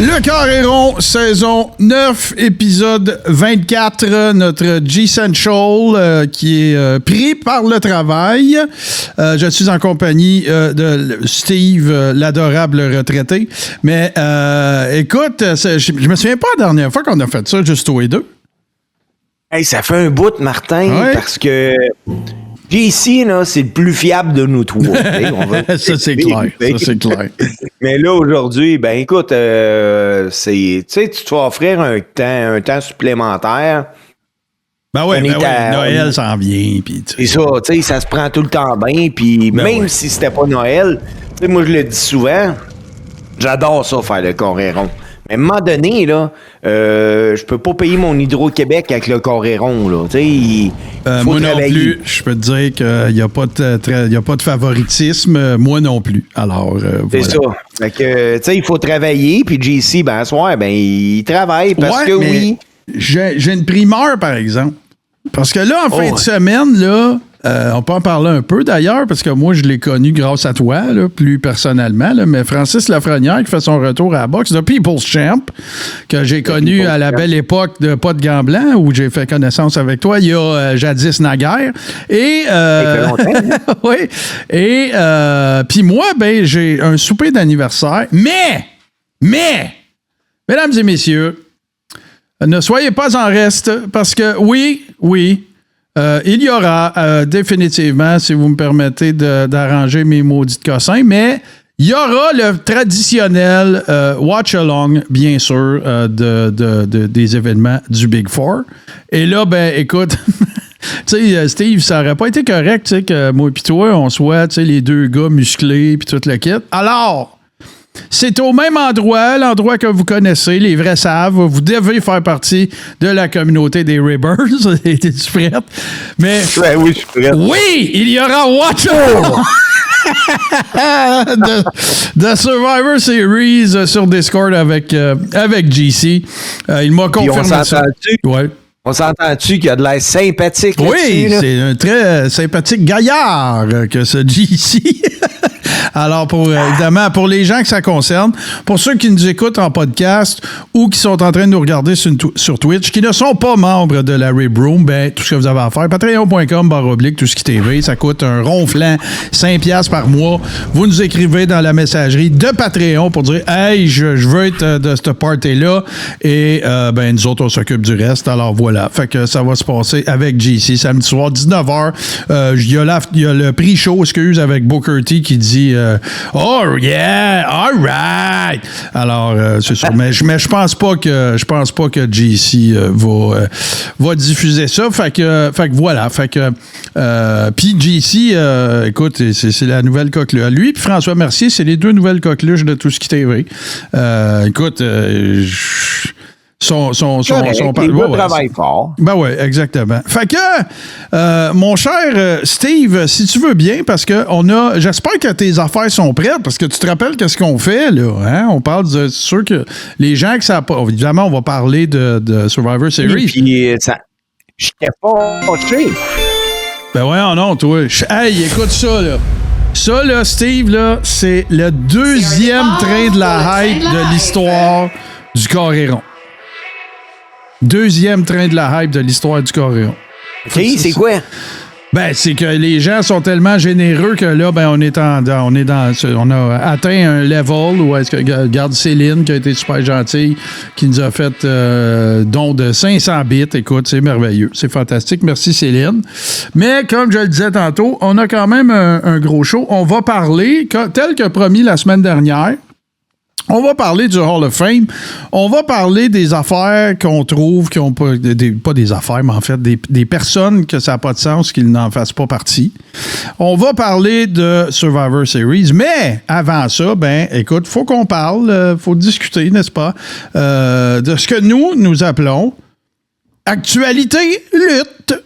Le Coréron, saison 9, épisode 24, notre G-Central qui est pris par le travail. Je suis en compagnie de Steve, l'adorable retraité. Mais écoute, je me souviens pas la dernière fois qu'on a fait ça, juste tous les deux. Hey, ça fait un bout, Martin, parce que JC, là, c'est le plus fiable de nous trois. Ça, c'est clair. Ça, c'est clair. Mais là, aujourd'hui, ben écoute, tu te vas offrir un temps supplémentaire. Ben oui, Noël s'en vient. C'est ça, tu sais, ça se prend tout le temps bien. Puis même si c'était pas Noël, tu sais, moi, je le dis souvent, j'adore ça, faire le Coréron. Mais à un moment donné, là, je peux pas payer mon Hydro-Québec avec le Coréron, là. Tu sais, il faut moi travailler. non plus, je peux te dire qu'il n'y a pas de favoritisme. Moi non plus. Alors, c'est ça. Fait que, tu sais, il faut travailler. Puis JC, ben, ce soir, ben, il travaille parce que oui. J'ai une primeur, par exemple. Parce que là, en fin de semaine, là, on peut en parler un peu d'ailleurs, parce que moi, je l'ai connu grâce à toi, là, plus personnellement. Là, mais Francis Lafrenière, qui fait son retour à la boxe, The People's Champ, que j'ai connu à la belle époque de Pas de gants blancs, où j'ai fait connaissance avec toi il y a jadis naguère. Et oui. Et puis moi, ben, j'ai un souper d'anniversaire. Mais, mesdames et messieurs, ne soyez pas en reste, parce que oui, il y aura définitivement, si vous me permettez d'arranger mes maudits cossins, mais il y aura le traditionnel watch-along, bien sûr, des événements du Big Four. Et là, ben, écoute, tu sais, Steve, ça aurait pas été correct, tu sais, que moi et toi, on soit, tu sais, les deux gars musclés puis tout le kit. Alors, c'est au même endroit, l'endroit que vous connaissez, les vrais savent. Vous devez faire partie de la communauté des Ribbers. Es-tu prête? Mais, oui, je suis prête. Oui, il y aura Watch de Survivor Series sur Discord avec JC. Il m'a confirmé ça. Ouais. On s'entend-tu qu'il y a de l'air sympathique? Oui, c'est un très sympathique gaillard que ce JC. Alors, évidemment, pour les gens que ça concerne, pour ceux qui nous écoutent en podcast ou qui sont en train de nous regarder sur Twitch, qui ne sont pas membres de la Rib Room, ben, tout ce que vous avez à faire, patreon.com/TouSkiTV, ça coûte un ronflant 5$ par mois. Vous nous écrivez dans la messagerie de Patreon pour dire « Hey, je veux être de cette party-là. » Et ben, nous autres, on s'occupe du reste. Alors, voilà. Fait que ça va se passer avec JC samedi soir, 19h. Il y a le pre-show, avec Booker T qui dit oh yeah, all right. Alors c'est sûr, mais je pense pas que JC va diffuser ça. Fait que voilà, puis JC, écoute, c'est la nouvelle coqueluche. Lui puis François Mercier, c'est les deux nouvelles coqueluches de Tout ce qui TV. Écoute, Son travail fort. Ben oui, exactement. Fait que, mon cher Steve, si tu veux bien, parce que j'espère que tes affaires sont prêtes, parce que tu te rappelles qu'est-ce qu'on fait, là, hein? On parle de, c'est sûr que les gens que ça pas, évidemment, on va parler de Survivor Series. Puis, je t'ai pas fâché. Ben ouais, non, toi. Hey, écoute ça, là. Ça, là, Steve, là, c'est le deuxième train de la hype de l'histoire du Coréron. Deuxième train de la hype de l'histoire du Coréron. OK, c'est quoi? Ben, c'est que les gens sont tellement généreux que là, ben, on a atteint un level où est-ce que, regarde Céline, qui a été super gentille, qui nous a fait don de 500 bits. Écoute, c'est merveilleux. C'est fantastique. Merci, Céline. Mais, comme je le disais tantôt, on a quand même un gros show. On va parler, tel que promis la semaine dernière, on va parler du Hall of Fame. On va parler des affaires qu'on trouve qui ont pas des affaires, mais en fait des personnes que ça n'a pas de sens qu'ils n'en fassent pas partie. On va parler de Survivor Series, mais avant ça, ben écoute, faut qu'on parle, faut discuter, n'est-ce pas, de ce que nous appelons actualité lutte.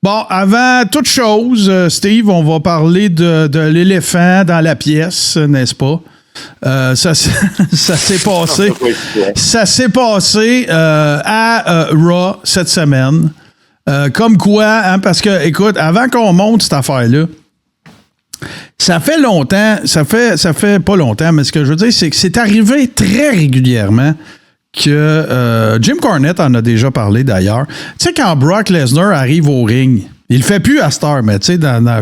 Bon, avant toute chose, Steve, on va parler de l'éléphant dans la pièce, n'est-ce pas? Ça s'est passé. Ça s'est passé à Raw cette semaine. Comme quoi, hein, parce que, écoute, avant qu'on monte cette affaire-là, Ça fait longtemps, ça fait pas longtemps, mais ce que je veux dire, c'est que c'est arrivé très régulièrement que Jim Cornette en a déjà parlé d'ailleurs. Tu sais, quand Brock Lesnar arrive au ring, il le fait plus à Star, mais tu sais,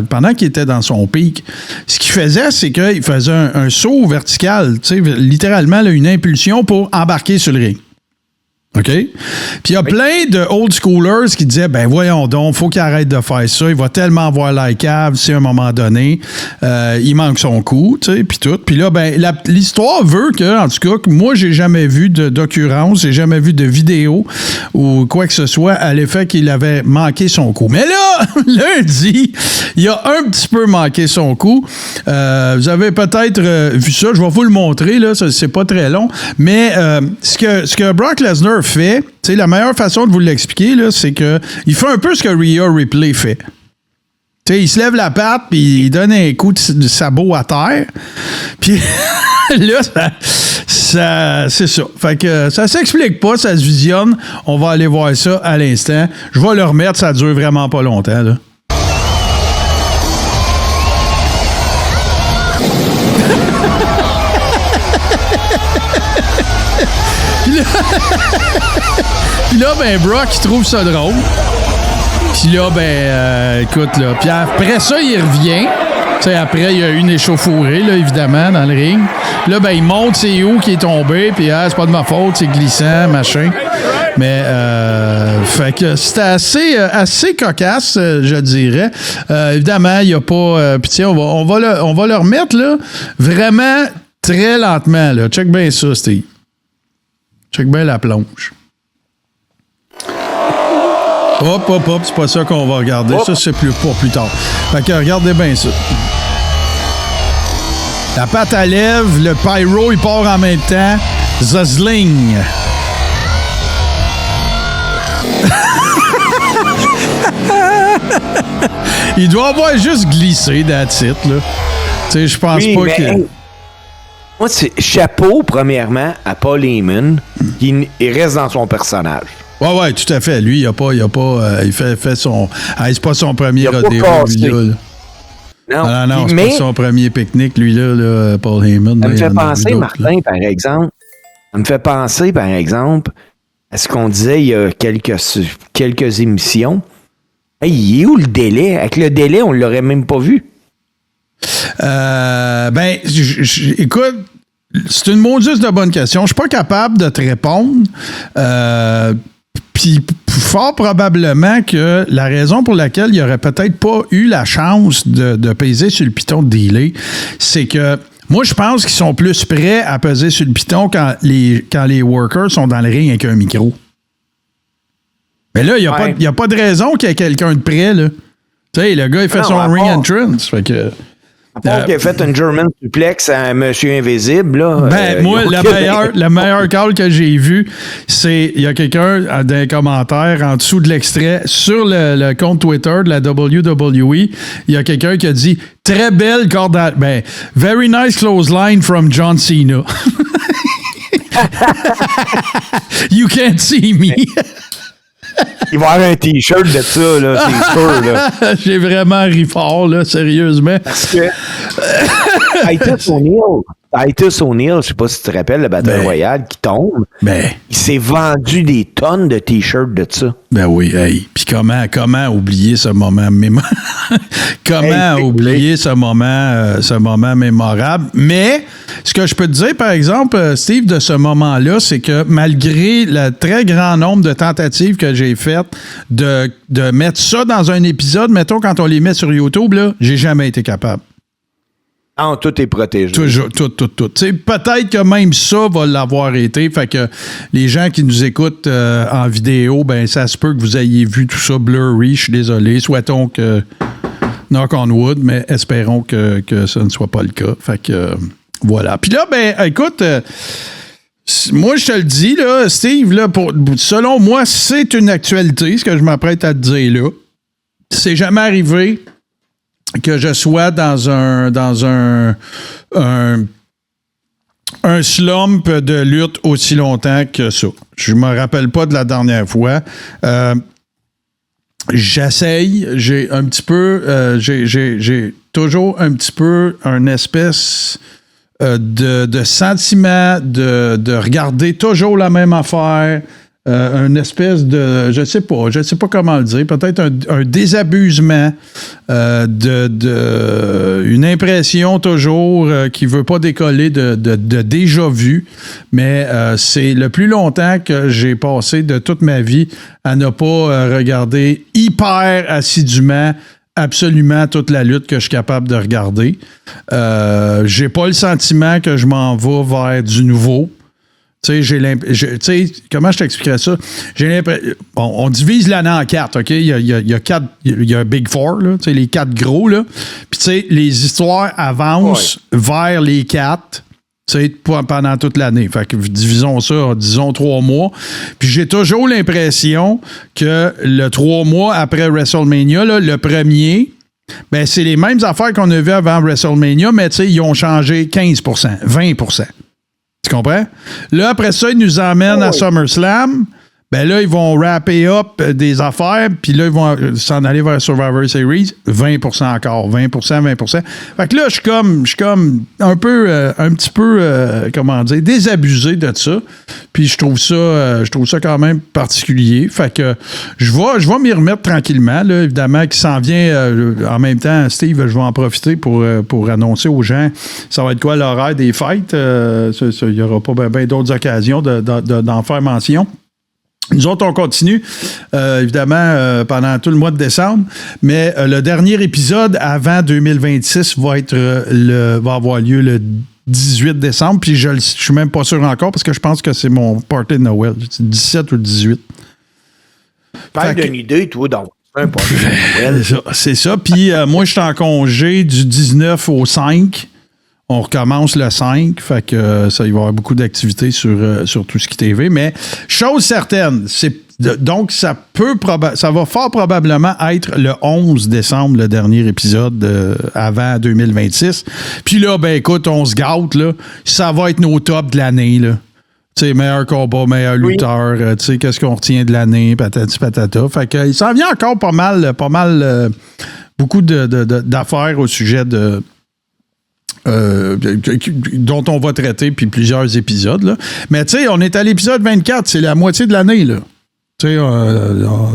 pendant qu'il était dans son pic, ce qu'il faisait, c'est qu'il faisait un saut vertical, tu sais, littéralement là, une impulsion pour embarquer sur le ring. OK? Puis il y a plein de old schoolers qui disaient, ben voyons donc, faut qu'il arrête de faire ça, il va tellement voir la cave si à un moment donné, il manque son coup, tu sais, puis tout. Puis là, ben l'histoire veut que, en tout cas, que moi, j'ai jamais vu d'occurrence, j'ai jamais vu de vidéo ou quoi que ce soit à l'effet qu'il avait manqué son coup. Mais là, lundi, il a un petit peu manqué son coup. Vous avez peut-être vu ça, je vais vous le montrer, là, c'est pas très long, mais ce que Brock Lesnar fait, tu sais, la meilleure façon de vous l'expliquer, là, c'est que il fait un peu ce que Rhea Ripley fait. Tu sais, il se lève la patte, puis il donne un coup de sabot à terre. Puis là, c'est ça. Fait que ça s'explique pas, ça se visionne. On va aller voir ça à l'instant. Je vais le remettre, ça dure vraiment pas longtemps, là. Puis là, ben, Brock, il trouve ça drôle. Puis là, ben, écoute, là. Puis après ça, il revient. Tu sais, après, il y a eu une échauffourée, là, évidemment, dans le ring. Là, ben, il monte, c'est où qui est tombé. Puis, c'est pas de ma faute, c'est glissant, machin. Mais, fait que c'était assez cocasse, je dirais. Évidemment, il n'y a pas. Puis, tiens, on va le remettre, là, vraiment très lentement, là. Check bien ça, Steve. Check bien la plonge. Hop, c'est pas ça qu'on va regarder. Ça, c'est pour plus tard. Fait que regardez bien ça. La patte à lèvres, le pyro, il part en même temps. Zazling. Il doit avoir juste glissé, that's it, là. Tu sais, je pense pas que... Moi, c'est chapeau, premièrement, à Paul Heyman, qui reste dans son personnage. Ouais, tout à fait. Lui, il fait son... c'est pas son premier rodéo, lui, là. Non, c'est pas son premier pique-nique, lui, là, Paul Heyman. Ça me fait penser, Martin, par exemple, à ce qu'on disait il y a quelques émissions. Hey, il est où le délai? Avec le délai, on l'aurait même pas vu. Écoute, c'est une maudite de bonne question. Je suis pas capable de te répondre. Puis fort probablement que la raison pour laquelle il aurait peut-être pas eu la chance de peser sur le piton de delay, c'est que moi, je pense qu'ils sont plus prêts à peser sur le piton quand les workers sont dans le ring avec un micro. Mais là, il n'y a pas de raison qu'il y ait quelqu'un de près, là. Tu sais, le gars, il fait son ring entrance. Fait que... À part qu'il a fait une German suplex à un monsieur invisible, là. Moi, la meilleure call que j'ai vue, c'est il y a quelqu'un dans les commentaires en dessous de l'extrait sur le compte Twitter de la WWE. Il y a quelqu'un qui a dit très belle corde à... very nice clothesline from John Cena. You can't see me. Il va avoir un T-shirt de ça, là, c'est sûr, là. J'ai vraiment ri fort, là, sérieusement. Parce que Titus O'Neil, je sais pas si tu te rappelles, le Battle Royale qui tombe, il s'est vendu des tonnes de T-shirts de ça. Ben oui, hey. Puis comment oublier ce moment ce moment mémorable. Mais ce que je peux te dire, par exemple, Steve, de ce moment-là, c'est que malgré le très grand nombre de tentatives que j'ai faites de mettre ça dans un épisode, mettons quand on les met sur YouTube, là, j'ai jamais été capable. Non, tout est protégé. Toujours, tout. Peut-être que même ça va l'avoir été. Fait que les gens qui nous écoutent en vidéo, ben ça se peut que vous ayez vu tout ça blurry. Je suis désolé. Souhaitons que knock on wood, mais espérons que ça ne soit pas le cas. Fait que voilà. Puis là, ben écoute, moi je te le dis, là, Steve, là, selon moi, c'est une actualité, ce que je m'apprête à te dire là. C'est jamais arrivé que je sois dans un slump de lutte aussi longtemps que ça. Je me rappelle pas de la dernière fois. j'essaye. J'ai un petit peu... j'ai toujours un petit peu un espèce de sentiment de regarder toujours la même affaire. Une espèce de... Je sais pas comment le dire. Peut-être un désabusement une impression toujours qui veut pas décoller de déjà vu. Mais c'est le plus longtemps que j'ai passé de toute ma vie à ne pas regarder hyper assidûment absolument toute la lutte que je suis capable de regarder. J'ai pas le sentiment que je m'en vais vers du nouveau. Tu sais, comment je t'expliquerais ça? J'ai l'impression. Bon, on divise l'année en 4, OK? Il y a 4. Il y a un Big Four, là, tu sais, les 4 gros, là. Puis, tu sais, les histoires avancent vers les 4, tu sais, pendant toute l'année. Fait que divisons ça, disons 3 mois. Puis, j'ai toujours l'impression que le 3 mois après WrestleMania, là, le premier, ben, c'est les mêmes affaires qu'on a vues avant WrestleMania, mais, tu sais, ils ont changé 15%, 20%. Tu comprends? Là, après ça, ils nous emmènent à SummerSlam. Ben là, ils vont wrapper up des affaires, puis là, ils vont s'en aller vers Survivor Series. 20% encore. 20%. Fait que là, je suis comme un petit peu, comment dire, désabusé de ça. Puis je trouve ça quand même particulier. Fait que je vais m'y remettre tranquillement, là, évidemment, qui s'en vient en même temps. Steve, je vais en profiter pour annoncer aux gens ça va être quoi l'horaire des fêtes. Il n'y aura pas bien d'autres occasions d'en faire mention. Nous autres, on continue, évidemment, pendant tout le mois de décembre, mais le dernier épisode avant 2026 va avoir lieu le 18 décembre, puis je suis même pas sûr encore parce que je pense que c'est mon party de Noël. C'est le 17 ou le 18. Parle d'une idée, toi, donc. Un party de Noël. C'est ça. Puis moi, je suis en congé du 19 au 5. On recommence le 5, fait que ça, il va y avoir beaucoup d'activités sur tout ce qui est TV. Mais chose certaine, donc ça va fort probablement être le 11 décembre, le dernier épisode avant 2026. Puis là, ben écoute, on se gâte, là. Ça va être nos tops de l'année, là. Tu sais, meilleur combat, meilleur lutteur, tu sais, qu'est-ce qu'on retient de l'année, patati patata. Fait que il s'en vient encore pas mal, beaucoup d'affaires au sujet dont on va traiter, puis plusieurs épisodes. Là. Mais tu sais, on est à l'épisode 24, c'est la moitié de l'année. Là. Tu sais,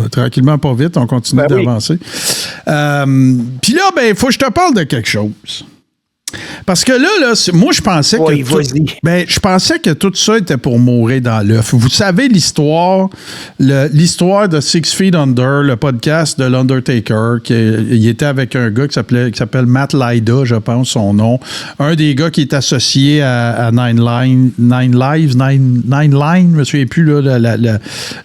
tranquillement, pas vite, on continue d'avancer. Puis là, ben, il faut que je te parle de quelque chose. Parce que là moi, je pensais je pensais que tout ça était pour mourir dans l'œuf. Vous savez l'histoire de 6 Feet Under, le podcast de l'Undertaker, il était avec un gars qui s'appelle Matt Lyda, je pense son nom. Un des gars qui est associé à Nine Line, je me souviens plus, là,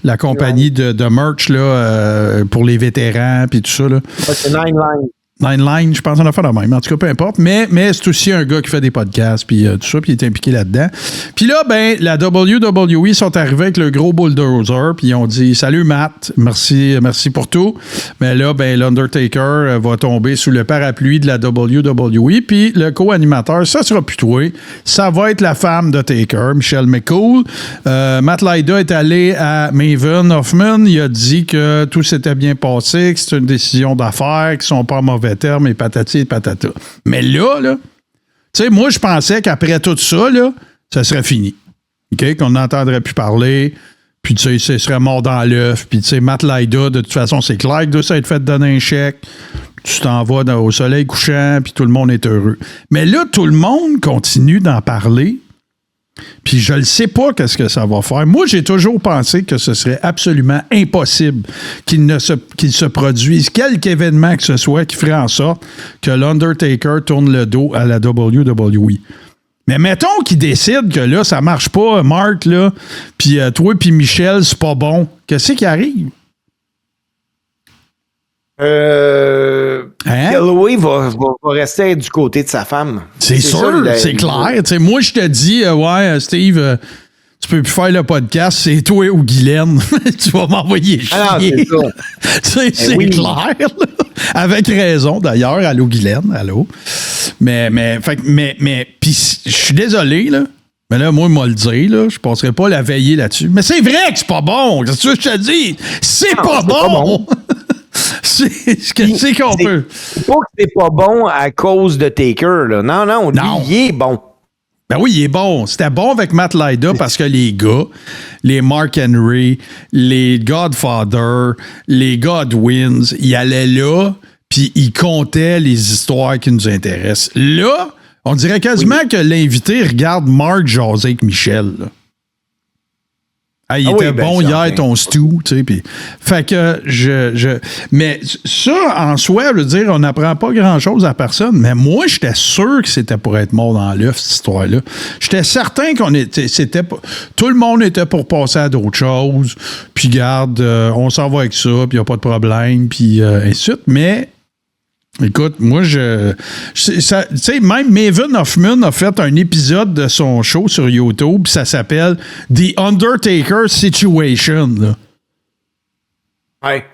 la compagnie de merch là, pour les vétérans puis tout ça. Là. C'est Nine Line. Nine Line, je pense qu'on a fait la même. En tout cas, peu importe. Mais c'est aussi un gars qui fait des podcasts, puis tout ça, puis il est impliqué là-dedans. Puis là, ben, la WWE sont arrivés avec le gros bulldozer, puis ils ont dit « Salut Matt, merci pour tout. » Mais là, ben, l'Undertaker va tomber sous le parapluie de la WWE, puis le co-animateur, ça sera plus toi. Ça va être la femme de Taker, Michelle McCool. Matt Lyda est allé à Maven Hoffman. Il a dit que tout s'était bien passé, que c'est une décision d'affaires, qu'ils sont pas mauvais terme et patati et patata. Mais là, tu sais, moi, je pensais qu'après tout ça, là, ça serait fini. OK? Qu'on n'entendrait plus parler, puis, tu sais, ce serait mort dans l'œuf, puis, tu sais, Matt Lyda, de toute façon, c'est clair que de ça être fait donner un chèque, tu t'en vas au soleil couchant, puis tout le monde est heureux. Mais là, tout le monde continue d'en parler, puis je ne sais pas qu'est-ce que ça va faire. Moi, j'ai toujours pensé que ce serait absolument impossible qu'il se produise quelque événement que ce soit qui ferait en sorte que l'Undertaker tourne le dos à la WWE. Mais mettons qu'il décide que là, ça marche pas, Mark, là, puis toi puis Michel, c'est pas bon. Qu'est-ce qui arrive? Calloway va rester du côté de sa femme. C'est sûr, c'est clair. T'sais, moi, je te dis, Steve, tu peux plus faire le podcast, c'est toi ou Guylaine. Tu vas m'envoyer chier. Ah non, c'est ça. C'est clair. Là. Avec raison, d'ailleurs. Allô, Guylaine, allô. Mais puis je suis désolé, là. Mais là, moi, le dire, là, je passerai pas la veillée là-dessus. Mais c'est vrai que c'est pas bon. Qu'est-ce que je te dis? C'est pas bon. Qu'est-ce qu'on peut? C'est pas que c'est pas bon à cause de Taker, là. Non, lui, il est bon. Ben oui, il est bon. C'était bon avec Matt Lyda parce que les gars, les Mark Henry, les Godfather, les Godwins, ils allaient là, puis ils comptaient les histoires qui nous intéressent. Là, on dirait quasiment que l'invité regarde Mark jaser avec Michel, là. Ah, il était bon hier, ton stew, tu sais, puis... Fait que mais ça, en soi, je veux dire, on n'apprend pas grand-chose à personne, mais moi, j'étais sûr que c'était pour être mort dans l'œuf, cette histoire-là. J'étais certain tout le monde était pour passer à d'autres choses, puis garde, on s'en va avec ça, puis il n'y a pas de problème, puis ainsi de suite, mais... Écoute, moi, tu sais, même Maven Hoffman a fait un épisode de son show sur YouTube, ça s'appelle The Undertaker Situation. Là. Ouais.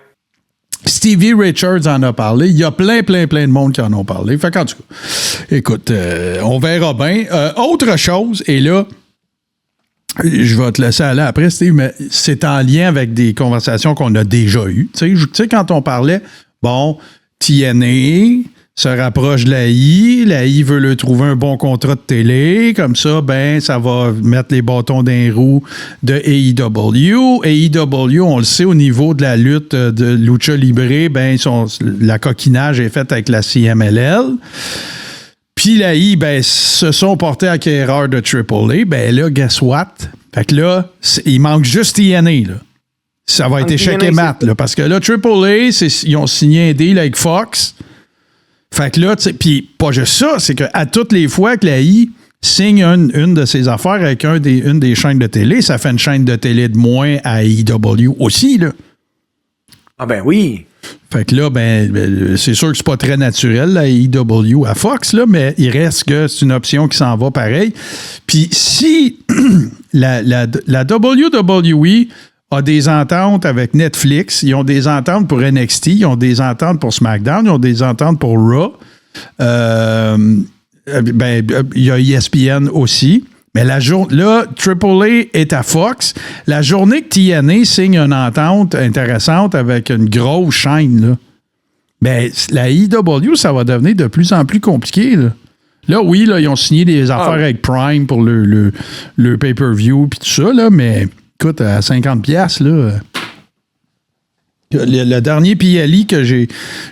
Stevie Richards en a parlé. Il y a plein de monde qui en ont parlé. Fait qu'en tout cas, écoute, on verra bien. Autre chose, et là, je vais te laisser aller après, Steve, mais c'est en lien avec des conversations qu'on a déjà eues. Tu sais, quand on parlait, bon... TNA se rapproche de l'AI veut lui trouver un bon contrat de télé, comme ça, ben, ça va mettre les bâtons dans les roues de AEW. AEW, on le sait, au niveau de la lutte de Lucha Libre, ben, la coquinage est faite avec la CMLL. Puis l'AI, ben, se sont portés acquéreurs de AAA. Ben là, guess what? Fait que là, il manque juste TNA, là. Ça va être échec et mat, là, parce que là, AAA, ils ont signé un deal avec Fox. Fait que là, puis pas juste ça, c'est qu'à toutes les fois que l'AI signe une de ses affaires avec une des chaînes de télé, ça fait une chaîne de télé de moins à AEW aussi, là. Ah ben oui. Fait que là, ben c'est sûr que c'est pas très naturel, la AEW à Fox, là, mais il reste que c'est une option qui s'en va pareil. Puis si la WWE a des ententes avec Netflix, ils ont des ententes pour NXT, ils ont des ententes pour SmackDown, ils ont des ententes pour Raw. Il y a ESPN aussi. Mais là, AAA est à Fox. La journée que TNA signe une entente intéressante avec une grosse chaîne, là, ben, la EW, ça va devenir de plus en plus compliqué, là. Là, oui, là, ils ont signé des affaires avec Prime pour le pay-per-view puis tout ça, là, mais... Écoute, à 50$, là. Le dernier PLI que j'ai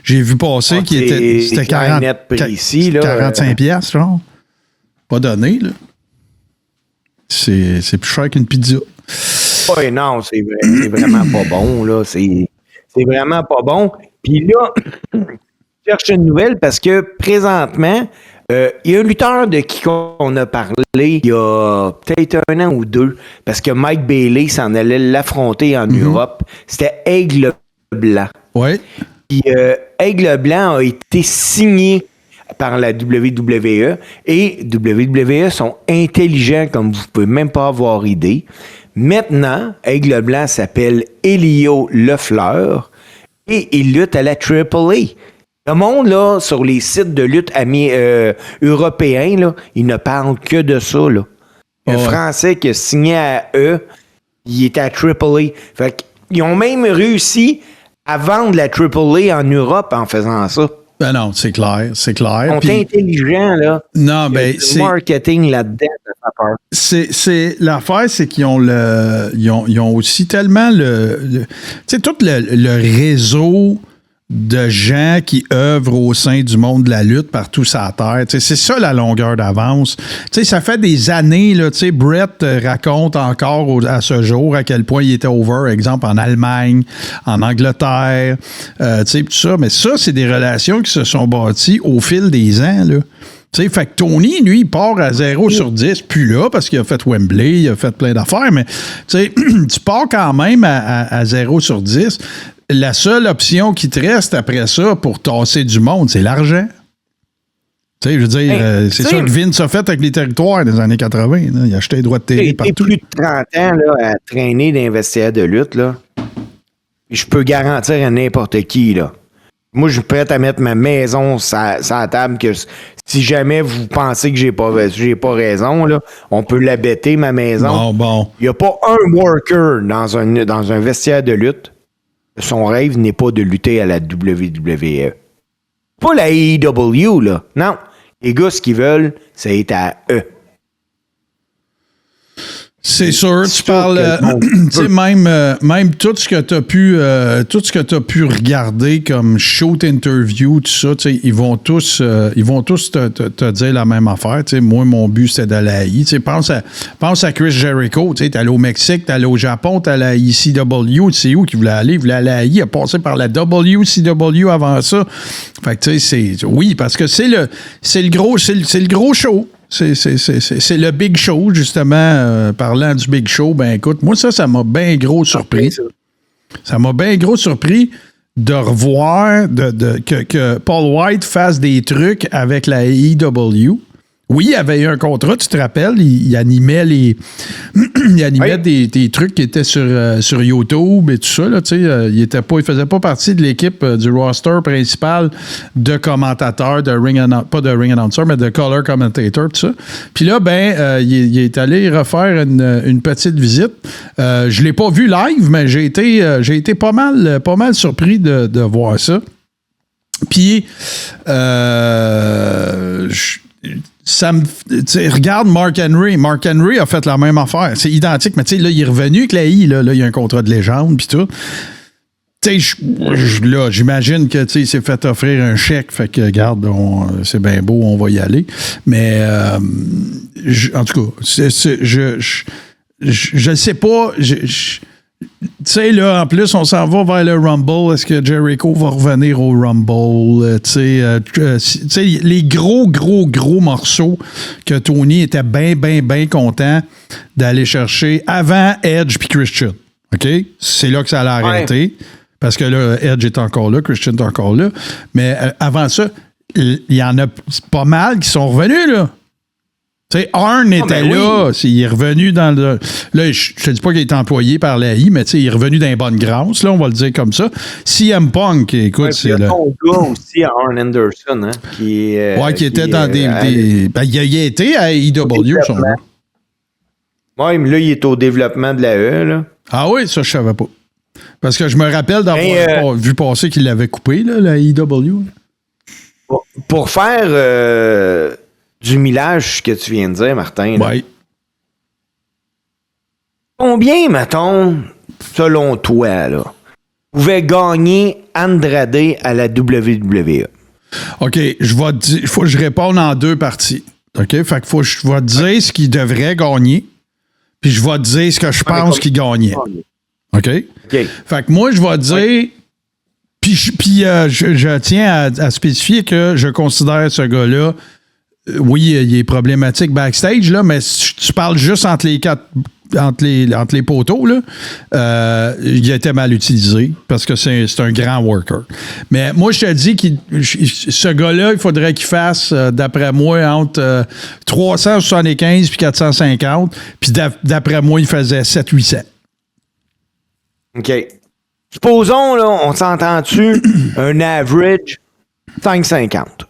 vu passer, c'était 45$, genre. Pas donné, là. C'est plus cher qu'une pizza. Oui, non, c'est vraiment pas bon, là. C'est vraiment pas bon. Puis là, je cherche une nouvelle parce que présentement, il y a un lutteur de qui on a parlé il y a peut-être 1 an ou 2, parce que Mike Bailey s'en allait l'affronter en Europe. C'était Aigle Blanc. Oui. Puis Aigle Blanc a été signé par la WWE et WWE sont intelligents comme vous pouvez même pas avoir idée. Maintenant, Aigle Blanc s'appelle Elio Lefleur et il lutte à la AAA. Le monde, là, sur les sites de lutte européens, là, ils ne parlent que de ça, là. Un Français qui a signé à eux, il était à AAA. Fait qu'ils ont même réussi à vendre la AAA en Europe en faisant ça. Ben non, c'est clair. Ils sont intelligents, là. Non, ben, c'est... Le marketing là-dedans, ça fait peur. L'affaire, c'est qu'ils ont ils ont aussi tellement tu sais, tout le réseau de gens qui œuvrent au sein du monde de la lutte partout sur la Terre. T'sais, c'est ça la longueur d'avance. T'sais, ça fait des années, là, Brett raconte encore à ce jour à quel point il était over, exemple, en Allemagne, en Angleterre, tout ça. Mais ça, c'est des relations qui se sont bâties au fil des ans, là. T'sais, fait que Tony, lui, il part à 0 sur 10, puis là, parce qu'il a fait Wembley, il a fait plein d'affaires, mais tu pars quand même à 0 sur 10. La seule option qui te reste après ça pour tasser du monde, c'est l'argent. Tu sais, je veux dire, c'est ça que Vince a fait avec les territoires des années 80. Là. Il a acheté des droits de télé partout. Plus de 30 ans là, à traîner dans les vestiaires de lutte, là. Je peux garantir à n'importe qui, là. Moi, je suis prêt à mettre ma maison sur la table que si jamais vous pensez que j'ai pas raison, là, on peut l'abêter, ma maison. Bon. Il n'y a pas un worker dans un vestiaire de lutte. son rêve n'est pas de lutter à la WWE. Pas la AEW, là. Non. Les gars, ce qu'ils veulent, c'est être à eux. C'est sûr, tu parles, tu sais, même tout ce que tu as pu regarder comme shoot interview, tout ça, tu sais, ils vont tous te dire la même affaire. Tu sais, moi, mon but, c'était d'aller à I. Tu sais, pense à Chris Jericho, tu sais, t'es allé au Mexique, t'es allé au Japon, t'es allé à ECW, tu sais où qu'il voulait aller? Il voulait aller à I, il a passé par la WCW avant ça. Fait que, tu sais, oui, parce que c'est le gros show. C'est le big show, justement. Parlant du big show, ben écoute, moi, ça m'a bien gros surpris. Ça m'a bien gros surpris de revoir que Paul White fasse des trucs avec la AEW. Oui, il avait eu un contrat, tu te rappelles, il animait des trucs qui étaient sur YouTube et tout ça, là, tu sais, il faisait pas partie de l'équipe du roster principal de commentateurs, pas de ring announcer, mais de color commentator, tout ça. Puis là, il est allé refaire une petite visite. Je l'ai pas vu live, mais j'ai été pas mal surpris de voir ça. Puis, regarde Mark Henry. Mark Henry a fait la même affaire. C'est identique, mais tu sais, là, il est revenu avec la I, là, il y a un contrat de légende, puis tout. Tu sais, là, j'imagine que, tu sais, il s'est fait offrir un chèque, fait que, regarde, c'est bien beau, on va y aller. Mais, en tout cas, je sais pas, tu sais, là, en plus, on s'en va vers le Rumble. Est-ce que Jericho va revenir au Rumble? Tu sais, les gros morceaux que Tony était bien content d'aller chercher avant Edge puis Christian. OK? C'est là que ça allait arrêter. Ouais. Parce que là, Edge est encore là, Christian est encore là. Mais avant ça, il y en a pas mal qui sont revenus, là. Tu sais, Arn était là, il est revenu dans le... Là, je te dis pas qu'il est employé par l'AI, mais tu sais, il est revenu dans les bonnes grâces, là, on va le dire comme ça. CM Punk, écoute, c'est là. Il y a ton gars aussi, Arn Anderson, hein, qui était dans des... Ben, il a été à AEW, son nom. Oui, mais là, il est au développement de la E, là. Ah oui, ça, je savais pas. Parce que je me rappelle d'avoir vu passer qu'il l'avait coupé, là, la AEW. Pour faire... du millage que tu viens de dire, Martin. Oui. Combien, mettons, selon toi, là, pouvait gagner Andrade à la WWE? OK, il faut que je réponde en deux parties. OK? Fait que je vais te dire ce qu'il devrait gagner, puis je vais te dire ce que je pense qu'il gagnait. OK? Fait que moi, je vais te dire... Puis je tiens à spécifier que je considère ce gars-là. Oui, il est problématique backstage, là, mais si tu parles juste entre les poteaux, là, il a été mal utilisé parce que c'est un grand worker. Mais moi, je te dis que ce gars-là, il faudrait qu'il fasse, d'après moi, entre 375 puis 450. Puis d'après moi, il faisait 700-800. OK. Supposons, là, on s'entend-tu, un average 550.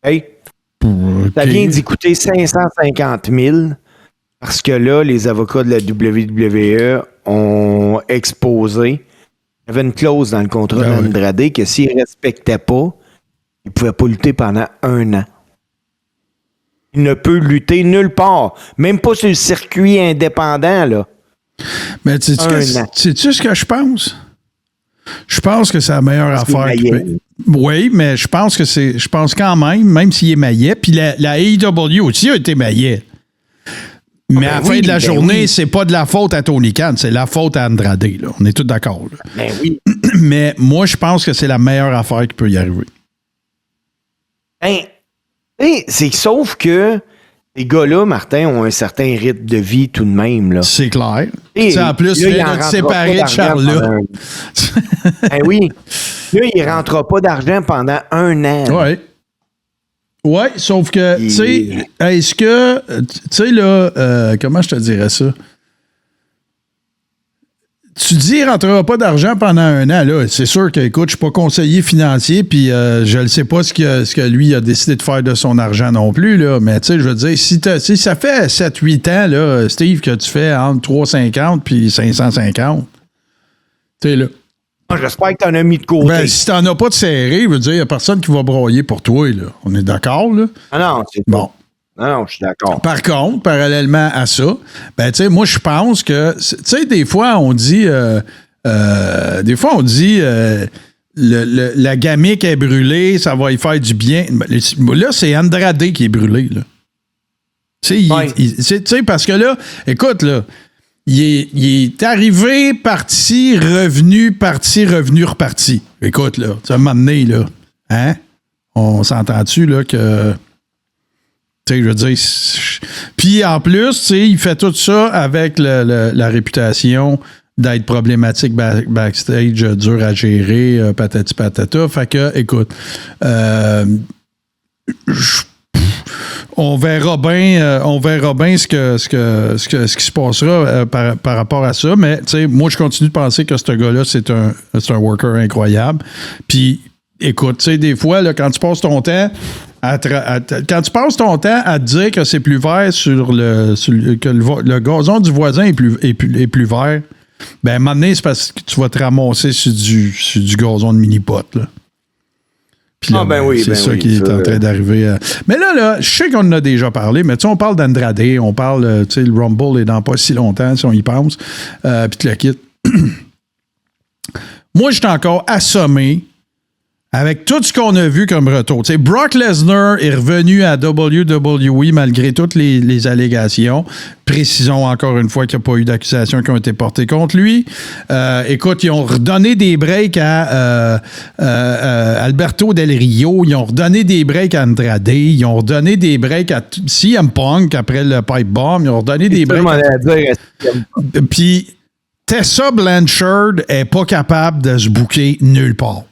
Hey. Ça vient d'y coûter 550 000 parce que là, les avocats de la WWE ont exposé. Il y avait une clause dans le contrat d'Andrade que s'il ne respectait pas, il ne pouvait pas lutter pendant 1 an. Il ne peut lutter nulle part, même pas sur le circuit indépendant, là. Mais sais-tu ce que je pense? Je pense que c'est la meilleure affaire. Oui, mais je pense quand même s'il est maillet, puis la AEW aussi a été maillet. Mais à la fin de la journée, c'est pas de la faute à Tony Khan, c'est la faute à Andrade. Là. On est tous d'accord. Là. Ben oui. Mais moi, je pense que c'est la meilleure affaire qui peut y arriver. Ben, c'est sauf que les gars-là, Martin, ont un certain rythme de vie tout de même. Là. C'est clair. Et en plus, il vient de se séparer de Charlotte. Ben oui. Là, il ne rentrera pas d'argent pendant 1 an. Oui. Oui, sauf que, tu sais, est-ce que, tu sais, là, comment je te dirais ça? Tu dis qu'il ne rentrera pas d'argent pendant 1 an, là. C'est sûr que, écoute, je ne suis pas conseiller financier, puis je ne sais pas ce que lui a décidé de faire de son argent non plus, là. Mais, tu sais, je veux dire, si ça fait 7-8 ans, là, Steve, que tu fais entre 350 puis 550, Tu sais, là. J'espère que t'en as mis de côté. Ben, si t'en as pas de serré, veut dire, il n'y a personne qui va broyer pour toi, là. On est d'accord, là? Ah non, c'est bon. Non, je suis d'accord. Par contre, parallèlement à ça, ben, tu sais, moi, je pense que, tu sais, des fois, on dit, la gamique est brûlée, ça va y faire du bien. Là, c'est Andrade qui est brûlé, là. Tu sais, parce que là, écoute, là, il est arrivé, parti, revenu, reparti. Écoute, là, ça m'a amené, là. Hein? On s'entend-tu, là, que... Tu sais, je veux dire... Puis, en plus, tu sais, il fait tout ça avec la réputation d'être problématique backstage, dur à gérer, patati patata. Fait que, écoute, on verra bien ce qui se passera par rapport à ça. Mais, tu sais, moi, je continue de penser que ce gars-là, c'est un worker incroyable. Puis, écoute, tu sais, des fois, là, quand tu passes ton temps à te dire que c'est plus vert que le gazon du voisin est plus vert, ben, à un moment donné, c'est parce que tu vas te ramasser sur du gazon de mini-pot, là. Puis là, c'est ça qui est en train d'arriver. Mais là, je sais qu'on en a déjà parlé, mais tu sais, on parle d'Andrade, on parle, tu sais, le Rumble est dans pas si longtemps, si on y pense, puis tu le quittes. Moi, j'étais encore assommé avec tout ce qu'on a vu comme retour. Tu sais, Brock Lesnar est revenu à WWE malgré toutes les allégations. Précisons encore une fois qu'il n'y a pas eu d'accusations qui ont été portées contre lui. Écoute, ils ont redonné des breaks à Alberto Del Rio. Ils ont redonné des breaks à Andrade. Ils ont redonné des breaks à CM Punk après le pipe bomb. Ils ont redonné des breaks Puis Tessa Blanchard est pas capable de se booker nulle part.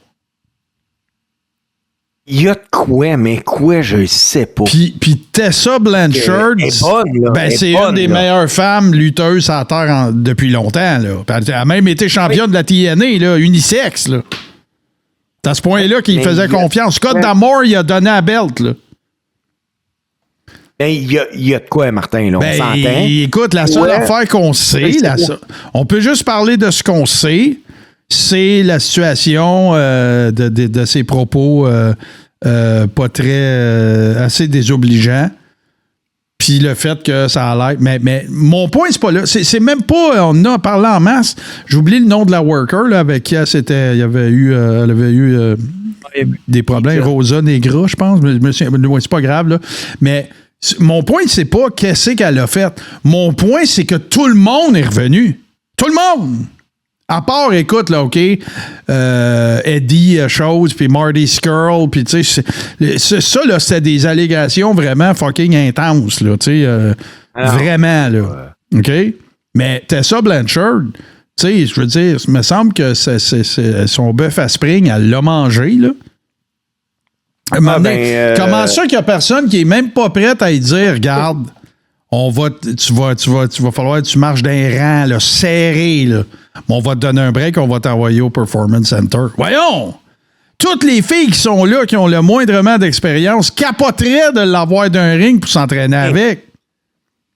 Il y a de quoi, mais quoi, je sais pas. Puis Tessa Blanchard, est bonne, là. Ben, c'est une des meilleures femmes lutteuses à terre depuis longtemps. Là. Elle a même été championne de la TNA, là, unisexe. Là. C'est à ce point-là qu'il faisait confiance. Scott D'Amore, il a donné la belt. Là. Ben, il y a de quoi, Martin, là, on s'entend. Écoute, la seule affaire qu'on sait, on peut juste parler de ce qu'on sait, c'est la situation de ses propos pas très... assez désobligeants. Puis le fait que ça a l'air... Mais mon point, c'est pas là. C'est même pas... On a parlé en masse. J'oublie le nom de la worker là, avec qui elle avait eu des problèmes. Rosa Negra, je pense. C'est pas grave, là. Mais mon point, c'est pas qu'est-ce qu'elle a fait. Mon point, c'est que tout le monde est revenu. Tout le monde! À part, écoute, là, OK, Eddie Chose, puis Marty Scurll, puis tu sais, ça, là, c'était des allégations vraiment fucking intenses, là, tu sais, vraiment, là, OK? Mais Tessa Blanchard, tu sais, je veux dire, il me semble que son bœuf à spring, elle l'a mangé, là. Comment ça qu'il n'y a personne qui est même pas prête à lui dire, regarde, tu vas falloir que tu marches d'un rang, là, serré, là. On va te donner un break, on va t'envoyer au Performance Center. Voyons! Toutes les filles qui sont là, qui ont le moindrement d'expérience, capoteraient de l'avoir d'un ring pour s'entraîner avec.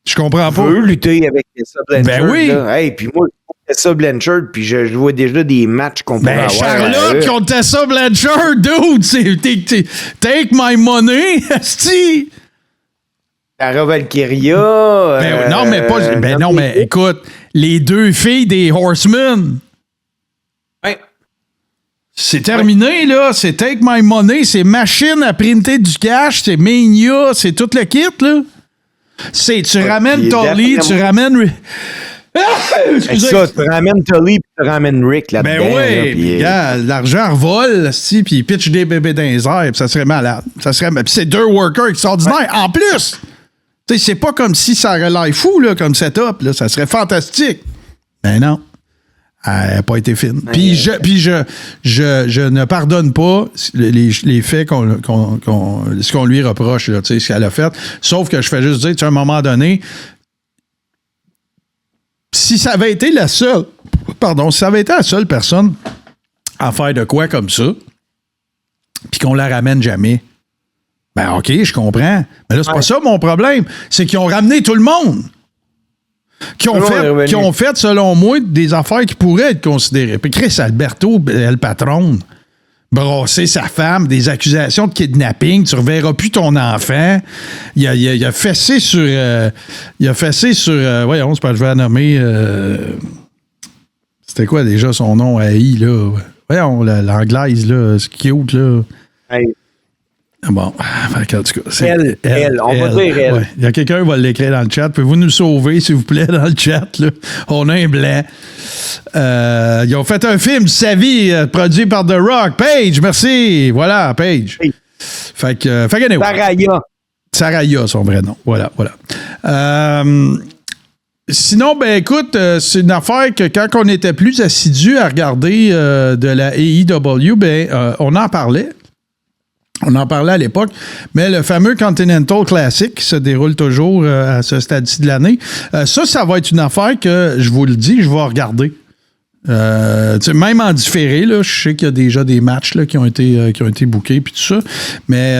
Je comprends pas. Je veux lutter avec Tessa Blanchard. Ben oui! Hey, puis moi, Tessa Blanchard, puis je vois déjà des matchs qu'on pourrait avoir. Charlotte contre Tessa Blanchard, dude! Take my money! Asti! Tara Valkyria. Non, mais écoute, les deux filles des Horsemen. Ouais. C'est terminé, là. C'est Take My Money. C'est machine à printer du cash. C'est Mania. C'est tout le kit, là. Tu ramènes Tully, tu ramènes... Ça, tu ramènes Tully puis tu ramènes Rick là-dedans. Ben oui, l'argent revole, puis il pitch des bébés dans les airs, puis ça serait malade. Puis c'est deux workers extraordinaires. Ouais. En plus, tu sais, c'est pas comme si ça aurait l'air fou, là, comme setup, là. Ça serait fantastique. Ben non. Elle n'a pas été fine. Puis je ne pardonne pas les faits ce qu'on lui reproche, là, ce qu'elle a fait. Sauf que je fais juste dire, à un moment donné, si ça avait été la seule personne à faire de quoi comme ça, puis qu'on la ramène jamais, ben OK, je comprends. Mais là, c'est pas ça mon problème. C'est qu'ils ont ramené tout le monde. qui ont fait, selon moi, des affaires qui pourraient être considérées. Puis Chris Alberto, le patron, brasser sa femme, des accusations de kidnapping, tu reverras plus ton enfant. Il a fessé sur... voyons, c'est pas, je vais la nommer... c'était quoi déjà son nom à I, là? Voyons, l'anglaise, là, c'est cute, là. Hey. Bon, en tout cas, c'est elle, on va dire elle. Ouais. Il y a quelqu'un qui va l'écrire dans le chat. Pouvez-vous nous sauver, s'il vous plaît, dans le chat? Là? On a un blanc. Ils ont fait un film, Sa vie, produit par The Rock. Paige, merci. Voilà, Paige. Hey. Fait que Saraya, son vrai nom. Voilà. Sinon, ben écoute, c'est une affaire que quand on était plus assidus à regarder de la AEW, on en parlait. On en parlait à l'époque, mais le fameux Continental Classic qui se déroule toujours à ce stade-ci de l'année, ça va être une affaire que, je vous le dis, je vais regarder. Même en différé, là, je sais qu'il y a déjà des matchs là, qui ont été bookés puis tout ça, mais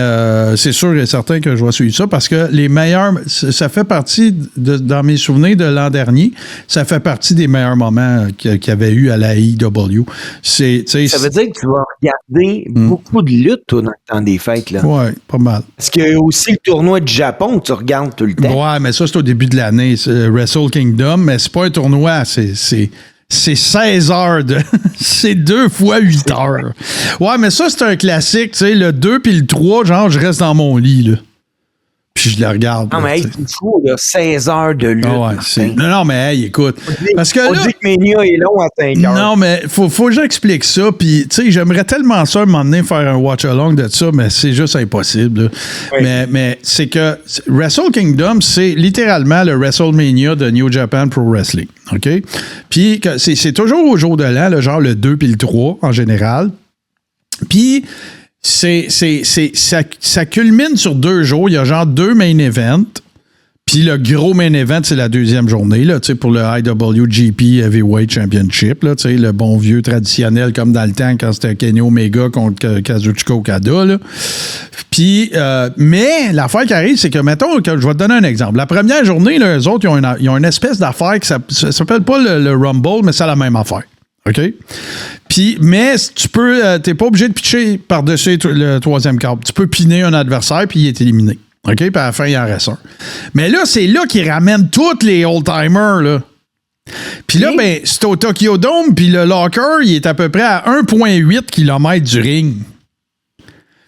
c'est sûr et certain que je vais suivre ça parce que les meilleurs, ça fait partie, dans mes souvenirs de l'an dernier, ça fait partie des meilleurs moments qu'il y avait eu à la AEW. Ça veut dire que tu vas regarder beaucoup de luttes toi, dans le temps des fêtes. Oui, pas mal. Parce qu'il y a aussi le tournoi du Japon que tu regardes tout le temps. Ouais, mais ça, c'est au début de l'année. C'est Wrestle Kingdom, mais c'est pas un tournoi, c'est 16 heures c'est 2 fois 8 heures. Ouais, mais ça, c'est un classique, tu sais, le 2 puis le 3, genre, je reste dans mon lit, là. Puis je le regarde. Non, mais hey, c'est fou, là, 16 heures de lutte. Ah ouais, non, mais hey, écoute. Parce que on dit que Mania est long à 5 heures. Non, mais faut que j'explique ça. Puis, tu sais, j'aimerais tellement ça, un moment donné, faire un watch-along de ça, mais c'est juste impossible. Oui. Mais c'est que Wrestle Kingdom, c'est littéralement le WrestleMania de New Japan Pro Wrestling. OK? Puis, c'est toujours au jour de l'an, le genre le 2 puis le 3, en général. Puis, ça culmine sur 2 jours. Il y a genre 2 main events. Puis le gros main event, c'est la deuxième journée, là, pour le IWGP Heavyweight Championship, là, le bon vieux traditionnel comme dans le temps quand c'était Kenny Omega contre Kazuchika Okada. Là. Puis, mais l'affaire qui arrive, c'est que, mettons, je vais te donner un exemple. La première journée, là, eux autres, ils ont une espèce d'affaire qui s'appelle pas le Rumble, mais c'est la même affaire. OK? Puis, mais tu peux, t'es pas obligé de pitcher par-dessus le troisième câble. Tu peux piner un adversaire, puis il est éliminé. OK? Puis à la fin, il en reste un. Mais là, c'est là qu'ils ramènent tous les old-timers, là. Puis là, ben, c'est au Tokyo Dome, puis le locker, il est à peu près à 1,8 km du ring.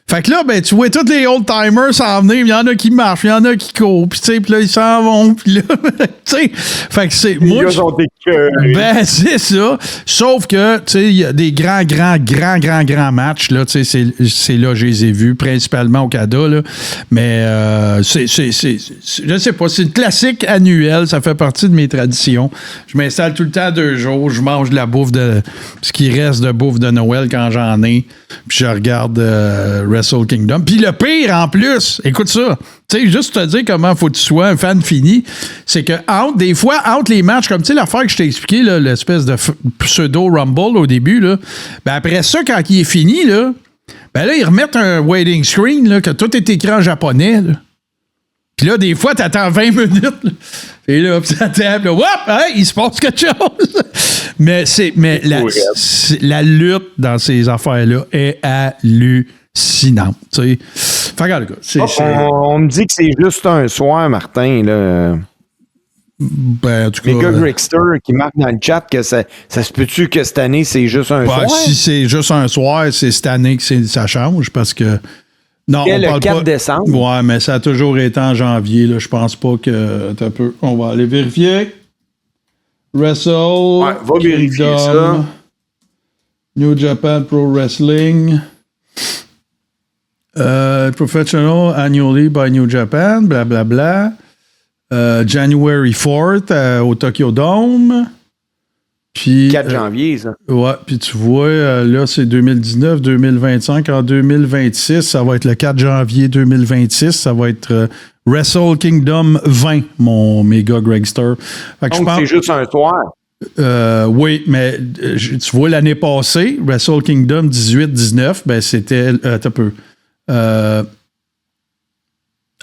Fait que là, ben, tu vois tous les old-timers s'en venir, il y en a qui marchent, il y en a qui courent, puis tu sais, puis là, ils s'en vont, puis là, tu sais, fait que c'est... Moi, ben, c'est ça. Sauf que, tu sais, il y a des grands matchs, là, tu sais, c'est là, je les ai vus, principalement au Canada, là, mais je sais pas, c'est une classique annuelle, ça fait partie de mes traditions. Je m'installe tout le temps 2 jours, je mange de la bouffe ce qui reste de bouffe de Noël quand j'en ai, puis je regarde Wrestle Kingdom. Puis le pire, en plus, écoute ça, tu sais, juste te dire comment faut que tu sois un fan fini, c'est que des fois, entre les matchs, comme tu sais, l'affaire que je t'ai expliqué, là, l'espèce de pseudo-rumble au début, là, ben après ça, quand il est fini, là, ben là, ils remettent un waiting screen, là, que tout est écrit en japonais, là. Puis là, des fois, t'attends 20 minutes, là. Et là, puis ça tape, là, whoop, hey, il se passe quelque chose. mais la lutte dans ces affaires-là est hallucinante. Fait que, regarde, on me dit que c'est juste un soir, Martin, là. Ben, en tout cas. Les gars Grexter qui marquent dans le chat que ça se peut-tu que cette année, c'est juste un soir? Si c'est juste un soir, c'est cette année que ça change parce que. Non, on parle le 4 décembre. Ouais, mais ça a toujours été en janvier. Là. Je pense pas que. T'as peu. On va aller vérifier. Wrestle. Ouais, va vérifier ça. New Japan Pro Wrestling. Professional annually by New Japan. Blablabla. January 4th au Tokyo Dome. Puis, 4 janvier, ça. Ouais, puis tu vois, là, c'est 2019, 2025. En 2026, ça va être le 4 janvier 2026. Ça va être Wrestle Kingdom 20, mon méga Gregster. Donc, c'est juste un soir. Oui, mais tu vois, l'année passée, Wrestle Kingdom 18-19, ben c'était... t'as peu.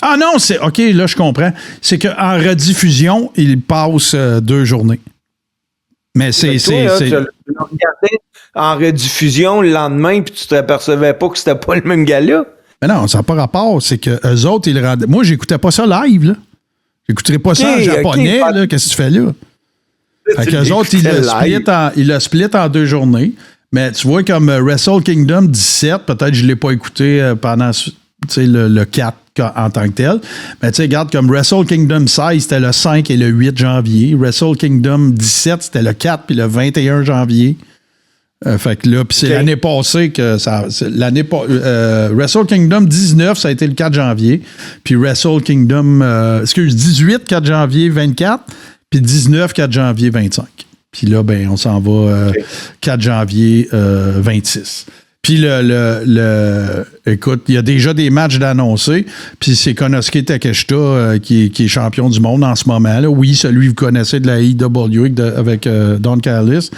Ah non, c'est... OK, là, je comprends. C'est qu'en rediffusion, il passe 2 journées. Mais c'est... Tu le regardais en rediffusion le lendemain, puis tu t'apercevais pas que c'était pas le même gars-là. Mais non, ça n'a pas rapport. C'est que eux autres, ils le rendaient... Moi, j'écoutais pas ça live, là. J'écouterais pas ça en japonais, là. Qu'est-ce que tu fais là? Fait qu'eux autres, ils le split en 2 journées. Mais tu vois, comme Wrestle Kingdom 17, peut-être que je ne l'ai pas écouté pendant le 4 en tant que tel. Mais tu sais, regarde, comme Wrestle Kingdom 16, c'était le 5 et le 8 janvier. Wrestle Kingdom 17, c'était le 4 puis le 21 janvier. Fait que là, puis c'est l'année passée que ça... Wrestle Kingdom 19, ça a été le 4 janvier. Puis Wrestle Kingdom... 18, 4 janvier 24. Puis 19, 4 janvier 25. Puis là, ben, on s'en va 4 janvier 26. Puis écoute, il y a déjà des matchs d'annoncer. Puis c'est Konosuke Takeshita qui est champion du monde en ce moment. Là. Oui, celui que vous connaissez de la AEW avec Don Callis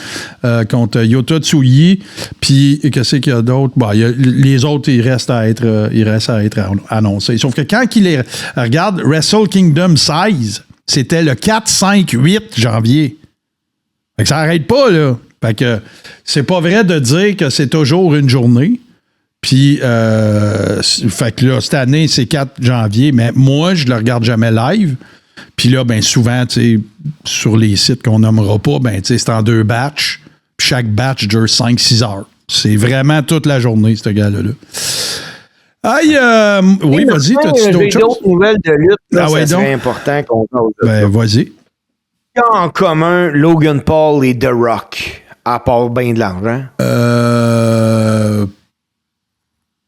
contre Yota Tsuyi. Puis qu'est-ce qu'il y a d'autre? Bon, les autres, ils restent à être annoncés. Sauf que quand regarde, Wrestle Kingdom 16, c'était le 4, 5, 8 janvier. Fait que ça n'arrête pas, là. Fait que c'est pas vrai de dire que c'est toujours une journée. Puis, fait que là, cette année, c'est 4 janvier, mais moi, je le regarde jamais live. Puis là, ben souvent, tu sais, sur les sites qu'on nommera pas, ben tu sais, c'est en 2 batchs. Puis chaque batch dure 5-6 heures. C'est vraiment toute la journée, ce gars-là. Aïe, oui, vas-y, t'as-tu d'autres choses? D'autres nouvelles de lutte, là, ça serait important qu'on parle de ça. Ben, vas-y. Il y a en commun Logan Paul et The Rock, à part bien de l'argent.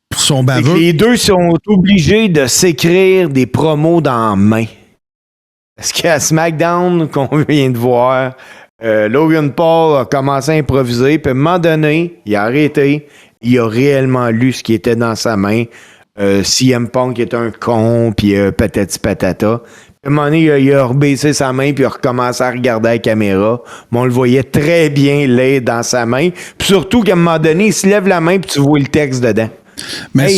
Pour son baveux. Les deux sont obligés de s'écrire des promos dans la main. Parce qu'à SmackDown, qu'on vient de voir, Logan Paul a commencé à improviser, puis à un moment donné, il a arrêté. Il a réellement lu ce qui était dans sa main. CM Punk est un con, puis patati patata. À un moment donné, il a rebaissé sa main, puis il a recommencé à regarder la caméra. Mais on le voyait très bien l'aider dans sa main. Puis surtout qu'à un moment donné, il se lève la main, puis tu vois le texte dedans. Mais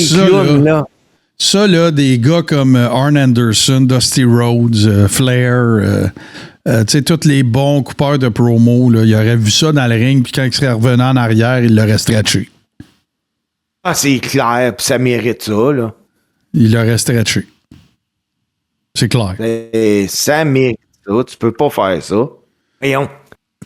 ça, là, des gars comme Arn Anderson, Dusty Rhodes, Flair, tu sais, tous les bons coupeurs de promo, là, ils auraient vu ça dans le ring, puis quand il serait revenu en arrière, il l'aurait stretché. Ah, c'est clair, puis ça mérite ça, là. Il l'aurait stretché. C'est clair. Ça mérite ça. Tu peux pas faire ça. Voyons.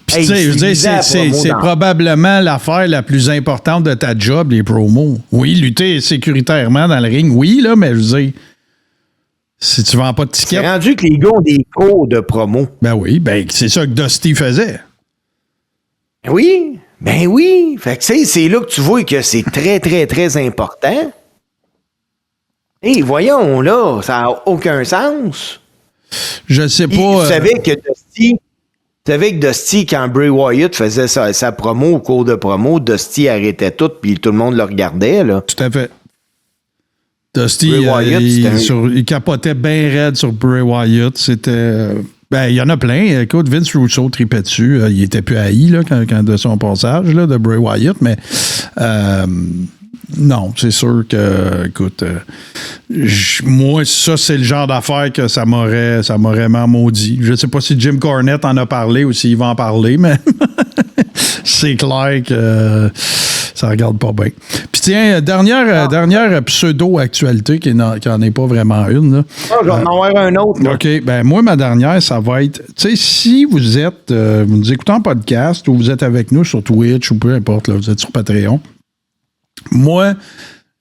Puis, tu sais, je veux dire, c'est probablement l'affaire la plus importante de ta job, les promos. Oui, lutter sécuritairement dans le ring, oui, là, mais je veux dire, si tu vends pas de tickets. C'est rendu que les gars ont des cours de promo. Ben oui, ben c'est ça que Dusty faisait. Oui, ben oui. Fait que c'est là que tu vois que c'est très, très, très important. Hé, voyons, là, ça n'a aucun sens. Je sais pas. Tu savais que Dusty, quand Bray Wyatt faisait sa promo au cours de promo, Dusty arrêtait tout, puis tout le monde le regardait, là. Tout à fait. Dusty, il capotait bien raide sur Bray Wyatt. C'était... Ben, il y en a plein. Écoute, Vince Russo tripait dessus. Il était plus haï, là, quand de son passage, là, de Bray Wyatt, mais... non, c'est sûr que, écoute, moi, ça, c'est le genre d'affaire que ça m'aurait maudit. Je ne sais pas si Jim Cornette en a parlé ou s'il va en parler, mais c'est clair que ça regarde pas bien. Puis tiens, dernière pseudo-actualité qui n'en est pas vraiment une. Là. Je vais en avoir un autre. Là. OK, ben moi, ma dernière, ça va être, tu sais, si vous nous écoutez en podcast ou vous êtes avec nous sur Twitch ou peu importe, là, vous êtes sur Patreon, moi,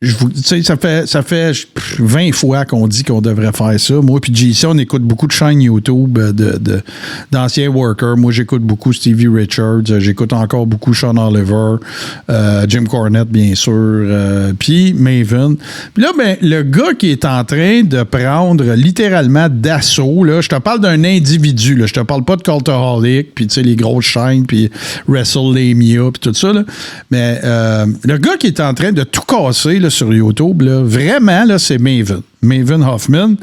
tu sais, ça fait 20 fois qu'on dit qu'on devrait faire ça. Moi puis JC, on écoute beaucoup de chaînes YouTube d'anciens workers. Moi, j'écoute beaucoup Stevie Richards. J'écoute encore beaucoup Sean Oliver, Jim Cornette, bien sûr, puis Maven. Puis là, ben, le gars qui est en train de prendre littéralement d'assaut, là, je te parle d'un individu, là, je te parle pas de Cultaholic, puis tu sais, les grosses chaînes, puis WrestleMania, puis tout ça, là. Mais le gars qui est en train de tout casser, là, plus sur YouTube, là, vraiment, là, c'est Maven Hoffman,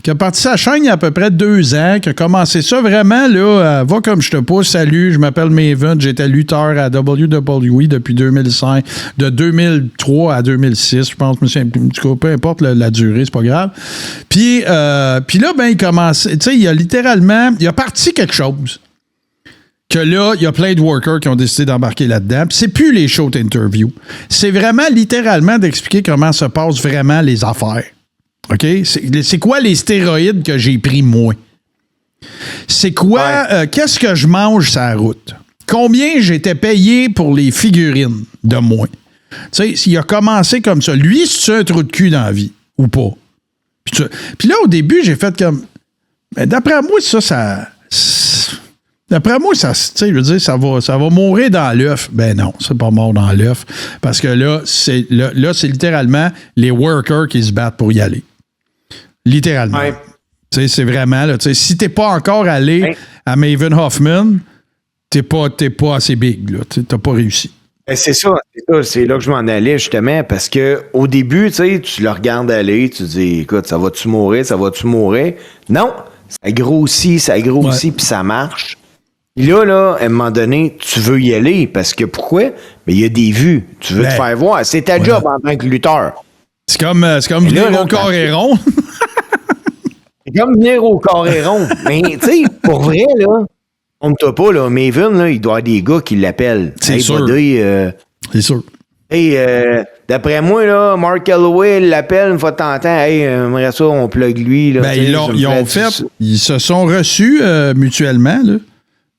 qui a parti sa chaîne il y a à peu près 2 ans, qui a commencé ça vraiment, là, va comme je te pousse, salut, je m'appelle Maven, j'étais lutteur à WWE depuis 2005, de 2003 à 2006, je pense, peu importe la durée, c'est pas grave. Puis là, ben, il commence, tu sais, il a parti quelque chose. Que là, il y a plein de workers qui ont décidé d'embarquer là-dedans. Puis c'est plus les shows d'interview. C'est vraiment littéralement d'expliquer comment se passent vraiment les affaires. OK? C'est quoi les stéroïdes que j'ai pris moi? C'est quoi? Qu'est-ce que je mange sur la route? Combien j'étais payé pour les figurines de moi? Tu sais, il a commencé comme ça. Lui, c'est un trou de cul dans la vie ou pas? Puis là, au début, j'ai fait comme... Mais d'après moi, D'après moi, ça, je veux dire, ça va mourir dans l'œuf. Ben non, c'est pas mort dans l'œuf. Parce que là, c'est littéralement les workers qui se battent pour y aller. Littéralement. Ouais. Tu sais, c'est vraiment, là, si t'es pas encore allé à Maven Hoffman, t'es pas assez big, là. T'as pas réussi. C'est ça, c'est là que je m'en allais, justement, parce que au début, tu le regardes aller, tu te dis, écoute, ça va-tu mourir? Non, ça grossit, puis ça marche. Là, à un moment donné, tu veux y aller, parce que pourquoi? Mais il y a des vues. Tu veux te faire voir. C'est ta job en tant que lutteur. C'est comme venir au Coréron. C'est comme venir au Coréron. Mais, tu sais, pour vrai, là, on ne t'a pas, là. Maven, là, il doit y avoir des gars qui l'appellent. C'est sûr. C'est sûr. Hey, d'après moi, là, Mark Calloway l'appelle une fois de temps en temps. Hey, j'aimerais ça, on plug lui. Là, ils se sont reçus mutuellement, là.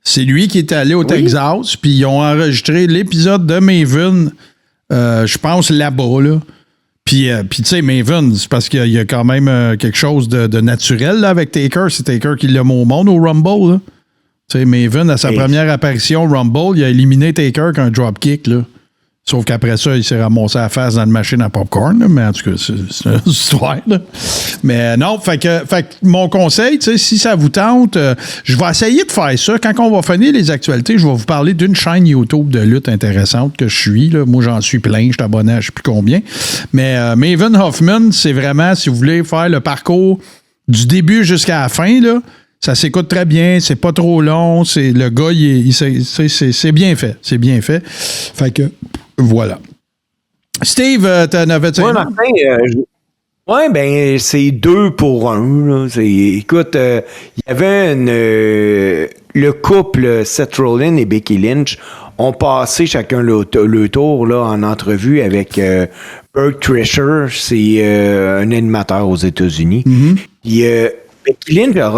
C'est lui qui est allé au Texas, puis ils ont enregistré l'épisode de Maven, je pense, là-bas, là. Puis tu sais, Maven, c'est parce qu'il y a quand même quelque chose de naturel là, avec Taker. C'est Taker qui l'a mis au monde au Rumble, là. Tu sais, Maven, à sa première apparition au Rumble, il a éliminé Taker avec un dropkick, là. Sauf qu'après ça, il s'est ramassé à la face dans une machine à popcorn, là, mais en tout cas, c'est une histoire. Là. Mais non, fait que mon conseil, si ça vous tente, je vais essayer de faire ça. Quand on va finir les actualités, je vais vous parler d'une chaîne YouTube de lutte intéressante que je suis. Là. Moi, j'en suis plein, je suis abonné à je ne sais plus combien. Mais Maven Hoffman, c'est vraiment, si vous voulez faire le parcours du début jusqu'à la fin, là, ça s'écoute très bien, c'est pas trop long, le gars, c'est bien fait. C'est bien fait. Fait que... Voilà. Steve, t'en avais-tu un? Oui, ben c'est 2 pour 1. Là. Écoute, il y avait le couple Seth Rollins et Becky Lynch ont passé chacun le tour là, en entrevue avec Bert Kreischer, c'est un animateur aux États-Unis. Mm-hmm. Puis Becky Lynch a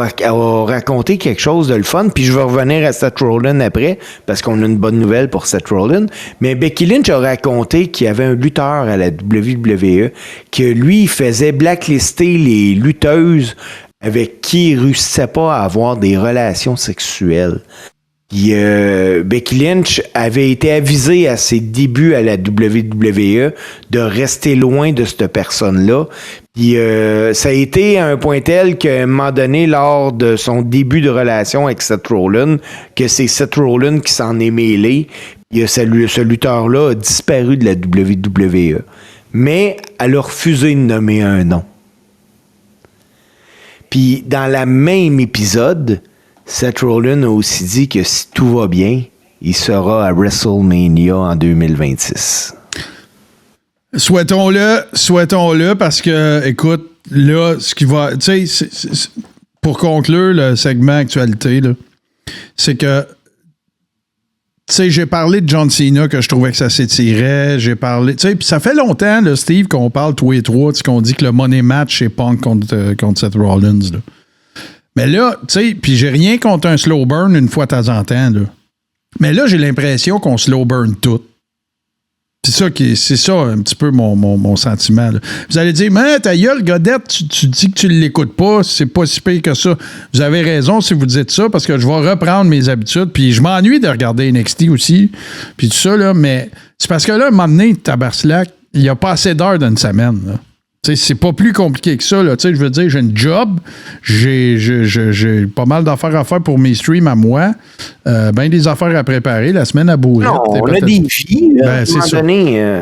raconté quelque chose de le fun, puis je vais revenir à Seth Rollins après, parce qu'on a une bonne nouvelle pour Seth Rollins. Mais Becky Lynch a raconté qu'il y avait un lutteur à la WWE que lui, il faisait blacklister les lutteuses avec qui il ne réussissait pas à avoir des relations sexuelles. Puis, Becky Lynch avait été avisée à ses débuts à la WWE de rester loin de cette personne-là. Puis ça a été à un point tel qu'à un moment donné, lors de son début de relation avec Seth Rollins, que c'est Seth Rollins qui s'en est mêlé. Puis ce lutteur-là a disparu de la WWE. Mais elle a refusé de nommer un nom. Puis dans la même épisode... Seth Rollins a aussi dit que si tout va bien, il sera à WrestleMania en 2026. Souhaitons-le, parce que, écoute, là, ce qui va... Tu sais, pour conclure le segment actualité, là, c'est que, tu sais, j'ai parlé de John Cena, que je trouvais que ça s'étirait. J'ai parlé... Tu sais, puis ça fait longtemps, là, Steve, qu'on parle tous les trois, qu'on dit que le money match, c'est Punk contre Seth Rollins, là. Mais là, tu sais, puis j'ai rien contre un slow burn une fois de temps en temps, là. Mais là, j'ai l'impression qu'on slow burn tout. C'est ça un petit peu mon sentiment, là. Vous allez dire, mais ta gueule, Godette, tu dis que tu ne l'écoutes pas, c'est pas si pire que ça. Vous avez raison si vous dites ça, parce que je vais reprendre mes habitudes, puis je m'ennuie de regarder NXT aussi, puis tout ça, là, mais c'est parce que là, à un moment donné, Tabarslack, il n'y a pas assez d'heures dans une semaine, là. T'sais, c'est pas plus compliqué que ça. Là. Je veux dire, j'ai une job, j'ai pas mal d'affaires à faire pour mes streams à moi, ben des affaires à préparer, la semaine à bouger. Non, on a des vies. Ben, c'est ça. Donné,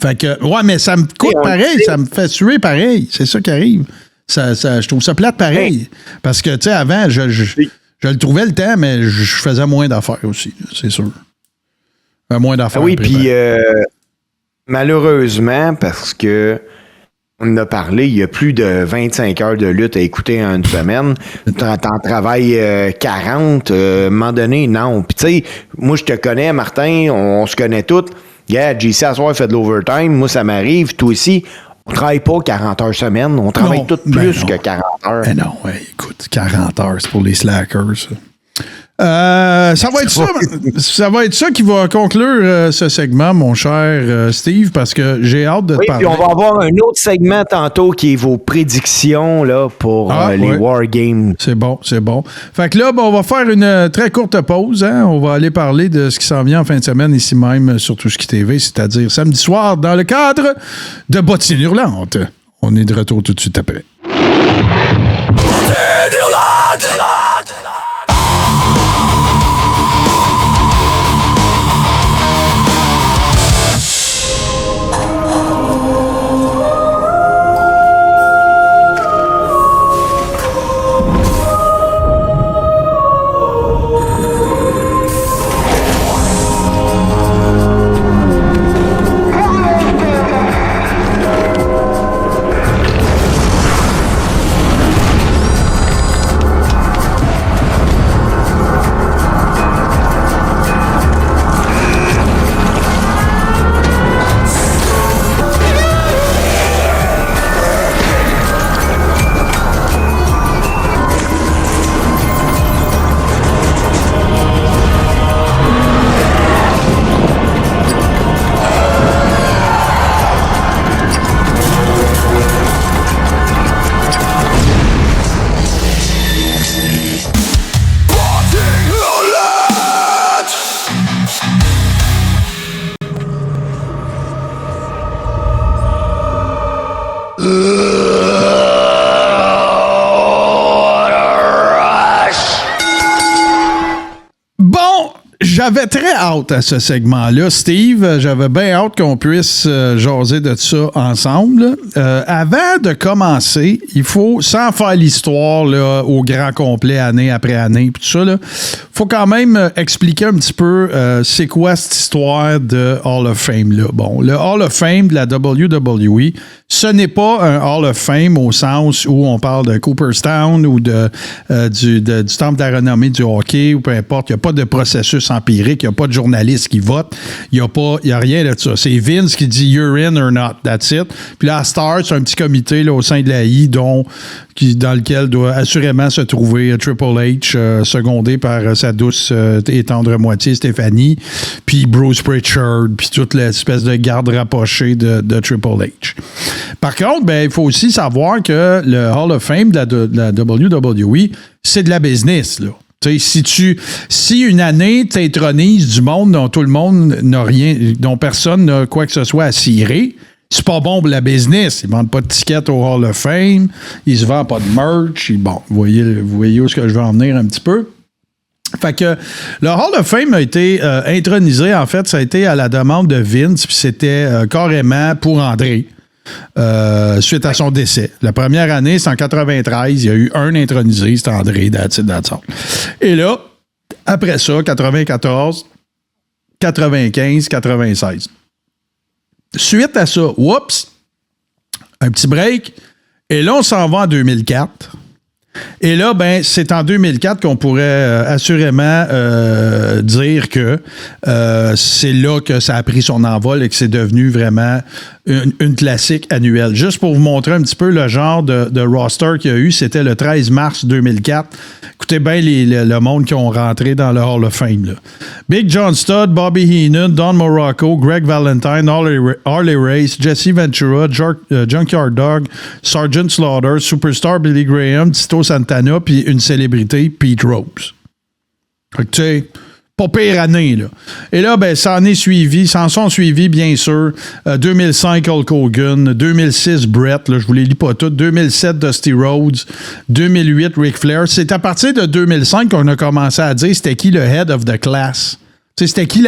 Fait que, ouais, mais ça me coûte pareil, ça me fait suer pareil. C'est ça qui arrive. Je trouve ça plate pareil. Parce que, tu sais, avant, je le trouvais le temps, mais je faisais moins d'affaires aussi, c'est sûr. Moins d'affaires. Oui, puis malheureusement, parce que on en a parlé, il y a plus de 25 heures de lutte à écouter en une semaine. T'en travailles 40, à un moment donné, non. Puis tu sais, moi je te connais, Martin, on se connaît tous. Yeah, JC à soir fait de l'overtime, moi ça m'arrive, toi aussi. On travaille pas 40 heures semaine, on travaille tout plus que 40 heures. Mais non, ouais, écoute, 40 heures, c'est pour les slackers, ça. Ça va être ça qui va conclure ce segment, mon cher Steve, parce que j'ai hâte de te parler. Puis on va avoir un autre segment tantôt qui est vos prédictions là, pour les Wargames. C'est bon. Fait que là, on va faire une très courte pause. Hein? On va aller parler de ce qui s'en vient en fin de semaine ici même sur Touche-Qui TV, c'est-à-dire samedi soir dans le cadre de Bottine Hurlante. On est de retour tout de suite après. J'avais très hâte à ce segment-là, Steve. J'avais bien hâte qu'on puisse jaser de ça ensemble. Avant de commencer, il faut, sans faire l'histoire là, au grand complet, année après année, puis tout ça, il faut quand même expliquer un petit peu c'est quoi cette histoire de Hall of Fame-là. Bon, le Hall of Fame de la WWE, ce n'est pas un Hall of Fame au sens où on parle de Cooperstown ou du Temple de la renommée du hockey ou peu importe. Il n'y a pas de processus empirique. Il n'y a pas de journaliste qui vote. Il n'y a rien de ça. C'est Vince qui dit « you're in or not ». That's it. Puis là, à Star, c'est un petit comité là, au sein de la I dans lequel doit assurément se trouver Triple H, secondé par sa douce et tendre moitié Stéphanie, puis Bruce Pritchard, puis toute l'espèce de garde rapprochée de Triple H. Par contre, il faut aussi savoir que le Hall of Fame de la WWE, c'est de la business, là. Si une année t'intronises du monde dont tout le monde n'a rien, dont personne n'a quoi que ce soit à cirer, c'est pas bon pour la business. Ils vendent pas de tickets au Hall of Fame, ils se vendent pas de merch. Bon, vous voyez où est-ce que je veux en venir un petit peu. Fait que le Hall of Fame a été intronisé, en fait, ça a été à la demande de Vince, puis c'était carrément pour André. Suite à son décès. La première année, c'est en 93. Il y a eu un intronisé, c'était André, that's it. Et là, après ça, 94, 95, 96. Suite à ça, whoops, un petit break. Et là, on s'en va en 2004. Et là, c'est en 2004 qu'on pourrait assurément dire que c'est là que ça a pris son envol et que c'est devenu vraiment une classique annuelle. Juste pour vous montrer un petit peu le genre de roster qu'il y a eu, c'était le 13 mars 2004. Écoutez bien le monde qui ont rentré dans le Hall of Fame. Là. Big John Studd, Bobby Heenan, Don Morocco, Greg Valentine, Harley Race, Jesse Ventura, Junkyard Dog, Sergeant Slaughter, Superstar Billy Graham, Tito Santana, puis une célébrité, Pete Rose. Fait que tu sais, pas pire année, là. Et là, s'en sont suivis, bien sûr, 2005, Hulk Hogan, 2006, Brett, là, je vous les lis pas toutes, 2007, Dusty Rhodes, 2008, Ric Flair. C'est à partir de 2005 qu'on a commencé à dire c'était qui le head of the class. Tu sais, c'était qui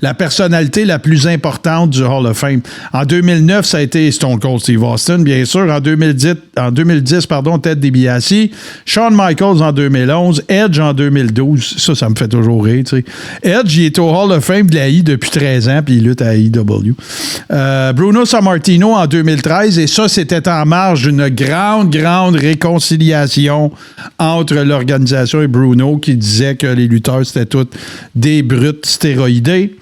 la personnalité la plus importante du Hall of Fame? En 2009, ça a été Stone Cold Steve Austin, bien sûr. En 2010, Ted DiBiase. Shawn Michaels en 2011. Edge en 2012. Ça me fait toujours rire, tu sais. Edge, il est au Hall of Fame de la I depuis 13 ans, puis il lutte à AEW. Bruno Sammartino en 2013, et ça, c'était en marge d'une grande réconciliation entre l'organisation et Bruno, qui disait que les lutteurs, c'était tous des brutes stéroïdés.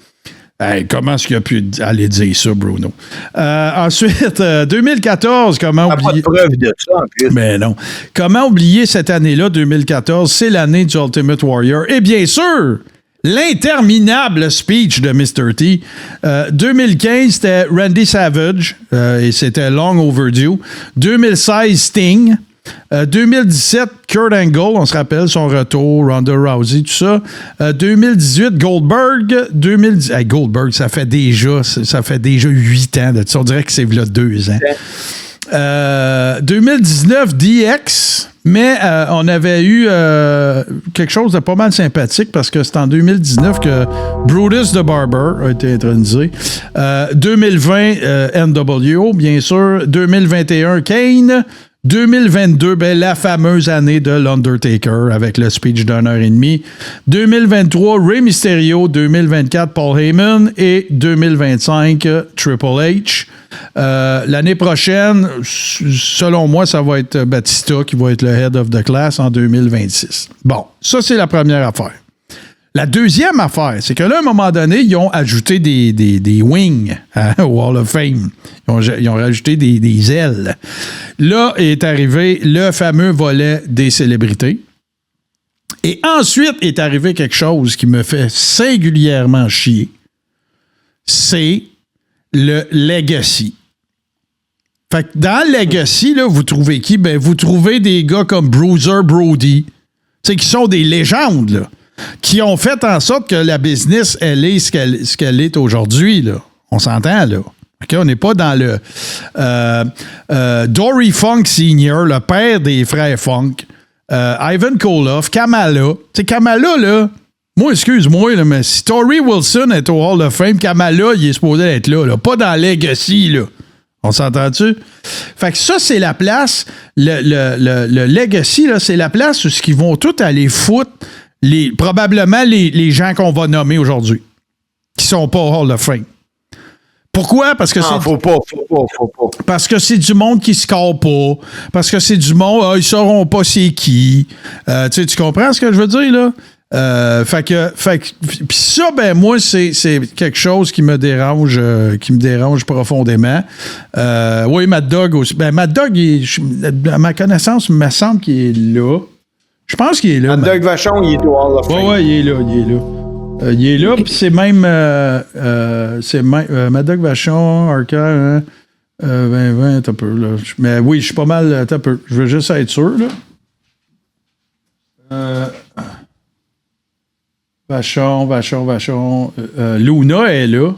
Hey, comment est-ce qu'il a pu aller dire ça, Bruno? Ensuite, 2014, comment oublier... Pas de preuve de ça, en plus. Mais non. Comment oublier cette année-là, 2014? C'est l'année du Ultimate Warrior. Et bien sûr, l'interminable speech de Mr. T. 2015, c'était Randy Savage, et c'était long overdue. 2016, Sting. 2017, Kurt Angle, on se rappelle son retour, Ronda Rousey, tout ça. 2018, Goldberg. Goldberg, ça fait déjà 8 ans de ça. On dirait que c'est là 2 ans. 2019, DX. Mais on avait eu quelque chose de pas mal sympathique parce que c'est en 2019 que Brutus the Barber a été intronisé. 2020, NWO, bien sûr. 2021, Kane. 2022, la fameuse année de l'Undertaker avec le speech d'1h30. 2023, Rey Mysterio. 2024, Paul Heyman. Et 2025, Triple H. L'année prochaine, selon moi, ça va être Batista qui va être le head of the class en 2026. Bon, ça, c'est la première affaire. La deuxième affaire, c'est que là, à un moment donné, ils ont ajouté des wings au Hall of Fame. Ils ont rajouté des ailes. Là est arrivé le fameux volet des célébrités. Et ensuite est arrivé quelque chose qui me fait singulièrement chier. C'est le Legacy. Fait que dans le Legacy, là, vous trouvez qui? Ben, vous trouvez des gars comme Bruiser Brody, qui sont des légendes, là, qui ont fait en sorte que la business, elle est ce qu'elle est aujourd'hui, là. On s'entend, là. Okay, on n'est pas dans le... Dory Funk Sr., le père des frères Funk, Ivan Koloff, Kamala. Tu sais, Kamala, là, moi, excuse-moi, là, mais si Torrie Wilson est au Hall of Fame, Kamala, il est supposé être là, pas dans Legacy, là. On s'entend-tu? Fait que ça, c'est la place, le Legacy, là, c'est la place où ils vont tous aller foutre probablement les gens qu'on va nommer aujourd'hui, qui sont pas au Hall of Fame. Pourquoi? Parce que faut pas. Parce que c'est du monde qui se score pas. Parce que c'est du monde, ils sauront pas c'est qui. Tu comprends ce que je veux dire, là? Puis ça, ben moi, c'est quelque chose qui me dérange profondément. Oui, Mad Dog aussi. Ben, Mad Dog, à ma connaissance, il me semble qu'il est là. Je pense qu'il est là. Mad Dog Vachon, il est au Hall of Fame. Ouais, il est là. Il est là, puis c'est même Mad Dog Vachon, Arca, 2020, t'as peu, là. Mais oui, je suis pas mal, t'as peu. Je veux juste être sûr, là. Vachon. Luna est là.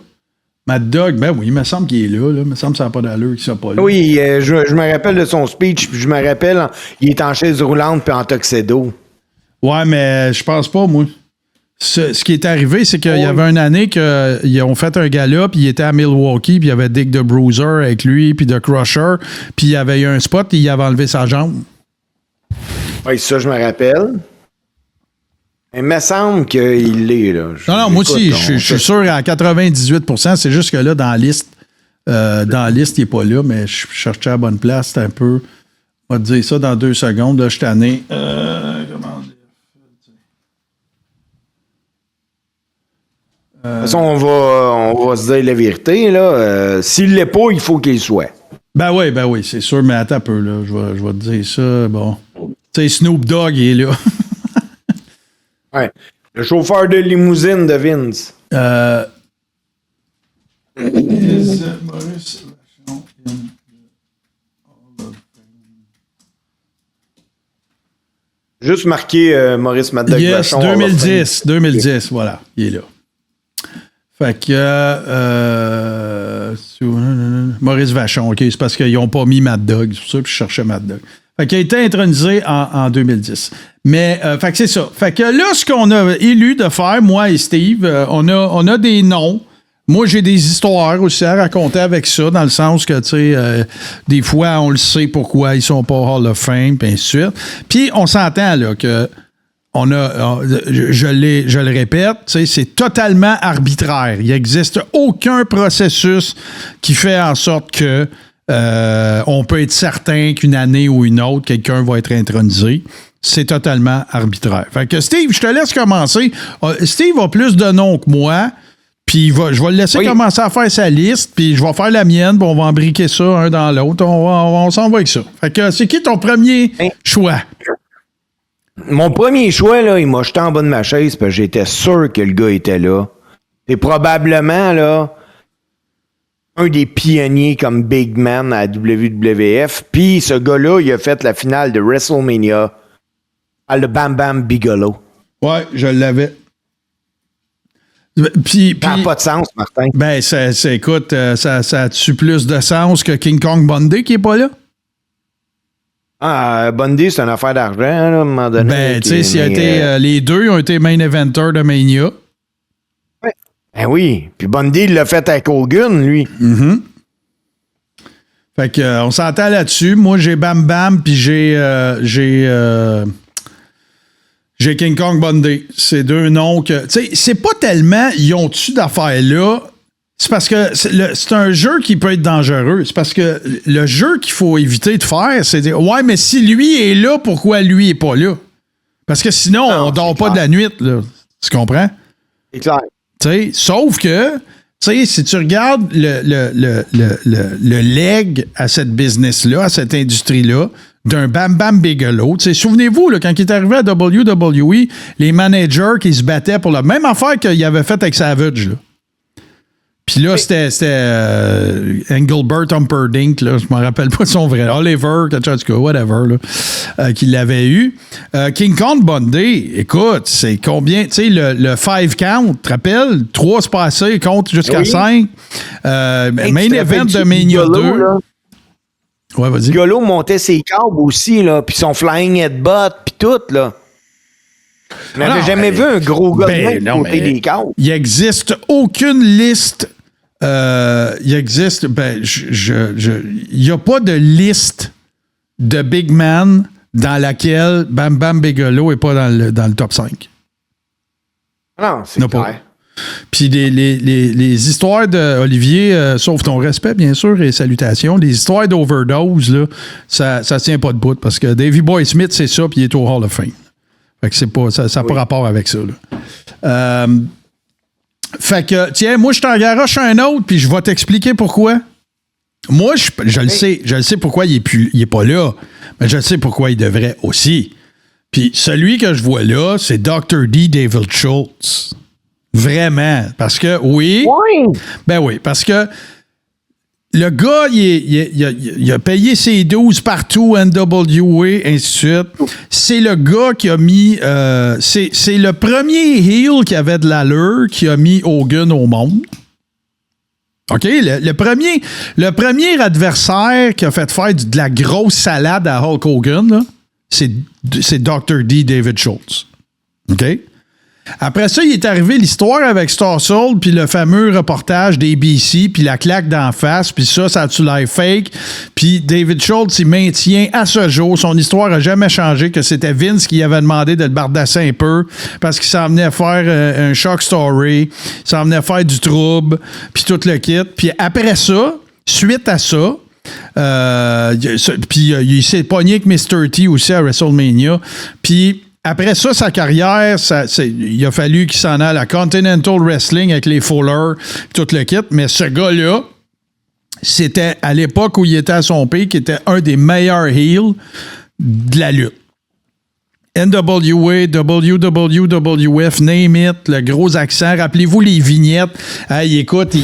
Mad Dog, ben oui, il me semble qu'il est là. Il me semble que ça n'a pas d'allure qu'il soit pas là. Oui, je me rappelle de son speech, puis je me rappelle, il est en chaise roulante puis en tuxedo. Ouais, mais je pense pas, moi. Ce qui est arrivé, c'est qu'il y avait une année qu'ils ont fait un gala, puis il était à Milwaukee, puis il y avait Dick the Bruiser avec lui, puis The Crusher, puis il y avait eu un spot, et il avait enlevé sa jambe. Oui, ça, je me rappelle. Il me semble qu'il l'est, là. Non, moi aussi, je suis sûr à 98%. C'est juste que là, dans la liste, il n'est pas là, mais je cherchais à la bonne place. C'était un peu... On va te dire ça dans 2 secondes. Là, je suis tanné. Comment dire? De toute façon, on va se dire la vérité, là. S'il l'est pas, il faut qu'il soit. Ben oui, c'est sûr, mais attends un peu, là. Je vais te dire ça. Bon. Tu sais, Snoop Dogg, il est là. Ouais. Le chauffeur de limousine de Vince. Juste marqué Maurice Mad Dog Vachon. 2010, voilà, il est là. Fait que Maurice Vachon, OK, c'est parce qu'ils n'ont pas mis Mad Dog, c'est pour ça que je cherchais Mad Dog. Fait qu'il a été intronisé en 2010. Mais, fait que c'est ça. Fait que là, ce qu'on a élu de faire, moi et Steve, on a des noms. Moi, j'ai des histoires aussi à raconter avec ça, dans le sens que, tu sais, des fois, on le sait pourquoi ils sont pas Hall of Fame, puis ainsi de suite. Puis, on s'entend, là, que je le répète, tu sais, c'est totalement arbitraire. Il n'existe aucun processus qui fait en sorte que on peut être certain qu'une année ou une autre, quelqu'un va être intronisé. C'est totalement arbitraire. Fait que Steve, je te laisse commencer. Steve a plus de noms que moi. Puis je vais le laisser commencer à faire sa liste, puis je vais faire la mienne, puis on va embriquer ça un dans l'autre. On s'en va avec ça. Fait que c'est qui ton premier choix? Mon premier choix, là, il m'a jeté en bas de ma chaise parce que j'étais sûr que le gars était là. C'est probablement, là, un des pionniers comme Big Man à WWF. Puis ce gars-là, il a fait la finale de WrestleMania à le Bam Bam Bigelow. Ouais, je l'avais. Ça n'a pas de sens, Martin. Ben, écoute, ça a-tu plus de sens que King Kong Bundy qui n'est pas là? Ah, Bundy, c'est une affaire d'argent, là, à un moment donné. Ben, tu sais, les deux ont été main eventers de Mania. Ouais. Ben oui. Puis Bundy, il l'a fait avec Hogan, lui. Mm-hmm. Fait que, on s'entend là-dessus. Moi, j'ai Bam Bam, puis j'ai King Kong Bundy. C'est deux noms que... Tu sais, c'est pas tellement ils ont-tu d'affaires là. C'est parce que c'est un jeu qui peut être dangereux. C'est parce que le jeu qu'il faut éviter de faire, c'est de dire, ouais, mais si lui est là, pourquoi lui est pas là? Parce que sinon, on dort pas de la nuit, là. Tu comprends? C'est clair. Tu sais, sauf que, tu sais, si tu regardes le leg à cette business-là, à cette industrie-là, d'un Bam Bam Bigelow. Souvenez-vous, là, quand il est arrivé à WWE, les managers qui se battaient pour la même affaire qu'il avait fait avec Savage. Là. Puis là, c'était Engelbert Humperdinck, là, je me rappelle pas de son vrai. Oliver, quelque chose, whatever, là, qui l'avait eu. King Kong Bundy, écoute, c'est combien? Tu sais, le 5 count, tu te rappelles? 3 se passaient, compte jusqu'à 5. Main event de Mania 2. Là. Ouais, vas-y. Bigelow montait ses câbles aussi, là, puis son flying headbutt, puis tout, là. On n'avait jamais vu un gros gars monter des câbles. Il n'existe aucune liste. Il existe. Il n'y a pas de liste de Big Man dans laquelle Bam Bam Bigelow n'est pas dans le top 5. Non, c'est clair. Puis les histoires d'Olivier, sauf ton respect, bien sûr, et salutations, les histoires d'overdose, là, ça tient pas de bout parce que Davey Boy Smith, c'est ça, puis il est au Hall of Fame. Fait que c'est pas, ça n'a pas rapport avec ça. Là. Fait que, tiens, moi, je t'en garoche un autre, puis je vais t'expliquer pourquoi. Moi, je le sais. Je le sais pourquoi il est pas là, mais je le sais pourquoi il devrait aussi. Puis celui que je vois là, c'est Dr. D. David Schultz. Vraiment. Parce que, oui. Ben oui, parce que le gars, il a payé ses 12 partout, NWA, ainsi de suite. C'est le gars qui a mis... c'est le premier heel qui avait de l'allure qui a mis Hogan au monde. OK? Le premier adversaire qui a fait faire de la grosse salade à Hulk Hogan, là, c'est Dr. D. David Schultz. OK? Après ça, il est arrivé l'histoire avec Star Soul, puis le fameux reportage d'ABC, puis la claque d'en face, puis ça a-tu l'air fake? Puis David Schultz, il maintient à ce jour, son histoire n'a jamais changé, que c'était Vince qui avait demandé de le bardasser un peu, parce qu'il s'en venait faire un shock story, il s'en venait faire du trouble, puis tout le kit. Puis après ça, suite à ça, puis il s'est pogné avec Mr. T aussi à WrestleMania, puis après ça, sa carrière, il a fallu qu'il s'en aille à la Continental Wrestling avec les Fuller, tout le kit. Mais ce gars-là, c'était à l'époque où il était à son pic, qui était un des meilleurs heels de la lutte. NWA, WWF, name it, le gros accent. Rappelez-vous les vignettes. Hey, écoute,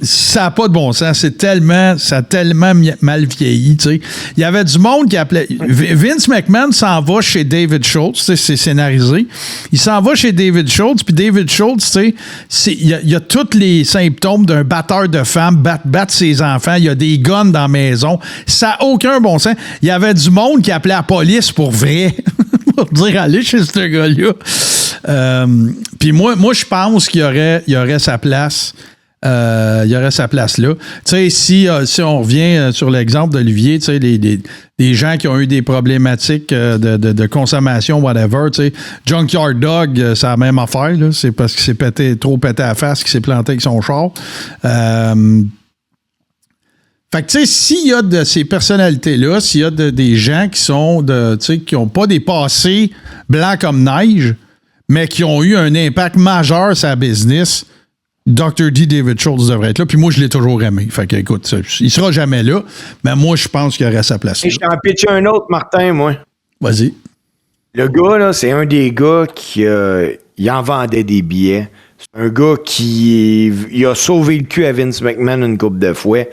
ça n'a pas de bon sens. Ça a tellement mal vieilli. Tu sais. Il y avait du monde qui appelait... Vince McMahon s'en va chez David Schultz. Tu sais, c'est scénarisé. Il s'en va chez David Schultz. Puis David Schultz, tu sais, il y a tous les symptômes d'un batteur de femmes, battre ses enfants. Il y a des guns dans la maison. Ça n'a aucun bon sens. Il y avait du monde qui appelait la police pour vrai. pour dire aller chez ce gars-là. Puis moi, je pense qu'il y aurait sa place. Il y aurait sa place là. Tu sais, si on revient sur l'exemple d'Olivier, tu sais, des gens qui ont eu des problématiques de consommation, whatever, tu sais, Junkyard Dog, c'est la même affaire, là. C'est parce qu'il s'est trop pété à la face qu'il s'est planté avec son char. Fait que, tu sais, s'il y a de ces personnalités-là, s'il y a des gens qui sont qui n'ont pas des passés blancs comme neige, mais qui ont eu un impact majeur sur la business, Dr. D. David Schultz devrait être là. Puis moi, je l'ai toujours aimé. Fait que, écoute, il sera jamais là, mais moi, je pense qu'il aurait sa place là. Je t'en pitch un autre, Martin, moi. Vas-y. Le gars, là, c'est un des gars qui il en vendait des billets. C'est un gars il a sauvé le cul à Vince McMahon une couple de fois.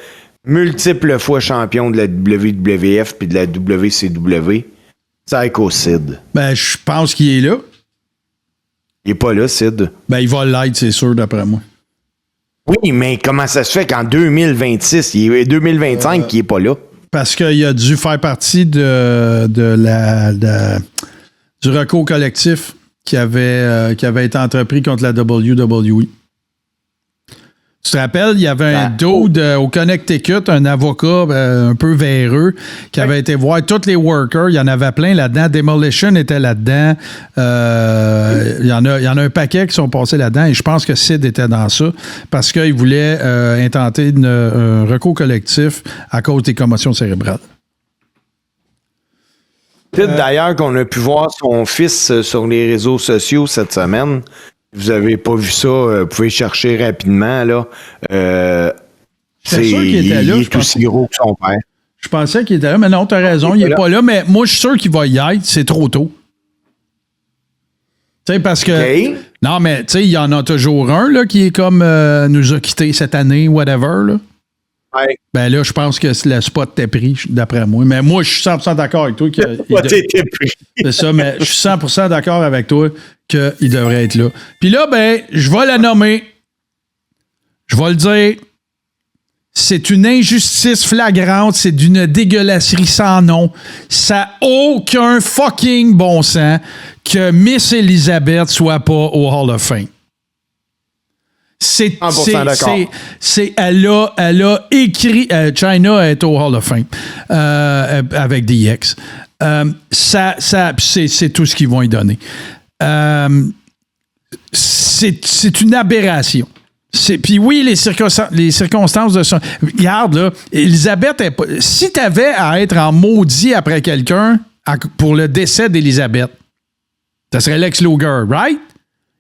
Multiples fois champion de la WWF puis de la WCW. Psycho Sid. Ben, je pense qu'il est là. Il est pas là, Sid. Ben, il va l'être, c'est sûr, d'après moi. Oui, mais comment ça se fait qu'en 2026, 2025, il est pas là? Parce qu'il a dû faire partie du recours collectif qui avait été entrepris contre la WWE. Tu te rappelles, il y avait un dude au Connecticut, un avocat un peu véreux, qui avait été voir tous les workers. Il y en avait plein là-dedans. Demolition était là-dedans. Il y en a un paquet qui sont passés là-dedans. Et je pense que Sid était dans ça parce qu'il voulait intenter un recours collectif à cause des commotions cérébrales. Sid, d'ailleurs, qu'on a pu voir son fils sur les réseaux sociaux cette semaine. Vous avez pas vu ça, vous pouvez chercher rapidement, là. C'est sûr qu'il était là. Il est aussi gros que son père. Je pensais qu'il était là, mais non, t'as raison, il est pas là. Mais moi, je suis sûr qu'il va y être, c'est trop tôt. Tu sais, parce que... Okay. Non, mais tu sais, il y en a toujours un, là, qui est comme nous a quittés cette année, whatever, là. Ouais. Ben là, je pense que le spot t'est pris, d'après moi. Mais moi, je suis 100% d'accord avec toi. C'est ça, mais je suis 100% d'accord avec toi qu'il devrait être là. Puis là, ben, je vais la nommer. Je vais le dire. C'est une injustice flagrante. C'est d'une dégueulasserie sans nom. Ça n'a aucun fucking bon sens que Miss Elizabeth soit pas au Hall of Fame. Elle a écrit Chyna est au Hall of Fame avec DX. C'est tout ce qu'ils vont y donner. C'est une aberration. Puis oui, les circonstances de ça. Regarde, là, Elisabeth, si tu avais à être en maudit après quelqu'un pour le décès d'Elisabeth, ça serait Lex Luger, right?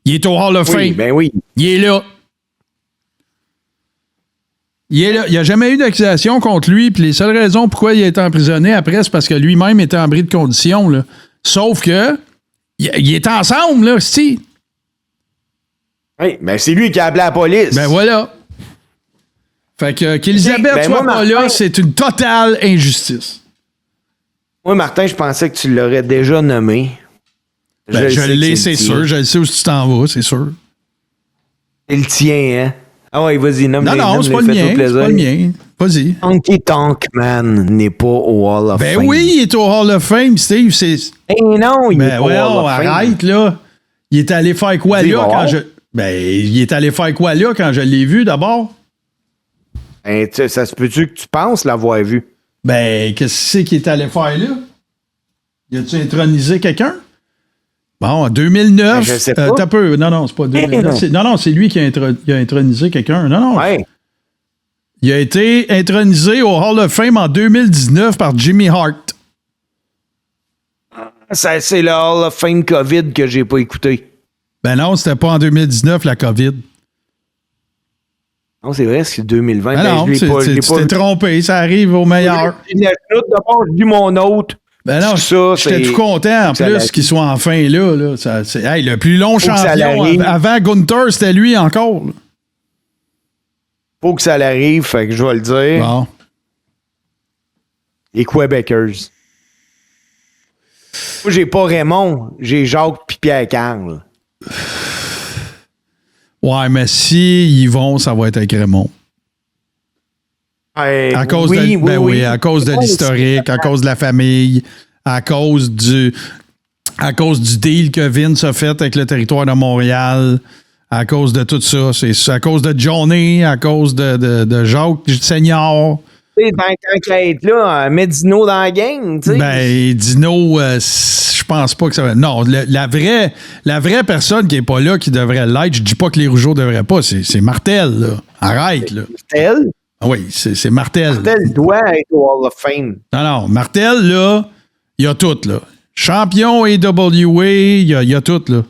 Il est au Hall of Fame. Ben oui. Il est là. Il n'y a jamais eu d'accusation contre lui, puis les seules raisons pourquoi il a été emprisonné après, c'est parce que lui-même était en bris de condition. Là. Sauf que, il est ensemble, là, c'ti. Oui, mais c'est lui qui a appelé la police. Ben voilà. Fait que qu'Elisabeth soit pas là, c'est une totale injustice. Moi, Martin, je pensais que tu l'aurais déjà nommé. Ben, je l'ai, c'est sûr. Je le sais où tu t'en vas, c'est sûr. C'est le tien, hein? Ah ouais, vas-y, nomme-les. Non, c'est pas le mien. C'est pas le mien. Vas-y. Honky Tonk Man n'est pas au Hall of Fame. Ben oui, il est au Hall of Fame, Steve. Non, il est pas au Hall of Fame. Arrête, là. Il est allé faire quoi là quand je... Ben, il est allé faire quoi là quand je l'ai vu, d'abord? Ben, ça se peut-tu que tu penses l'avoir vu? Ben, qu'est-ce que c'est qu'il est allé faire là? Y a-tu intronisé quelqu'un? Bon, en 2009, je sais pas. T'as peu. Non, c'est pas 2009. Non, c'est lui qui a intronisé quelqu'un. Non. Ouais. Il a été intronisé au Hall of Fame en 2019 par Jimmy Hart. C'est le Hall of Fame COVID que j'ai pas écouté. Ben non, c'était pas en 2019, la COVID. Non, c'est vrai, c'est 2020. Ben non, tu t'es trompé, ça arrive au meilleur. D'abord, je dis mon autre. Ben non, j'étais tout content en plus qu'il soit enfin là. Le plus long champion. Avant Gunther, c'était lui encore. Là. Faut que ça l'arrive, fait que je vais le dire. Bon. Les Québécois. Moi, j'ai pas Raymond, j'ai Jacques puis Pierre-Carl. Ouais, mais si ils vont, ça va être avec Raymond. À cause à cause de l'historique, à cause de la famille, à cause du à cause du deal que Vince a fait avec le territoire de Montréal, à cause de tout ça. C'est à cause de Johnny, à cause de Jacques Senior. Tu sais, tant qu'à être là, mets Dino dans la gang, tu sais. Ben, Dino, je pense pas que ça va... Non, la vraie personne qui est pas là, qui devrait l'être, je dis pas que les Rougeaux devraient pas, c'est Martel, là. Arrête, là. Martel? Oui, c'est Martel. Martel doit être au Hall of Fame. Non, Martel, là, il y a tout, là. Champion AWA, il y a tout, là.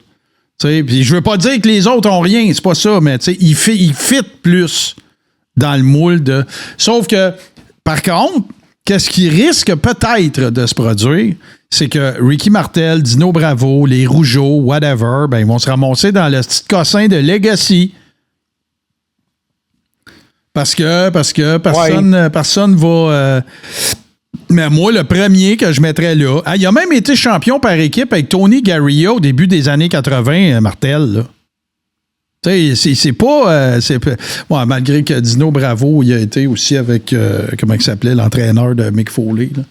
Puis je veux pas dire que les autres ont rien, c'est pas ça, mais il fit plus dans le moule de... Sauf que, par contre, qu'est-ce qui risque peut-être de se produire, c'est que Ricky Martel, Dino Bravo, les Rougeaux, whatever, ben ils vont se ramasser dans le petit cossin de Legacy. Parce que personne va... mais moi, le premier que je mettrais là... il a même été champion par équipe avec Tony Garria au début des années 80, Martel, là. Tu sais, c'est pas... ouais, malgré que Dino Bravo, il a été aussi avec... comment il s'appelait? L'entraîneur de Mick Foley, là.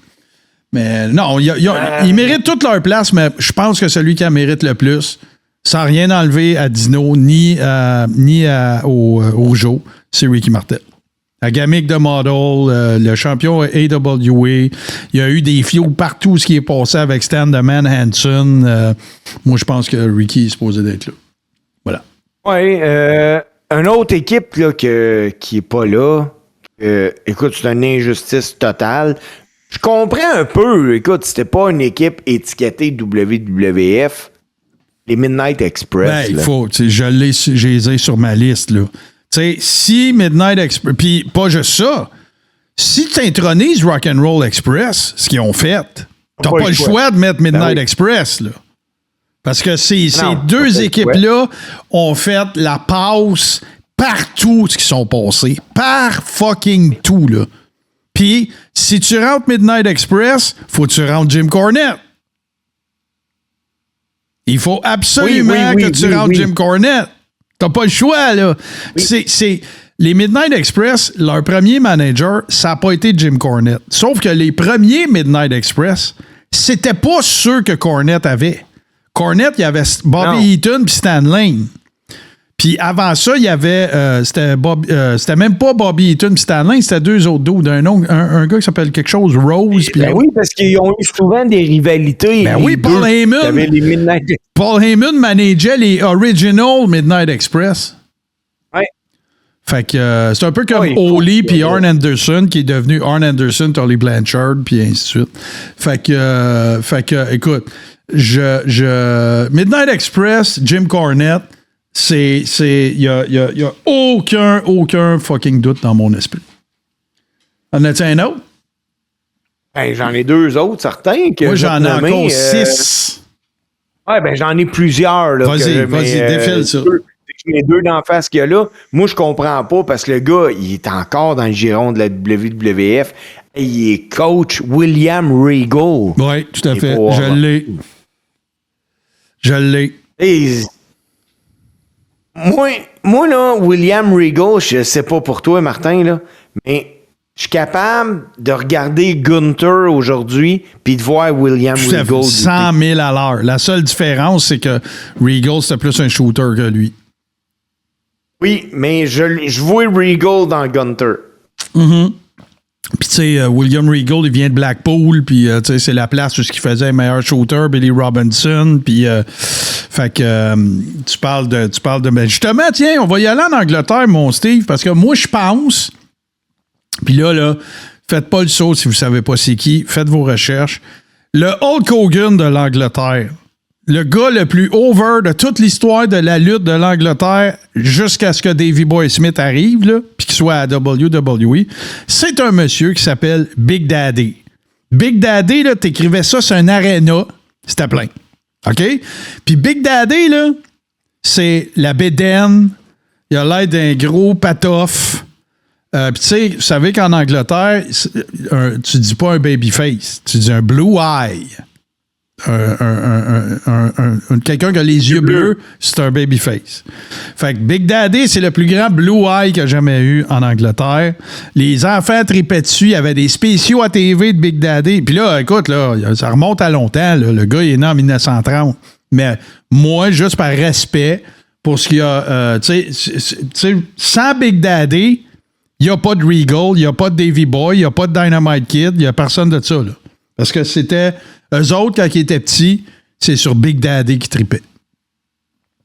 Mais non, ils méritent toute leur place, mais je pense que celui qui en mérite le plus, sans rien enlever à Dino, ni au Joe, c'est Ricky Martel. La gamique de Model, le champion AWA, il y a eu des fioles partout ce qui est passé avec Stan the Man Hansen. Moi, je pense que Ricky est supposé d'être là. Voilà. Oui, une autre équipe là, qui est pas là, écoute, c'est une injustice totale. Je comprends un peu, écoute, c'était pas une équipe étiquetée WWF, les Midnight Express. Ben, il faut, je les ai sur ma liste, là. Tu sais, si Midnight Express, puis pas juste ça, si tu intronises Rock'n'Roll Express, ce qu'ils ont fait, t'as pas le choix de mettre Midnight Express, là. Parce que ces deux équipes-là ont fait la passe partout ce qui sont passés. Par fucking tout, là. Puis, si tu rentres Midnight Express, faut que tu rentres Jim Cornette. Il faut absolument que tu rentres Jim Cornette. T'as pas le choix, là. Oui. Les Midnight Express, leur premier manager, ça n'a pas été Jim Cornette. Sauf que les premiers Midnight Express, c'était pas ceux que Cornette avait. Cornette, il y avait Bobby Eaton puis Stan Lane. Puis avant ça, il y avait... c'était même pas Bobby Eaton puis Stan Lane, c'était deux autres dudes. Un gars qui s'appelle quelque chose, Rose. Ben oui, parce qu'ils ont eu souvent des rivalités. Ben oui, Paul Heyman. Paul Heyman manageait les Original Midnight Express. Ouais. Fait que c'est un peu comme Ole puis Arn Anderson, qui est devenu Arn Anderson, Tully Blanchard, puis ainsi de suite. Fait que écoute, Midnight Express, Jim Cornette, il y a aucun fucking doute dans mon esprit. En as-tu un autre? Ben, j'en ai deux autres, certains. Moi, j'en ai encore 6. Ouais, ben, j'en ai plusieurs. Là, vas-y, défile ça. Les deux d'en face qu'il y a là, moi, je comprends pas parce que le gars, il est encore dans le giron de la WWF. Et il est coach William Regal. Oui, tout à fait. Je l'ai. Et moi, là, William Regal, je sais pas pour toi, Martin, là, mais je suis capable de regarder Gunther aujourd'hui puis de voir William Regal. 100 000 à l'heure. La seule différence, c'est que Regal, c'était plus un shooter que lui. Oui, mais je vois Regal dans Gunther. Mm-hmm. Puis, tu sais, William Regal, il vient de Blackpool, puis, tu sais, c'est la place où il faisait le meilleur shooter, Billy Robinson, puis, fait que, tu parles de... Ben, justement, tiens, on va y aller en Angleterre, mon Steve, parce que moi, je pense, puis là, faites pas le saut si vous savez pas c'est qui, faites vos recherches. Le Hulk Hogan de l'Angleterre, le gars le plus over de toute l'histoire de la lutte de l'Angleterre jusqu'à ce que Davey Boy Smith arrive, là, puis qu'il soit à WWE, c'est un monsieur qui s'appelle Big Daddy. Big Daddy, là, t'écrivais ça sur un aréna, c'était plein. OK? Puis Big Daddy, là, c'est la bédaine, il a l'air d'un gros patoff. Puis tu sais, vous savez qu'en Angleterre, tu dis pas un babyface, tu dis un blue eye. quelqu'un qui a les yeux bleus, c'est un babyface. Fait que Big Daddy, c'est le plus grand blue eye qu'il y a jamais eu en Angleterre. Les enfants tripaient dessus. Il y avait des spéciaux à TV de Big Daddy. Puis là, écoute, là, ça remonte à longtemps. Là. Le gars, il est né en 1930. Mais moi, juste par respect pour ce qu'il y a... tu sais, sans Big Daddy, il n'y a pas de Regal, il n'y a pas de Davy Boy, il n'y a pas de Dynamite Kid, il n'y a personne de ça, là. Parce que c'était... Eux autres, quand ils étaient petits, c'est sur Big Daddy qu'ils tripaient.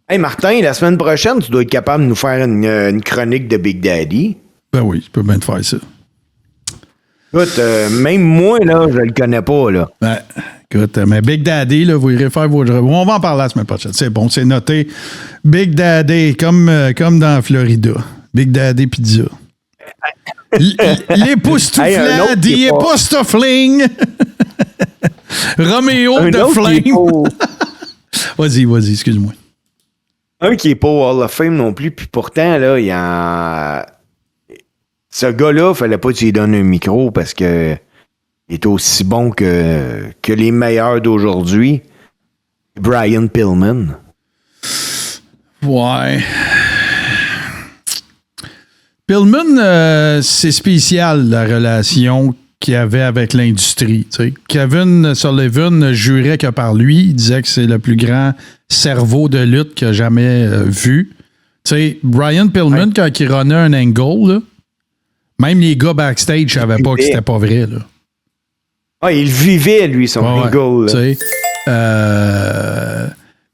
Hey, Martin, la semaine prochaine, tu dois être capable de nous faire une chronique de Big Daddy. Ben oui, je peux bien te faire ça. Écoute, même moi, là, je le connais pas, là. Ben, écoute, mais Big Daddy, là, vous irez faire vos... On va en parler la semaine prochaine. C'est bon, c'est noté. Big Daddy, comme dans Florida. Big Daddy Pizza. L'époustouflant, the époustoufling. Roméo de Flame. Vas-y, excuse-moi. Un qui est pas au Hall of Fame non plus, puis pourtant, là, il y a... Ce gars-là, fallait pas que tu lui donnes un micro parce que il est aussi bon que les meilleurs d'aujourd'hui. Brian Pillman. Ouais. Pillman, c'est spécial, la relation qu'il avait avec l'industrie. T'sais. Kevin Sullivan jurait que par lui, il disait que c'est le plus grand cerveau de lutte qu'il a jamais vu. T'sais, Brian Pillman, quand il runnait un angle, là, même les gars backstage ne savaient pas que c'était pas vrai. Là. Ah, il vivait, lui, son angle. Tu sais,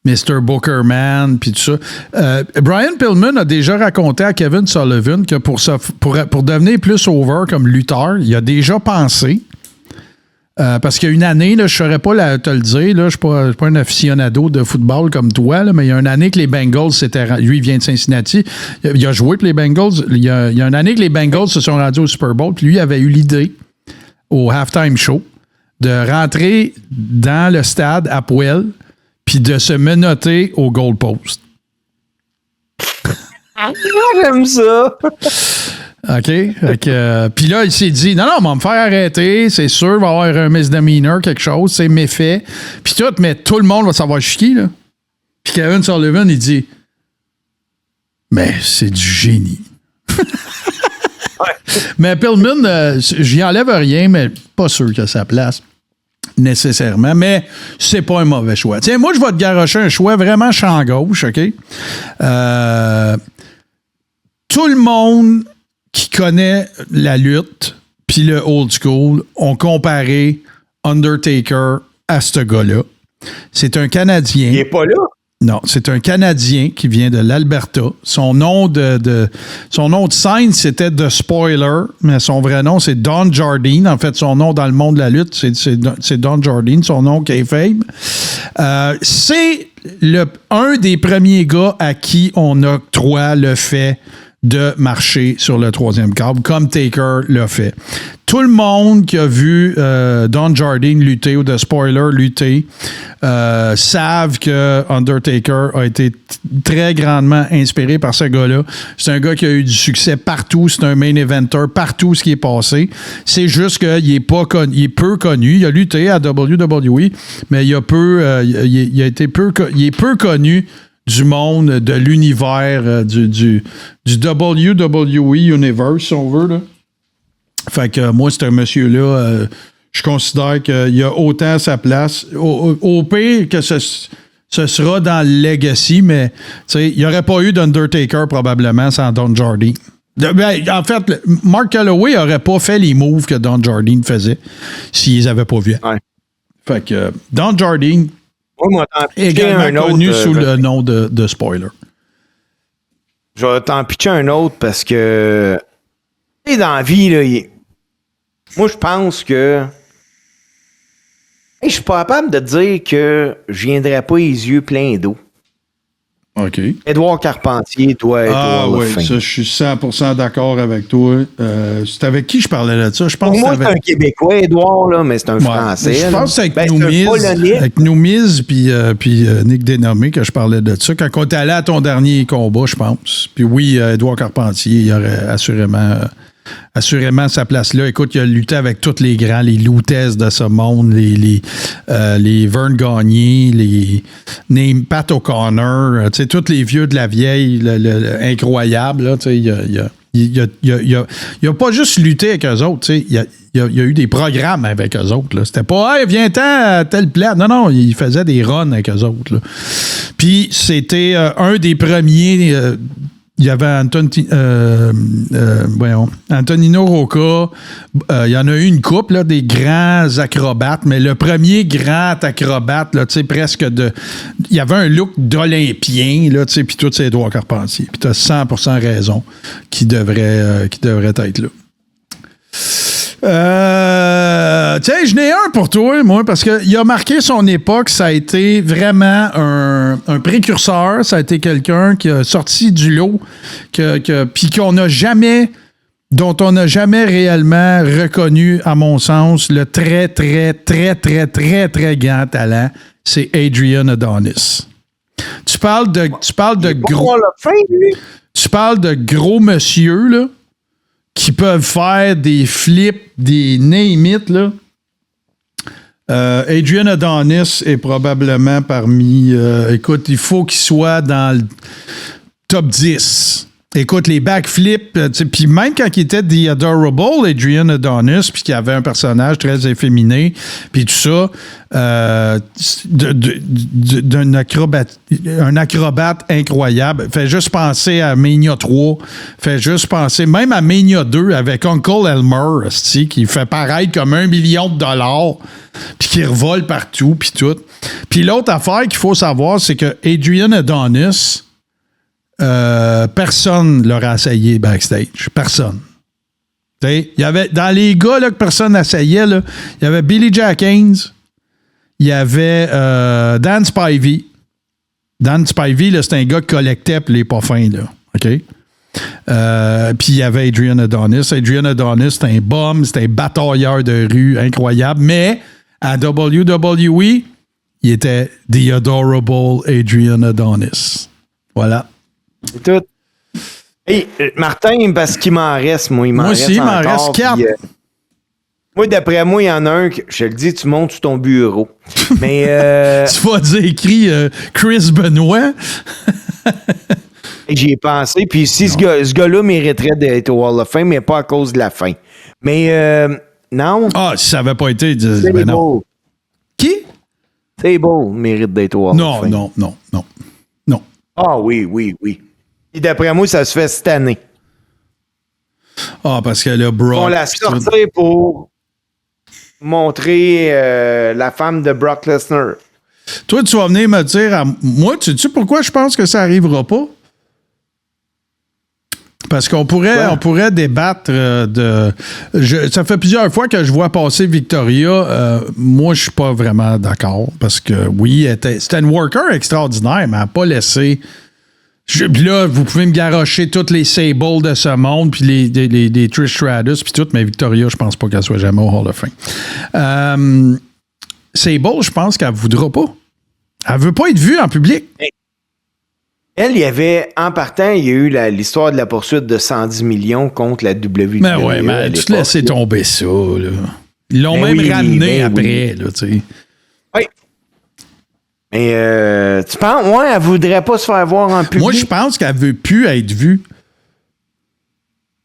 Mr. Bookerman, puis tout ça. Brian Pillman a déjà raconté à Kevin Sullivan que pour devenir plus over comme lutteur, il a déjà pensé. Parce qu'il y a une année, là, je ne saurais pas te le dire, je ne suis pas un aficionado de football comme toi, là, mais il y a une année que les Bengals, lui, il vient de Cincinnati, il a joué pour les Bengals, il y a une année que les Bengals se sont rendus au Super Bowl, puis lui avait eu l'idée, au halftime show, de rentrer dans le stade à poil, puis de se menotter au goalpost. J'aime ça! OK? Puis là, il s'est dit, non, on va me faire arrêter, c'est sûr, il va y avoir un misdemeanor, quelque chose, c'est méfait. Puis tout, mais tout le monde va savoir chier, là. Puis Kevin Sullivan, il dit, mais c'est du génie. Mais Pillman, j'y enlève rien, mais pas sûr que ça place nécessairement, mais c'est pas un mauvais choix. Tiens, moi, je vais te garrocher un choix vraiment champ gauche, OK? Tout le monde qui connaît la lutte puis le old school ont comparé Undertaker à ce gars-là. C'est un Canadien. Il est pas là? Non, c'est un Canadien qui vient de l'Alberta. Son nom de scène, c'était The Spoiler, mais son vrai nom, c'est Don Jardine. En fait, son nom dans le monde de la lutte, c'est Don Jardine, son nom kayfabe. C'est un des premiers gars à qui on octroie le fait de marcher sur le troisième câble, comme Taker l'a fait. Tout le monde qui a vu Don Jardine lutter ou The Spoiler lutter savent que Undertaker a été très grandement inspiré par ce gars-là. C'est un gars qui a eu du succès partout. C'est un main eventer partout ce qui est passé. C'est juste qu'il est peu connu. Il a lutté à WWE, mais il est peu connu du monde, de l'univers, du WWE Universe, si on veut, là. Fait que moi, ce monsieur-là, je considère qu'il a autant sa place. Au pire que ce sera dans le Legacy, mais il n'y aurait pas eu d'Undertaker probablement sans Don Jardine. En fait, Mark Calloway n'aurait pas fait les moves que Don Jardine faisait s'ils n'avaient pas vu. Ouais. Fait que Don Jardine également connu sous le nom de Spoiler. Je vais t'en pitcher un autre parce que dans la vie, là, moi je pense que je suis pas capable de dire que je viendrais pas les yeux pleins d'eau. OK. Édouard Carpentier doit être oui, ça, je suis 100% d'accord avec toi. C'est avec qui je parlais de ça? Je pense pour moi, c'est un Québécois, Édouard, là, mais c'est un Français. Je pense que c'est avec Noumiz puis Nick Dénommé que je parlais de ça. Quand on est allé à ton dernier combat, je pense. Puis oui, Édouard Carpentier, il aurait assurément assurément sa place là. Écoute, il a lutté avec tous les grands, les Lutez de ce monde, les Vern Gagné, les Pat O'Connor, tu sais, tous les vieux de la vieille, incroyable, là, tu sais, il a pas juste lutté avec eux autres, tu sais, il y a eu des programmes avec eux autres, là. C'était pas « Hey, viens-t'en à telle place ». Non, il faisait des runs avec eux autres, là. Puis c'était un des premiers... il y avait Antonino Rocca. Il y en a eu une couple, là, des grands acrobates, mais le premier grand acrobate, là, tu sais, presque de... Il y avait un look d'Olympien, là, tu sais, puis tous ses doigts Carpentier. Puis tu as 100% raison qui devrait être là. Tiens, je n'ai un pour toi, moi, parce qu'il a marqué son époque. Ça a été vraiment un précurseur. Ça a été quelqu'un qui a sorti du lot, puis dont on n'a jamais réellement reconnu, à mon sens, le très, très, très, très, très, très grand talent. C'est Adrian Adonis. Tu parles de gros monsieur, là, qui peuvent faire des flips, des name it, là. Adrian Adonis est probablement parmi... écoute, il faut qu'il soit dans le top 10. Écoute, les backflips, puis même quand il était The Adorable Adrian Adonis, puis qu'il avait un personnage très efféminé, puis tout ça, un acrobate incroyable. Fait juste penser à Mania 3, fait juste penser même à Mania 2 avec Uncle Elmer, qui fait paraître comme $1 million, puis qui revole partout, puis tout. Puis l'autre affaire qu'il faut savoir, c'est que Adrian Adonis... personne l'aurait essayé backstage. Personne. Il y avait, dans les gars là, que personne n'essayait, il y avait Billy Jack Haynes, il y avait Dan Spivey. Dan Spivey, là, c'est un gars qui collectait pour les pas fins. Là. OK? Puis il y avait Adrian Adonis. Adrian Adonis, c'était un bum, c'était un batailleur de rue incroyable, mais à WWE, il était The Adorable Adrian Adonis. Voilà. C'est tout. Hey, Martin, parce qu'il m'en reste, moi. Moi aussi, il m'en reste 4. Moi, d'après moi, il y en a un que, je te le dis, tu montes sur ton bureau. Mais. Tu vas dire écrit Chris Benoit. J'y ai pensé. Puis si ce gars-là mériterait d'être au Hall of Fame, mais pas à cause de la fin. Mais non. Ah, si ça n'avait pas été. Ben non. Qui? C'est beau, mérite d'être au Hall of Fame. Non. Ah oui. Et d'après moi, ça se fait cette année. Ah, parce que le Brock... On l'a sorti pour montrer la femme de Brock Lesnar. Toi, tu vas venir me dire... Moi, tu sais pourquoi je pense que ça n'arrivera pas? Parce qu'on pourrait débattre ça fait plusieurs fois que je vois passer Victoria. Moi, je suis pas vraiment d'accord. Parce que, oui, c'était une worker extraordinaire, mais elle n'a pas laissé... Puis là, vous pouvez me garrocher toutes les Sable de ce monde, puis les Trish Stratus, puis tout, mais Victoria, je pense pas qu'elle soit jamais au Hall of Fame. Sable, je pense qu'elle voudra pas. Elle veut pas être vue en public. Elle, il y avait, en partant, il y a eu l'histoire de la poursuite de 110 millions contre la WWE. Mais ouais, mais tu te laissais tomber ça, là. Ils l'ont même ramené après, là, tu sais. Oui. Mais tu penses, elle voudrait pas se faire voir en public? Moi, je pense qu'elle veut plus être vue.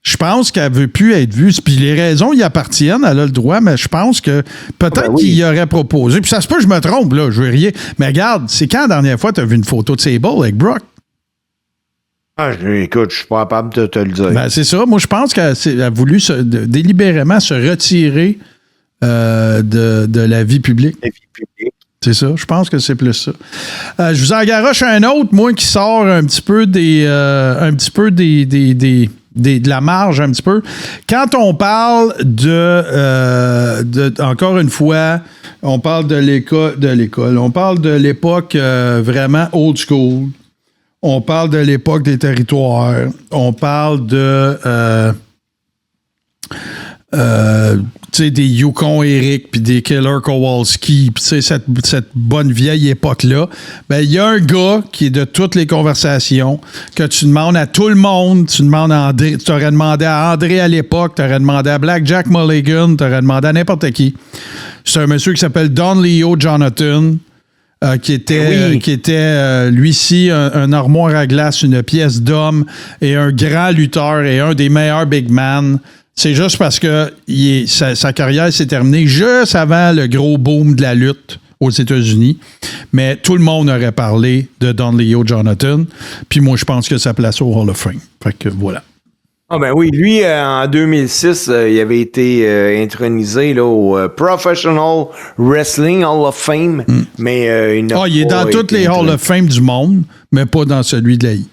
Je pense qu'elle veut plus être vue. Puis les raisons y appartiennent, elle a le droit, mais je pense que peut-être qu'il y aurait proposé. Puis ça se peut, je me trompe, là, je veux rien. Mais regarde, c'est quand la dernière fois tu as vu une photo de Sable avec Brock? Ah, écoute, je suis pas capable de te le dire. Ben, c'est ça. Moi, je pense qu'elle a voulu délibérément se retirer de la vie publique. La vie publique. C'est ça. Je pense que c'est plus ça. Je vous en garoche un autre, moi, qui sort un petit peu de la marge, un petit peu. Quand on parle encore une fois, on parle de l'école. On parle de l'époque vraiment old school. On parle de l'époque des territoires. On parle des Yukon Eric, puis des Killer Kowalski, puis cette bonne vieille époque-là, ben il y a un gars qui est de toutes les conversations, que tu demandes à tout le monde, tu demandes à André, tu aurais demandé à André à l'époque, tu aurais demandé à Black Jack Mulligan, tu aurais demandé à n'importe qui. C'est un monsieur qui s'appelle Don Leo Jonathan, qui était lui-ci, un armoire à glace, une pièce d'homme et un grand lutteur et un des meilleurs big man. C'est juste parce que sa carrière s'est terminée juste avant le gros boom de la lutte aux États-Unis. Mais tout le monde aurait parlé de Don Leo Jonathan. Puis moi, je pense que ça place au Hall of Fame. Fait que voilà. Ah ben oui, lui, en 2006, il avait été intronisé là, au Professional Wrestling Hall of Fame. Mais il est dans toutes les Hall of Fame du monde, mais pas dans celui de l'AI.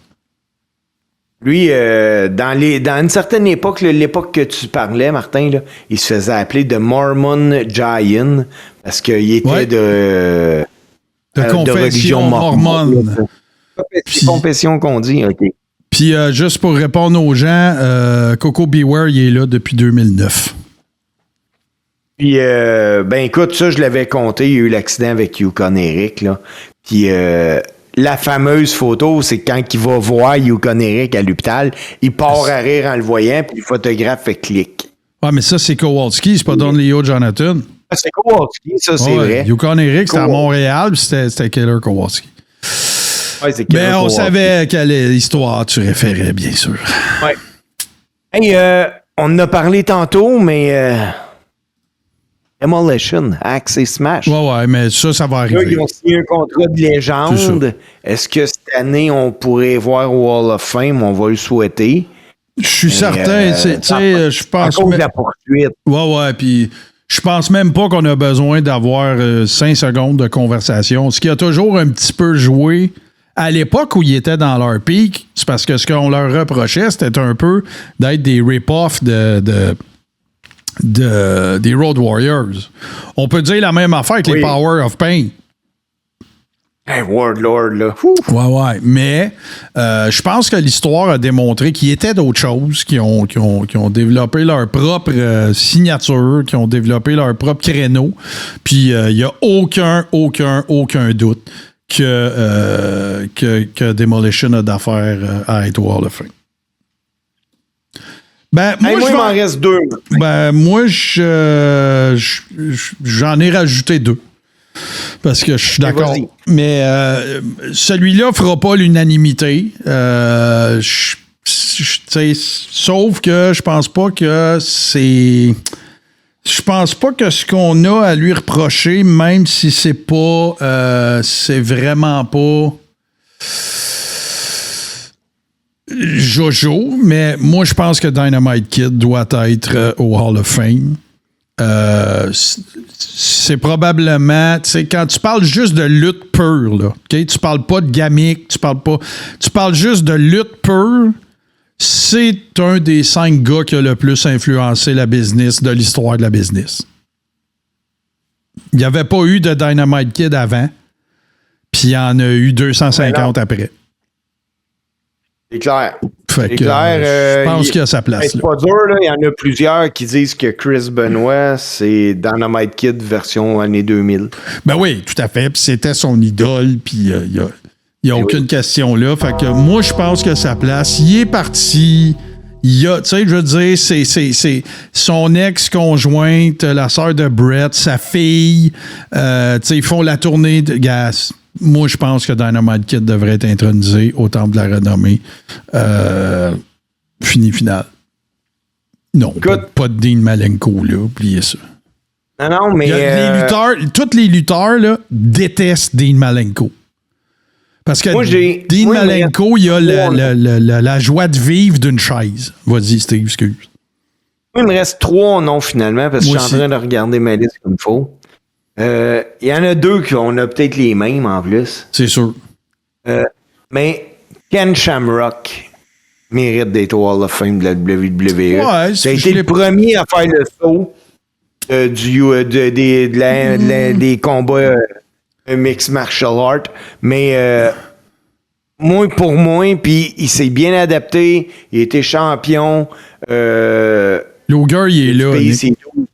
Lui, dans une certaine époque, l'époque que tu parlais, Martin, là, il se faisait appeler The Mormon Giant parce qu'il était de confession mormone. Confession qu'on dit, OK. Puis, juste pour répondre aux gens, Coco Beware, il est là depuis 2009. Puis, écoute, ça, je l'avais compté. Il y a eu l'accident avec Yukon Eric, là. Puis, la fameuse photo, c'est quand il va voir Yukon Eric à l'hôpital, il part à rire en le voyant, puis le photographe fait clic. Ah, mais ça, c'est Kowalski, c'est pas Don Leo Jonathan. Ah, c'est Kowalski, ça, c'est vrai. Yukon Eric, c'était à Montréal, puis c'était Killer Kowalski. Ouais, mais on savait à quelle histoire tu référais, bien sûr. Ouais. Hey, on en a parlé tantôt, mais Demolition, Axe et Smash. Ouais, mais ça va arriver. Là, ils ont signé un contrat de légende. Est-ce que cette année, on pourrait voir au Hall of Fame? On va le souhaiter. Je suis certain. Je pense. À cause de la poursuite. Ouais, puis je pense même pas qu'on a besoin d'avoir 5 secondes de conversation. Ce qui a toujours un petit peu joué à l'époque où ils étaient dans leur pic, c'est parce que ce qu'on leur reprochait, c'était un peu d'être des rip-offs des Road Warriors. On peut dire la même affaire avec les Power of Pain. Hey, Warlord, là. Ouais. Mais je pense que l'histoire a démontré qu'ils étaient d'autres choses, qui ont développé leur propre signature, qui ont développé leur propre créneau. Puis il n'y a aucun doute que Demolition a d'affaires à être au Hall of Fame. Ben, moi, il m'en reste 2. Ben, moi, j'en ai rajouté 2. Parce que je suis d'accord. Vas-y. Mais celui-là fera pas l'unanimité. Sauf que je pense pas que c'est... Je pense pas que ce qu'on a à lui reprocher, même si c'est pas... c'est vraiment pas... Jojo, mais moi, je pense que Dynamite Kid doit être au Hall of Fame. C'est probablement, tu sais, quand tu parles juste de lutte pure, là, okay? Tu parles pas de gimmick, tu parles juste de lutte pure, c'est un des 5 gars qui a le plus influencé la business de l'histoire de la business. Il n'y avait pas eu de Dynamite Kid avant, puis il y en a eu 250 après. C'est clair. Fait que, je pense qu'il y a sa place. C'est pas dur, là. Il y en a plusieurs qui disent que Chris Benoit, c'est Dynamite Kid version année 2000. Ben oui, tout à fait. Puis c'était son idole, puis il n'y a aucune question là. Fait que moi, je pense qu'il y a sa place. Il est parti. Tu sais, je veux dire, c'est son ex-conjointe, la sœur de Brett, sa fille. Tu sais, ils font la tournée de gaz. Moi, je pense que Dynamite Kid devrait être intronisé au Temple de la Renommée. Final. Non, pas de Dean Malenko, là. Oubliez ça. Non, mais... tous les lutteurs, là, détestent Dean Malenko. Parce que Dean Malenko, il a la joie de vivre d'une chaise. Vas-y, Steve, excuse. Moi, il me reste 3 noms, finalement, parce que je suis en train de regarder ma liste comme il faut. Il y en a 2 qu'on a peut-être les mêmes en plus. C'est sûr. Mais Ken Shamrock mérite d'être au Hall of Fame de la WWE. Ouais, ça a été le premier à faire le saut des combats mixed martial art. Mais pour moi, puis il s'est bien adapté. Il était champion. Luger, il est là. Payer ses 12.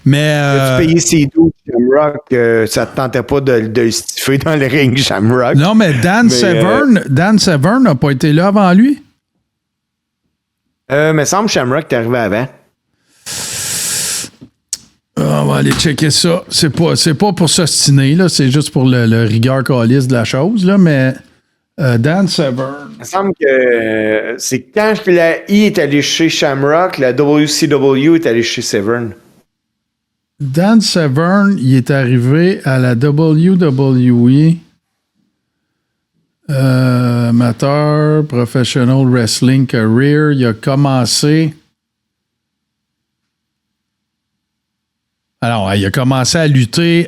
Mais. Tu payé ses 12 Shamrock, ça te tentait pas de le stiffer dans le ring Shamrock. Non, mais Dan Severn n'a pas été là avant lui. Me semble Shamrock t'es arrivé avant. On va aller checker ça. C'est pas pour s'ostiner, là. C'est juste pour le rigueur calice de la chose, là. Mais Dan Severn. Il me semble que c'est quand la I est allé chez Shamrock, la WCW est allée chez Severn. Dan Severn, il est arrivé à la WWE. Amateur, Professional Wrestling Career. Il a commencé. Alors, il a commencé à lutter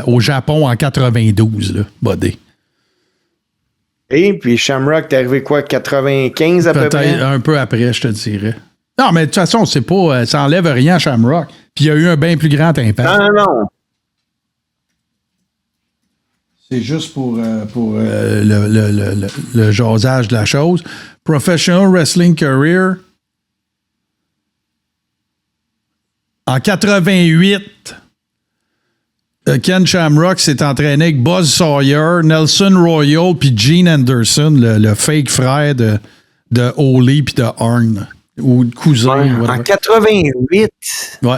au Japon en 92, là, Bodé. Et puis Shamrock, t'es arrivé quoi, 95 à peu près? Peut-être un peu après, je te dirais. Non, mais de toute façon, c'est pas, ça enlève rien à Shamrock. Puis il y a eu un bien plus grand impact. Non. C'est juste pour le jasage de la chose. Professional Wrestling Career. En 88, Ken Shamrock s'est entraîné avec Buzz Sawyer, Nelson Royal puis Gene Anderson, le fake frère de Ole puis de Arn. Ou de cousin. En 88? Ouais.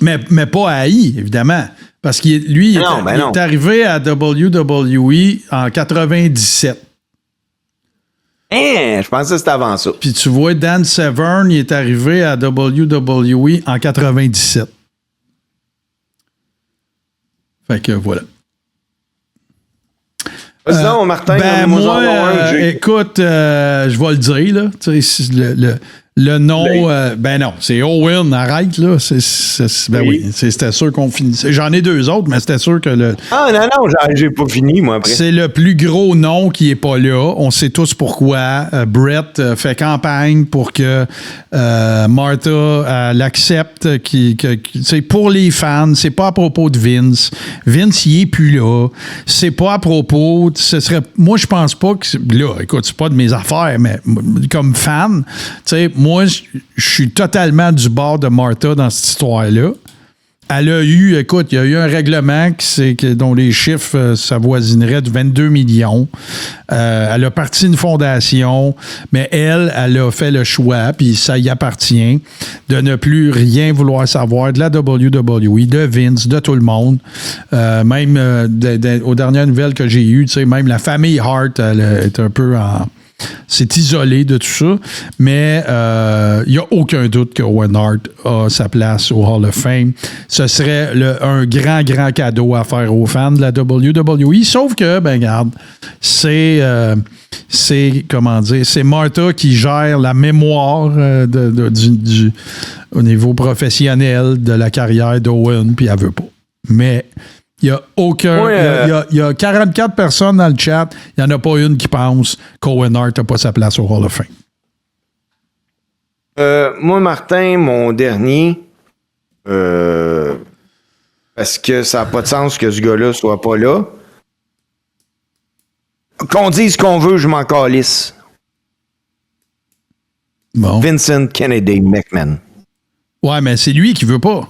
Mais pas à I, évidemment. Parce qu'il lui, il est arrivé à WWE en 97. Je pensais que c'était avant ça. Puis tu vois, Dan Severn, il est arrivé à WWE en 97. Fait que voilà. Vas-y, Martin. Moi, écoute, je vais le dire, là. Tu sais, le nom, non, c'est Owen, arrête, là. C'était sûr qu'on finissait. J'en ai deux autres, mais c'était sûr que le. Ah, non, j'ai pas fini, moi, après. C'est le plus gros nom qui est pas là. On sait tous pourquoi. Brett fait campagne pour que Martha l'accepte. C'est pour les fans. C'est pas à propos de Vince. Vince, il est plus là. C'est pas à propos. Moi, je pense pas que. Là, écoute, c'est pas de mes affaires, mais comme fan, tu sais, moi, je suis totalement du bord de Martha dans cette histoire-là. Elle a eu, écoute, il y a eu un règlement dont les chiffres s'avoisineraient de 22 millions. Elle a parti une fondation, mais elle a fait le choix, puis ça y appartient, de ne plus rien vouloir savoir de la WWE, de Vince, de tout le monde. Même aux dernières nouvelles que j'ai eues, tu sais, même la famille Hart, elle est un peu c'est isolé de tout ça, mais il n'y a aucun doute que Owen Hart a sa place au Hall of Fame. Ce serait un grand, grand cadeau à faire aux fans de la WWE, sauf que, regarde, c'est Martha qui gère la mémoire au niveau professionnel de la carrière d'Owen, puis elle veut pas. Mais il y a aucun. Il y a 44 personnes dans le chat. Il n'y en a pas une qui pense qu'Owen Hart n'a pas sa place au Hall of Fame. Moi, Martin, mon dernier, parce que ça n'a pas de sens que ce gars-là soit pas là. Qu'on dise ce qu'on veut, je m'en calisse. Bon. Vincent Kennedy McMahon. Ouais, mais c'est lui qui veut pas.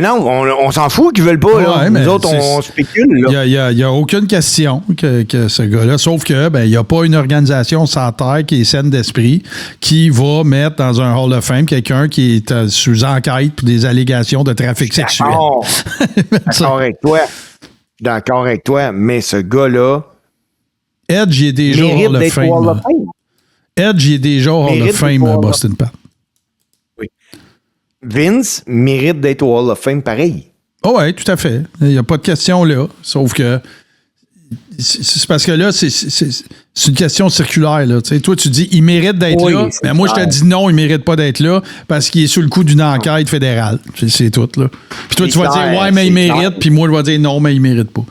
Non, on s'en fout qu'ils veulent pas. Là. Nous autres, on spécule. Il n'y a aucune question que ce gars-là, sauf que il n'y a pas une organisation sans terre qui est saine d'esprit qui va mettre dans un Hall of Fame quelqu'un qui est sous enquête pour des allégations de trafic sexuel. D'accord avec toi, mais ce gars-là... Edge, il est déjà au Hall of Fame. Edge, il est déjà au Hall of Fame, Boston Pat. Vince mérite d'être au Hall of Fame pareil. Oh oui, tout à fait. Il n'y a pas de question là. Sauf que c'est parce que là, c'est une question circulaire. Là. Tu sais, toi, tu dis il mérite d'être là. Mais moi, je te dis non, il ne mérite pas d'être là parce qu'il est sous le coup d'une enquête fédérale. C'est tout. Là. Puis toi, tu vas dire ouais, mais il mérite. Puis moi, je vais dire non, mais il ne mérite pas.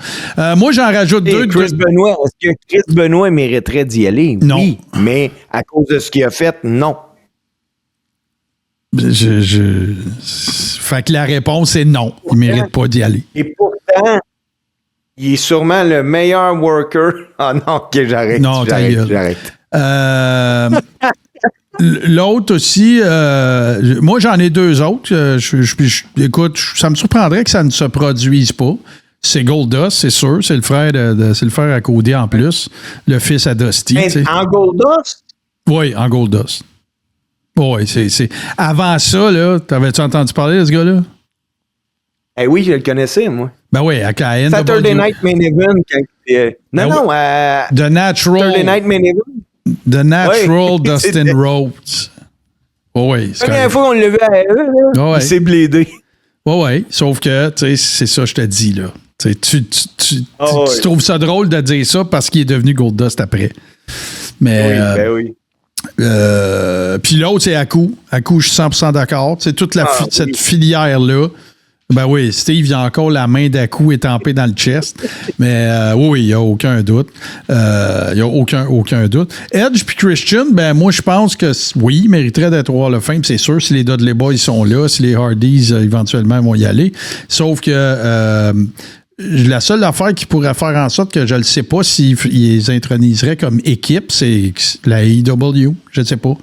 Moi, j'en rajoute deux. Benoit, est-ce que Chris Benoit mériterait d'y aller? Non. Oui, mais à cause de ce qu'il a fait, non. Fait que la réponse est non. Il ne mérite pas d'y aller. Et pourtant, il est sûrement le meilleur worker. Ah non, ok, j'arrête. Non, ta gueule. J'arrête. L'autre aussi, moi, j'en ai 2 autres. Écoute, ça me surprendrait que ça ne se produise pas. C'est Goldust, c'est sûr. C'est le frère c'est le frère à Cody en plus. Le fils à Dusty. En Goldust? Oui, en Goldust. Oui, c'est. Avant ça, là, t'avais-tu entendu parler de ce gars-là? Eh oui, je le connaissais, moi. Ben oui, à KN. Saturday Night Main Event. Non, The Natural. Saturday Night Main Event. The Natural Dustin Rhodes. Oui, la première fois qu'on l'a vu à eux, là, il s'est blédé. Oui, sauf que, tu sais, c'est ça, je te dis, là. Tu trouves ça drôle de dire ça parce qu'il est devenu Goldust après. Mais, oui. Puis l'autre, c'est Haku. Haku, je suis 100% d'accord. C'est toute cette filière-là. Ben oui, Steve, il a encore la main d'Haku étampée dans le chest. Mais oui, il n'y a aucun doute. Il n'y a aucun doute. Edge puis Christian, ben moi, je pense que oui, il mériterait d'être au Hall of Fame, c'est sûr, si les Dudley Boys sont là, si les Hardys, éventuellement, vont y aller. Sauf que la seule affaire qui pourrait faire en sorte que je ne sais pas s'ils les introniseraient comme équipe, c'est la AEW. Je ne sais pas.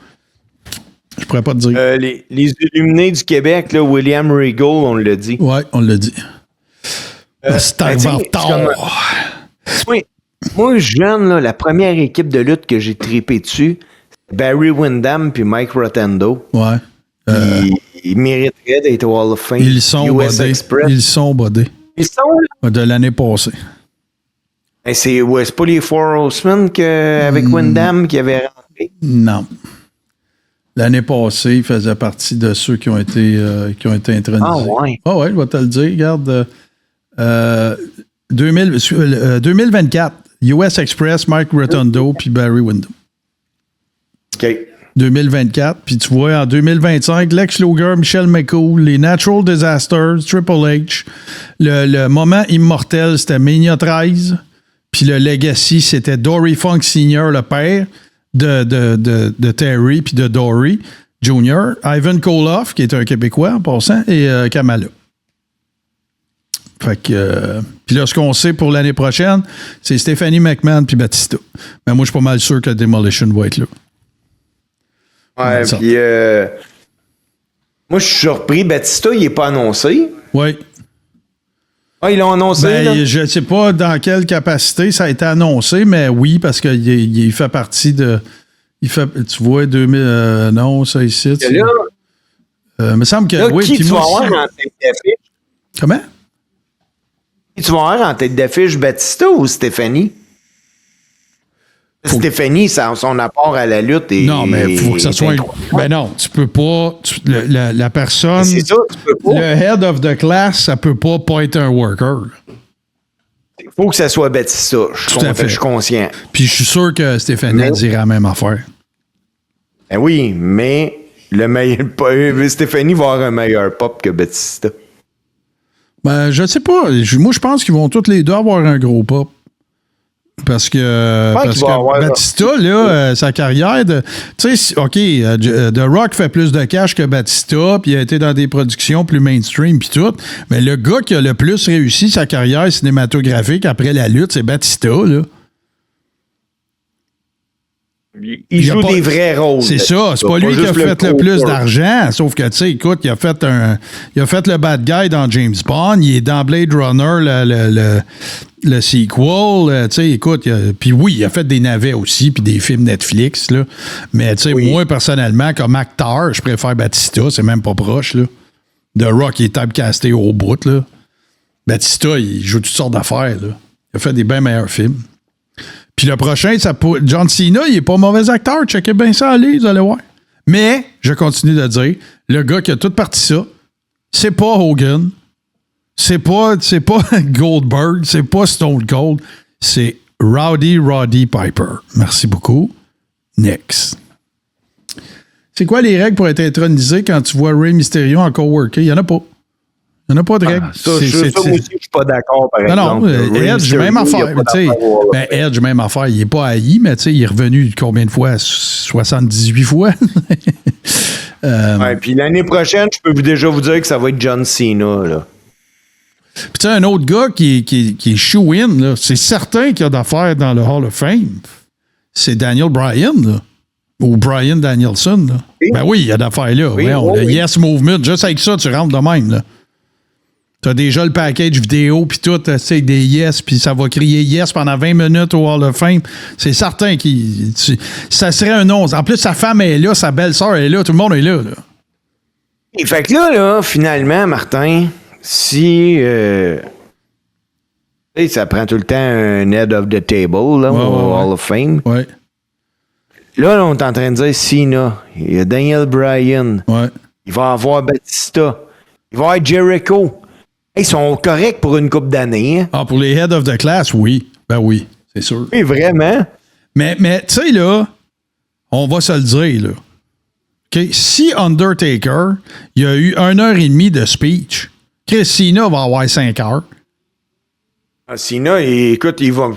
Je pourrais pas te dire. Les Illuminés du Québec, là, William Regal, on l'a dit. Oui, on l'a dit. C'est arrivé en retard. Moi, jeune, là, la première équipe de lutte que j'ai trippé dessus, c'est Barry Windham puis Mike Rotundo. Ouais. Ils mériteraient d'être au Hall of Fame. Ils sont bodés. Ils sont bodés. Ils sont là? De l'année passée. C'est pas les Four Horsemen avec Windham qui avaient rentré? Non. L'année passée, il faisait partie de ceux qui ont été intronisés. Ah ouais? Ah ouais, je vais te le dire. Regarde. 2024, US Express, Mike Rotundo puis Barry Windham. OK. 2024. Puis tu vois, en 2025, Lex Luger, Michelle McCool, les Natural Disasters, Triple H. Le moment immortel, c'était Mania 13. Puis le Legacy, c'était Dory Funk Sr., le père de Terry puis de Dory Jr., Ivan Koloff, qui est un Québécois en passant, et Kamala. Fait que. Puis là, ce qu'on sait pour l'année prochaine, c'est Stephanie McMahon puis Batista. Mais moi, je suis pas mal sûr que Demolition va être là. Ouais, puis moi, je suis surpris. Batista, il n'est pas annoncé. Oui. Ah, ils l'ont annoncé, là? Je ne sais pas dans quelle capacité ça a été annoncé, mais oui, parce qu'il fait partie de... tu vois, 2000... non, ça ici... il me semble que... Là, oui, qui tu vas moi, avoir en tête d'affiche? Comment? Qui tu vas avoir en tête d'affiche, Batista ou Stéphanie? Stéphanie, son apport à la lutte est... Non, mais il faut que ça soit... Ben non, tu peux pas... la personne... C'est ça, tu peux pas. Le head of the class, ça peut pas être un worker. Il faut que ça soit Batista. Je suis conscient. Puis je suis sûr que Stéphanie dirait la même affaire. Ben oui, mais Stéphanie va avoir un meilleur pop que Batista. Ben, je sais pas. Moi, je pense qu'ils vont tous les deux avoir un gros pop. Parce que Batista, là, sa carrière de... Tu sais, OK, The Rock fait plus de cash que Batista, puis il a été dans des productions plus mainstream, puis tout. Mais le gars qui a le plus réussi sa carrière cinématographique après la lutte, c'est Batista, là. Il joue des vrais rôles. C'est ça. C'est pas lui qui a fait le plus d'argent. Sauf que, tu sais, écoute, il a fait le bad guy dans James Bond. Il est dans Blade Runner, le sequel. Tu sais, écoute, puis oui, il a fait des navets aussi, puis des films Netflix, là. Mais, tu sais, moi, personnellement, comme acteur, je préfère Batista. C'est même pas proche, là. The Rock, il est typecasté au bout, là. Batista, il joue toutes sortes d'affaires, là. Il a fait des bien meilleurs films. Puis le prochain, John Cena, il est pas mauvais acteur. Checkez bien ça, allez, vous allez voir. Mais, je continue de dire, le gars qui a tout parti ça, c'est pas Hogan, c'est pas Goldberg, c'est pas Stone Cold, c'est Roddy Piper. Merci beaucoup. Next. C'est quoi les règles pour être intronisé quand tu vois Rey Mysterio encore worker? Il n'y en a pas. Il n'y en a pas de règles. Ça, moi aussi, je suis pas d'accord, par exemple. Non, Edge, même affaire. Edge, même affaire. Il n'est pas haï, mais il est revenu combien de fois? 78 fois? Puis l'année prochaine, je peux déjà vous dire que ça va être John Cena, là. Puis tu sais, un autre gars qui est shoe-in, là, c'est certain qu'il y a d'affaires dans le Hall of Fame. C'est Daniel Bryan, là. Ou Bryan Danielson, là. Oui. Ben oui, il y a d'affaires là. Oui, Le oui. Yes Movement, juste avec ça, tu rentres de même, là. T'as déjà le package vidéo, puis tout, tu sais, des Yes, puis ça va crier Yes pendant 20 minutes au Hall of Fame. C'est certain ça serait un nom. En plus, sa femme est là, sa belle-sœur est là, tout le monde est là. Et fait que là, finalement, Martin, si... tu sais, ça prend tout le temps un head of the table, là, au Hall of Fame. Ouais. Là, on est en train de dire Cena, il y a Daniel Bryan, Ouais. il va avoir Batista, il va avoir Jericho. Hey, ils sont corrects pour une couple d'années. Hein? Ah, pour les head of the class, oui. Ben oui, c'est sûr. Oui, vraiment. Mais tu sais, là, on va se le dire, là. OK? Si Undertaker, il y a eu 1h30 de speech, Chris Cena va avoir 5 heures. Ah, Cena, écoute, il va...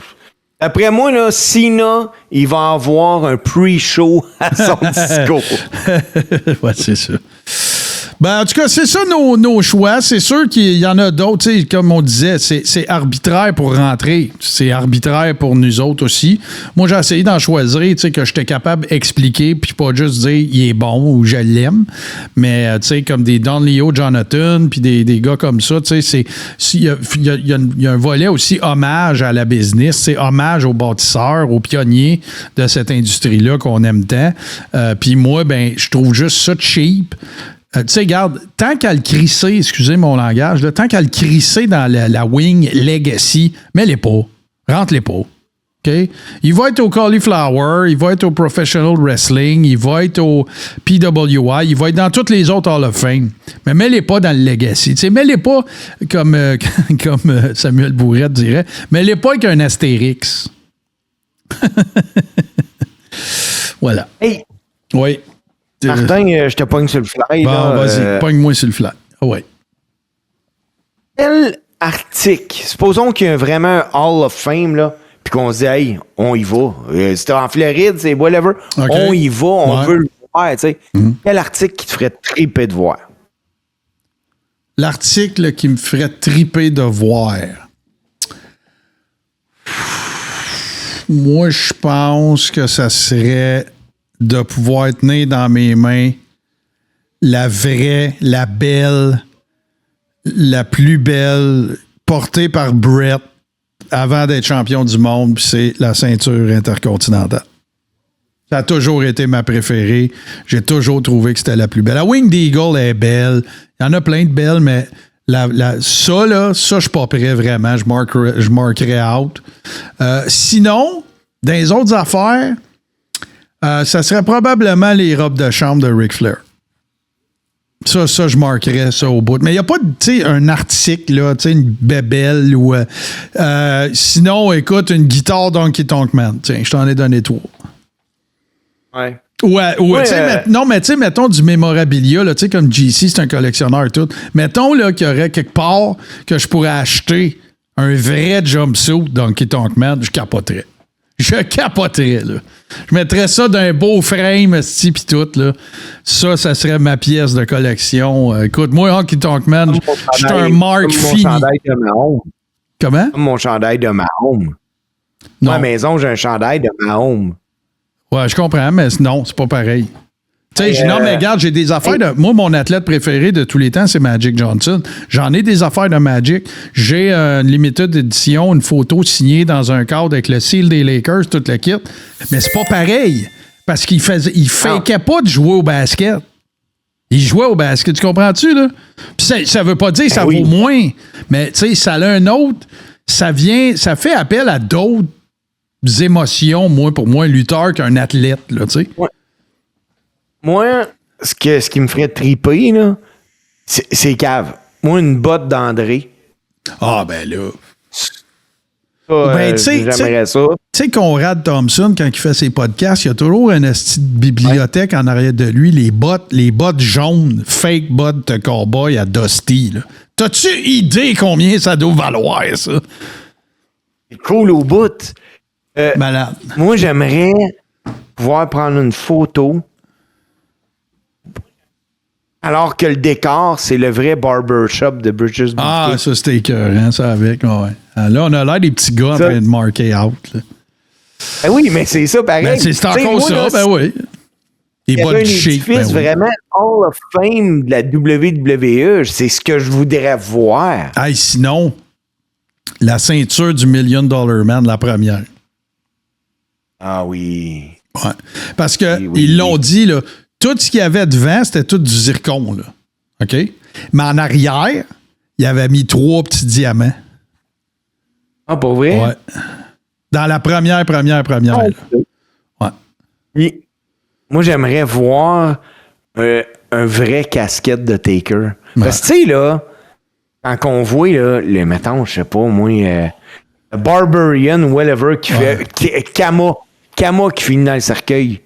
Après moi, là, Cena, il va avoir un pre-show à son discours. Ouais, c'est ça. Ben, en tout cas, c'est ça nos choix. C'est sûr qu'il y en a d'autres. Comme on disait, c'est arbitraire pour rentrer. C'est arbitraire pour nous autres aussi. Moi, j'ai essayé d'en choisir que j'étais capable d'expliquer puis pas juste dire il est bon ou je l'aime. Mais comme des Don Leo Jonathan puis des gars comme ça, il y a un volet aussi hommage à la business. C'est hommage aux bâtisseurs, aux pionniers de cette industrie-là qu'on aime tant. Puis moi, ben, je trouve juste ça cheap. Tu sais, regarde, tant qu'à le crisser, excusez mon langage, là, tant qu'à le crisser dans la wing Legacy, mets-les pas. Rentre-les pas. OK? Il va être au Cauliflower, il va être au Professional Wrestling, il va être au PWI, il va être dans toutes les autres Hall of Fame. Mais mets-les pas dans le Legacy. Tu sais, mets-les pas, comme Samuel Bourrette dirait, mets-les pas avec un astérix. Voilà. Hey! Oui. Martin, je te pogne sur le fly. Bon, là, vas-y, pogne-moi sur le fly. Ah ouais. Quel article, supposons qu'il y a vraiment un Hall of Fame, là, puis qu'on se dit, hey, on y va. C'est en Floride, c'est whatever. Okay. On y va, on veut le voir, tu sais. Quel article qui te ferait triper de voir? L'article qui me ferait triper de voir. Moi, je pense que ça serait de pouvoir tenir dans mes mains la vraie, la belle, la plus belle, portée par Brett avant d'être champion du monde, puis c'est la ceinture intercontinentale. Ça a toujours été ma préférée. J'ai toujours trouvé que c'était la plus belle. La Winged Eagle est belle. Il y en a plein de belles, mais ça, je suis pas prêt vraiment. Je marquerais out. Sinon, dans les autres affaires, ça serait probablement les robes de chambre de Ric Flair. Ça, je marquerais ça au bout. Mais il n'y a pas, un article, là, une bébelle ou... sinon, écoute, une guitare Donkey Tonk Man. Tiens, je t'en ai donné 3. Ouais. Non, mais tu sais, mettons du mémorabilia, là, comme GC, c'est un collectionneur et tout. Mettons là, qu'il y aurait quelque part que je pourrais acheter un vrai jumpsuit Donkey Tonk Man, je capoterais. Là. Je mettrais ça d'un beau frame, pis tout, là. Ça serait ma pièce de collection. Écoute, moi, Donkey Tonk Man, je suis un Mark fini. Comment? Comme mon chandail de Mahomes. Non. À la maison, j'ai un chandail de Mahomes. Ouais, je comprends, mais non, c'est pas pareil. Tu sais, non, mais regarde, j'ai des affaires de... Moi, mon athlète préféré de tous les temps, c'est Magic Johnson. J'en ai des affaires de Magic. J'ai une limited edition, une photo signée dans un cadre avec le seal des Lakers, toute la kit. Mais c'est pas pareil. Parce qu'il fakait pas de jouer au basket. Il jouait au basket, tu comprends-tu, là? Puis ça veut pas dire que ça vaut moins. Mais, tu sais, ça a un autre... Ça fait appel à d'autres émotions, pour moi, un lutteur qu'un athlète, là, tu sais. Ouais. Moi, ce qui me ferait triper, là, c'est cave. Moi, une botte d'André. Ah, ben là. J'aimerais ça. Tu sais, Conrad Thompson, quand il fait ses podcasts, il y a toujours une bibliothèque en arrière de lui, les bottes jaunes, fake bottes de cowboy à Dusty, là. T'as-tu idée combien ça doit valoir, ça? C'est cool au bout. Malade. Moi, j'aimerais pouvoir prendre une photo alors que le décor, c'est le vrai barbershop de Bridges Bouquet. Ah, ça, c'était écœurant, ça, avec. Ouais. Là, on a l'air des petits gars en train de marquer out. Là. Ben oui, mais c'est ça, pareil. Ben, c'est encore ça, là, ben oui. Il y avait un édifice vraiment Hall of Fame de la WWE. C'est ce que je voudrais voir. Hey, sinon, la ceinture du $1 Million Man, la première. Ah oui. Ouais. Parce qu'ils l'ont dit, là, tout ce qu'il y avait devant, c'était tout du zircon. Là. OK? Mais en arrière, il avait mis 3 petits diamants. Ah, pour vrai? Ouais. Dans la première. Ouais. Et moi, j'aimerais voir un vrai casquette de Taker. Ouais. Parce que, tu sais, là, quand on voit, là, mettons, je sais pas, moi, Barbarian ou whatever qui fait Kama qui finit dans le cercueil.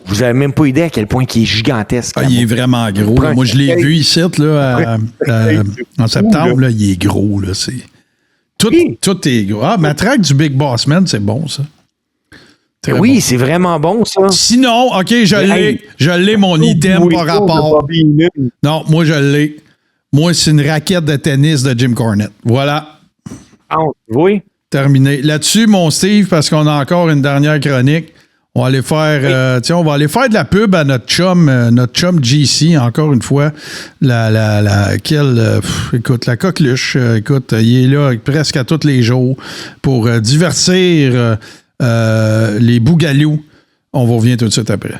Vous avez même pas idée à quel point il est gigantesque. Ah, il est vraiment gros. Moi, je l'ai vu ici, là, en septembre. Là, il est gros. Là, tout est gros. Ah, Matraque du Big Boss Man, c'est bon, ça. Oui, bon. C'est vraiment bon, ça. Sinon, OK, je l'ai, mon item par rapport. Non, moi, je l'ai. Moi, c'est une raquette de tennis de Jim Cornette. Voilà. Ah, oui. Terminé. Là-dessus, mon Steve, parce qu'on a encore une dernière chronique, on va aller faire, on va aller faire de la pub à notre chum GC, encore une fois. Écoute, la coqueluche, écoute, il est là presque à tous les jours pour divertir les bougalous. On vous revient tout de suite après.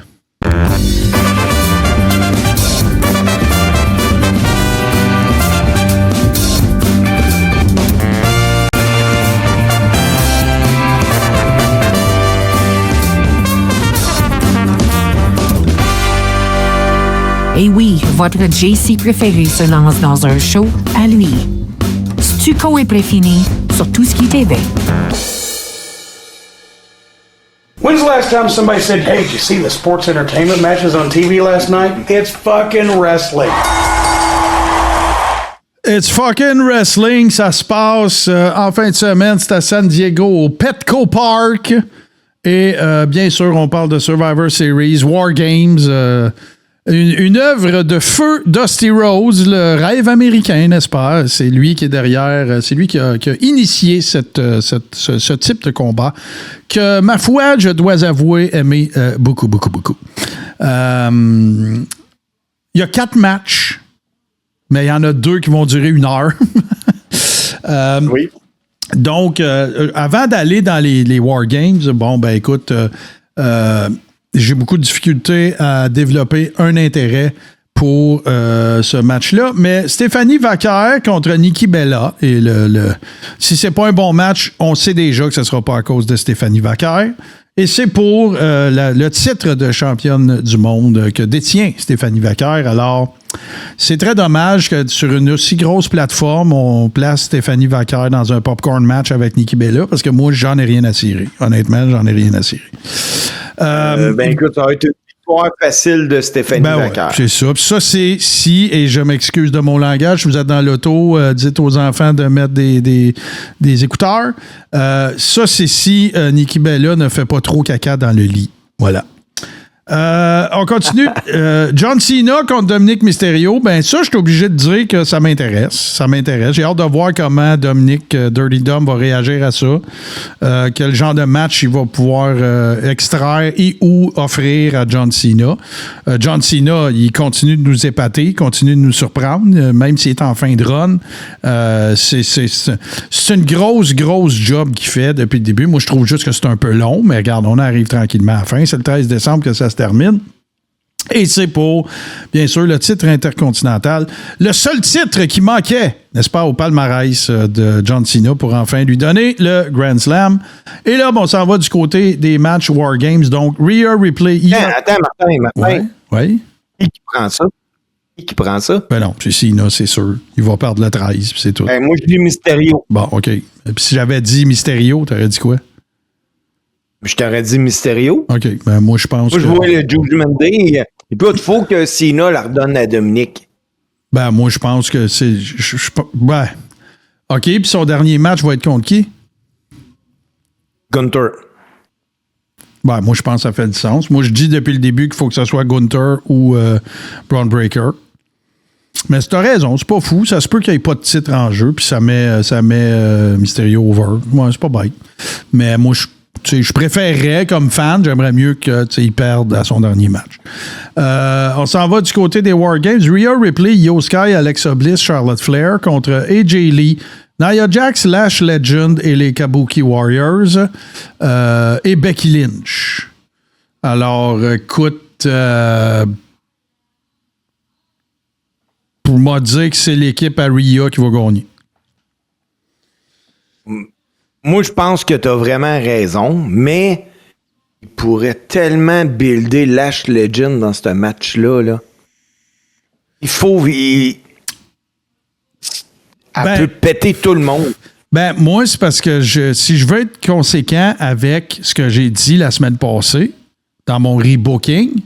Et oui, votre JC préféré se lance dans un show à lui. Stuco est préfini sur tout ce qui TV. When's the last time somebody said, hey, did you see the sports entertainment matches on TV last night? It's fucking wrestling. It's fucking wrestling. Ça se passe en fin de semaine. C'est à San Diego, au Petco Park. Et bien sûr, on parle de Survivor Series, War Games. Une œuvre de feu Dusty Rhodes, le rêve américain, n'est-ce pas? C'est lui qui est derrière, c'est lui qui a initié ce type de combat que, ma foi, je dois avouer aimer beaucoup. Il y a 4 matchs, mais il y en a 2 qui vont durer 1 heure. Oui. Donc, avant d'aller dans les War Games, bon, ben écoute... j'ai beaucoup de difficultés à développer un intérêt pour ce match-là. Mais Stéphanie Vaquer contre Nikki Bella, et si c'est pas un bon match, on sait déjà que ce ne sera pas à cause de Stéphanie Vaquer. Et c'est pour le titre de championne du monde que détient Stéphanie Vaquer. Alors, c'est très dommage que sur une aussi grosse plateforme, on place Stéphanie Vaquer dans un popcorn match avec Nikki Bella, parce que moi, j'en ai rien à cirer. Honnêtement, j'en ai rien à cirer. Écoute, ça va être une victoire facile de Stéphanie Vaquer. Ouais, c'est ça. Puis ça, c'est si, et je m'excuse de mon langage, vous êtes dans l'auto, dites aux enfants de mettre des écouteurs. Ça, c'est si Nikki Bella ne fait pas trop caca dans le lit. Voilà. On continue. John Cena contre Dominic Mysterio. Ben ça, je suis obligé de dire que ça m'intéresse. Ça m'intéresse. J'ai hâte de voir comment Dominic Dirty Dom va réagir à ça. Quel genre de match il va pouvoir extraire et ou offrir à John Cena. John Cena, il continue de nous épater, il continue de nous surprendre, même s'il est en fin de run. C'est une grosse job qu'il fait depuis le début. Moi, je trouve juste que c'est un peu long, mais regarde, on arrive tranquillement à la fin. C'est le 13 décembre que ça se termine. Et c'est pour, bien sûr, le titre intercontinental. Le seul titre qui manquait, n'est-ce pas, au palmarès de John Cena pour enfin lui donner le Grand Slam. Et là, bon, on s'en va du côté des matchs War Games. Donc, Rhea Ripley... Attends, Martin. Oui. Qui prend ça? Ben non, c'est Cena, c'est sûr. Il va perdre le 13, puis c'est tout. Moi, je dis Mysterio. Bon, OK. Puis si j'avais dit Mysterio, t'aurais dit quoi? Je t'aurais dit Mysterio. OK. Ben moi, je pense je vois le Judgment Day. Il peut être faux que Cena la redonne à Dominic. Ben, moi, je pense que c'est... Ben, OK. Puis son dernier match va être contre qui? Gunther. Ben, moi, je pense que ça fait du sens. Moi, je dis depuis le début qu'il faut que ce soit Gunther ou Braun Breaker. Mais tu as raison, c'est pas fou. Ça se peut qu'il n'y ait pas de titre en jeu, puis ça met Mysterio over. Ouais, c'est pas bête. Mais moi, je préférerais, comme fan, j'aimerais mieux qu'il perde à son dernier match. On s'en va du côté des War Games. Rhea Ripley, Io Sky, Alexa Bliss, Charlotte Flair contre AJ Lee, Nia Jax, Lash Legend et les Kabuki Warriors et Becky Lynch. Alors, écoute, pour moi dire que c'est l'équipe à Rhea qui va gagner. Moi, je pense que tu as vraiment raison, mais il pourrait tellement builder Lash Legend dans ce match-là. Là. Elle peut péter tout le monde. Ben, moi, c'est parce que si je veux être conséquent avec ce que j'ai dit la semaine passée dans mon rebooking,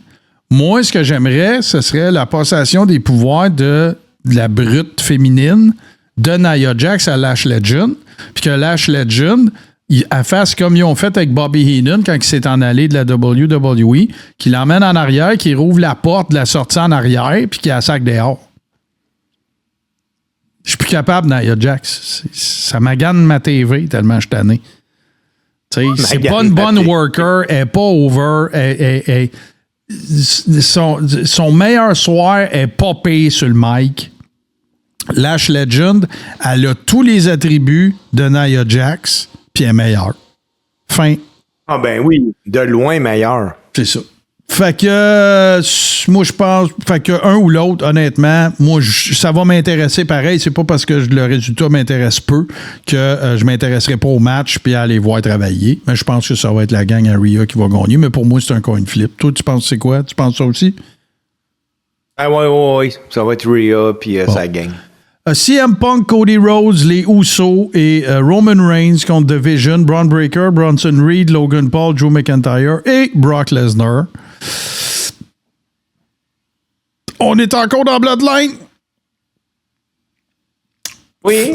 moi, ce que j'aimerais, ce serait la passation des pouvoirs de la brute féminine de Nia Jax à Lash Legend, puis que Lash Legend, elle fasse comme ils ont fait avec Bobby Heenan quand il s'est en allé de la WWE, qu'il l'emmène en arrière, qu'il rouvre la porte de la sortie en arrière, puis qu'il la sac dehors. Je suis plus capable, Nia Jax. Ça magane ma TV tellement je suis tanné. C'est pas une bonne worker, elle est pas over, son meilleur soir est pas payé sur le mic. Lash Legend, elle a tous les attributs de Nia Jax, puis elle est meilleure. Fin. Ah ben oui, de loin meilleure. C'est ça. Fait que moi je pense, fait que un ou l'autre, honnêtement, moi ça va m'intéresser pareil. C'est pas parce que le résultat m'intéresse peu que je m'intéresserai pas au match puis à aller voir travailler. Mais je pense que ça va être la gang à Rhea qui va gagner. Mais pour moi, c'est un coin flip. Toi, tu penses c'est quoi? Tu penses ça aussi? Ah ouais. Ça va être Rhea puis ça gagne. CM Punk, Cody Rhodes, les Usos et Roman Reigns contre The Vision, Braun Breaker, Bronson Reed, Logan Paul, Drew McIntyre et Brock Lesnar. On est encore dans Bloodline. Oui.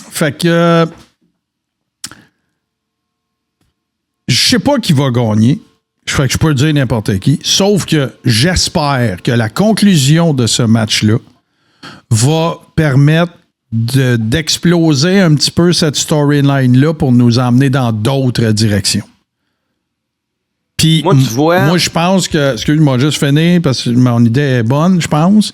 Fait que je sais pas qui va gagner. Fait que je peux dire n'importe qui. Sauf que j'espère que la conclusion de ce match-là va permettre d'exploser un petit peu cette storyline-là pour nous emmener dans d'autres directions. Puis, moi, tu vois... moi, je pense que... Excuse-moi, juste finir, parce que mon idée est bonne, je pense.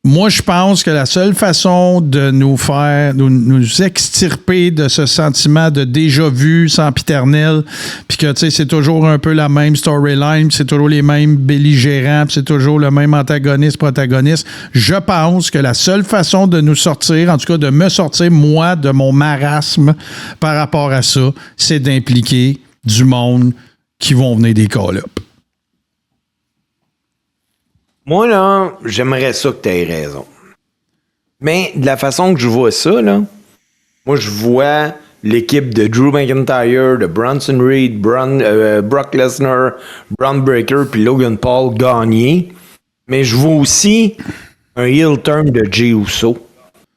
Moi, je pense que la seule façon de nous extirper de ce sentiment de déjà-vu sempiternel, puis que, tu sais, c'est toujours un peu la même storyline, c'est toujours les mêmes belligérants, puis c'est toujours le même antagoniste-protagoniste, je pense que la seule façon de nous sortir, en tout cas de me sortir, moi, de mon marasme par rapport à ça, c'est d'impliquer du monde qui vont venir des call-ups. Moi, là, j'aimerais ça que tu aies raison. Mais de la façon que je vois ça, là, moi, je vois l'équipe de Drew McIntyre, de Bronson Reed, Brock Lesnar, Braun Breaker puis Logan Paul gagner. Mais je vois aussi un heel turn de Jey Uso.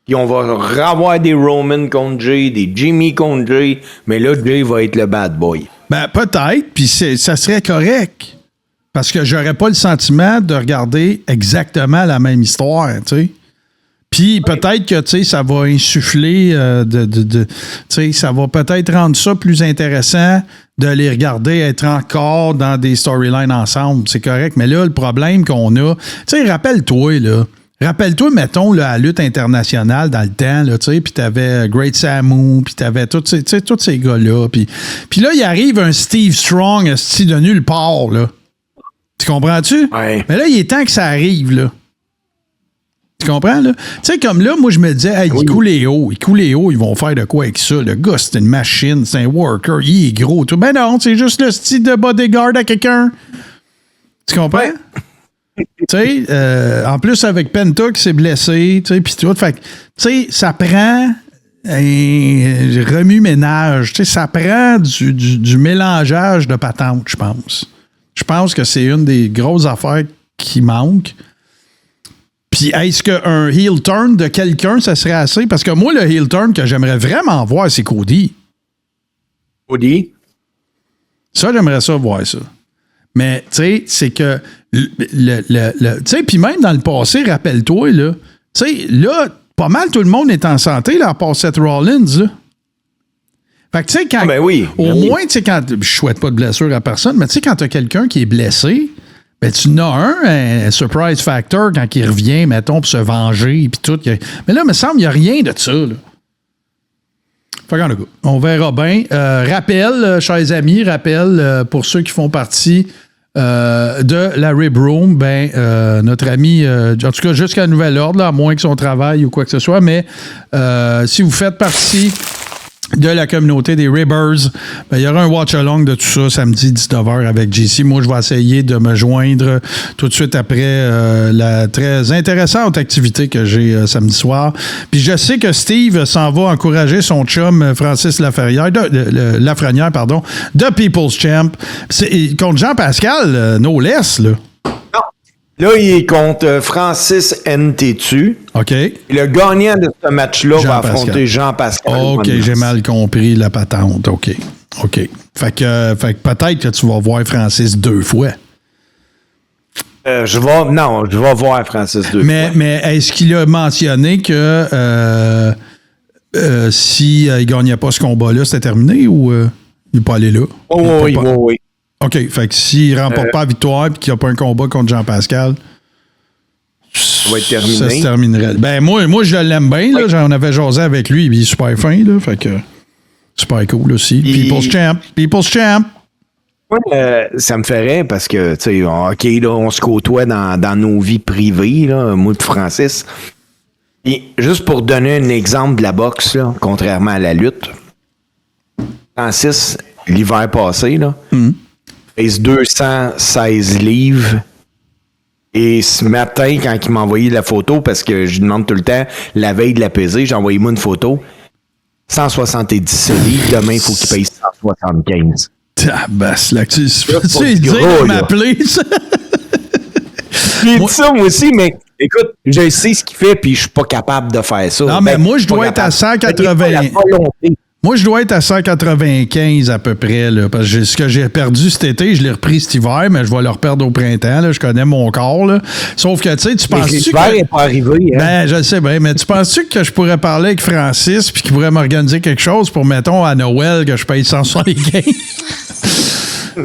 Puis on va revoir des Roman contre Jey, des Jimmy contre Jey. Mais là, Jey va être le bad boy. Ben, peut-être, puis ça serait correct. Parce que j'aurais pas le sentiment de regarder exactement la même histoire, tu sais. Puis peut-être que, tu sais, ça va insuffler tu sais, ça va peut-être rendre ça plus intéressant de les regarder être encore dans des storylines ensemble. C'est correct. Mais là, le problème qu'on a... Tu sais, rappelle-toi, mettons, là, à la lutte internationale dans le temps, là, tu sais, puis t'avais Great Samu, puis t'avais tous ces gars-là. Puis là, il arrive un Steve Strong, de nulle part, là. Tu comprends-tu? Ouais. Mais là, il est temps que ça arrive, là. Tu comprends, là? Tu sais, comme là, moi, je me disais, hey, il coule les hauts, ils vont faire de quoi avec ça? Le gars, c'est une machine, c'est un worker, il est gros, tout. Ben non, c'est juste le style de bodyguard à quelqu'un. Tu comprends? Ouais. Tu sais, en plus, avec Penta qui s'est blessé, tu sais, puis tout. Fait que, tu sais, ça prend un remue-ménage, tu sais, ça prend du mélangeage de patentes, je pense. Je pense que c'est une des grosses affaires qui manque. Puis est-ce qu'un heel turn de quelqu'un, ça serait assez? Parce que moi, le heel turn que j'aimerais vraiment voir, c'est Cody. Cody? Ça, j'aimerais ça voir ça. Mais, tu sais, c'est que... tu sais, puis même dans le passé, rappelle-toi, là, tu sais, là, pas mal tout le monde est en santé, là, à part Seth Rollins, là. Fait que, tu sais, quand. Ben oui. Au moins, tu sais, quand. Je souhaite pas de blessure à personne, mais tu sais, quand tu as quelqu'un qui est blessé, ben, tu en as un surprise factor quand il revient, mettons, pour se venger, puis tout. Mais là, il me semble, il n'y a rien de ça, là. Fait qu'en tout cas, on verra bien. Rappel, chers amis, pour ceux qui font partie de la Rib Room, notre ami, en tout cas jusqu'à nouvel ordre, là, à moins que son travail ou quoi que ce soit, mais si vous faites partie de la communauté des Ribbers, il y aura un watch-along de tout ça samedi 19h avec JC. Moi, je vais essayer de me joindre tout de suite après la très intéressante activité que j'ai samedi soir. Puis je sais que Steve s'en va encourager son chum Francis Lafrenière, de People's Champ. C'est contre Jean-Pascal, no less, là. Là, il est contre Francis Ntetu. OK. Et le gagnant de ce match-là va affronter Jean-Pascal. OK, j'ai mal compris la patente. OK. Fait que peut-être que tu vas voir Francis 2 fois. Je vais voir Francis 2 fois. Mais est-ce qu'il a mentionné que si il gagnait pas ce combat-là, c'était terminé ou il n'est pas allé là? Oui. OK. Fait que s'il ne remporte pas la victoire et qu'il n'y a pas un combat contre Jean-Pascal, ça va être terminé. Ça se terminerait. Ben, moi je l'aime bien. Là. J'en avais jasé avec lui. Il est super fin. Là, fait que super cool aussi. People's Champ. Ouais, ça me ferait parce que, tu sais, OK, là, on se côtoie dans nos vies privées, là, moi et Francis. Et juste pour donner un exemple de la boxe, là, contrairement à la lutte, Francis, l'hiver passé, là, pèse 216 livres. Et ce matin, quand il m'a envoyé la photo, parce que je lui demande tout le temps, la veille de la pesée, j'ai envoyé moi une photo. 170 livres, demain, il faut qu'il paye 175. Tabasse, là, tu dire m'appeler, ça. J'ai dit ça, moi aussi, mais écoute, je sais ce qu'il fait, puis je suis pas capable de faire ça. Non, mais moi, je dois être à 180. Moi, je dois être à 195 à peu près, là, parce que ce que j'ai perdu cet été, je l'ai repris cet hiver, mais je vais le reperdre au printemps. Là, je connais mon corps. Là. Sauf que, tu sais, tu penses-tu que... L'hiver n'est pas arrivé. Hein? Ben, je le sais bien, mais tu penses-tu que je pourrais parler avec Francis puis qu'il pourrait m'organiser quelque chose pour, mettons, à Noël, que je paye 175?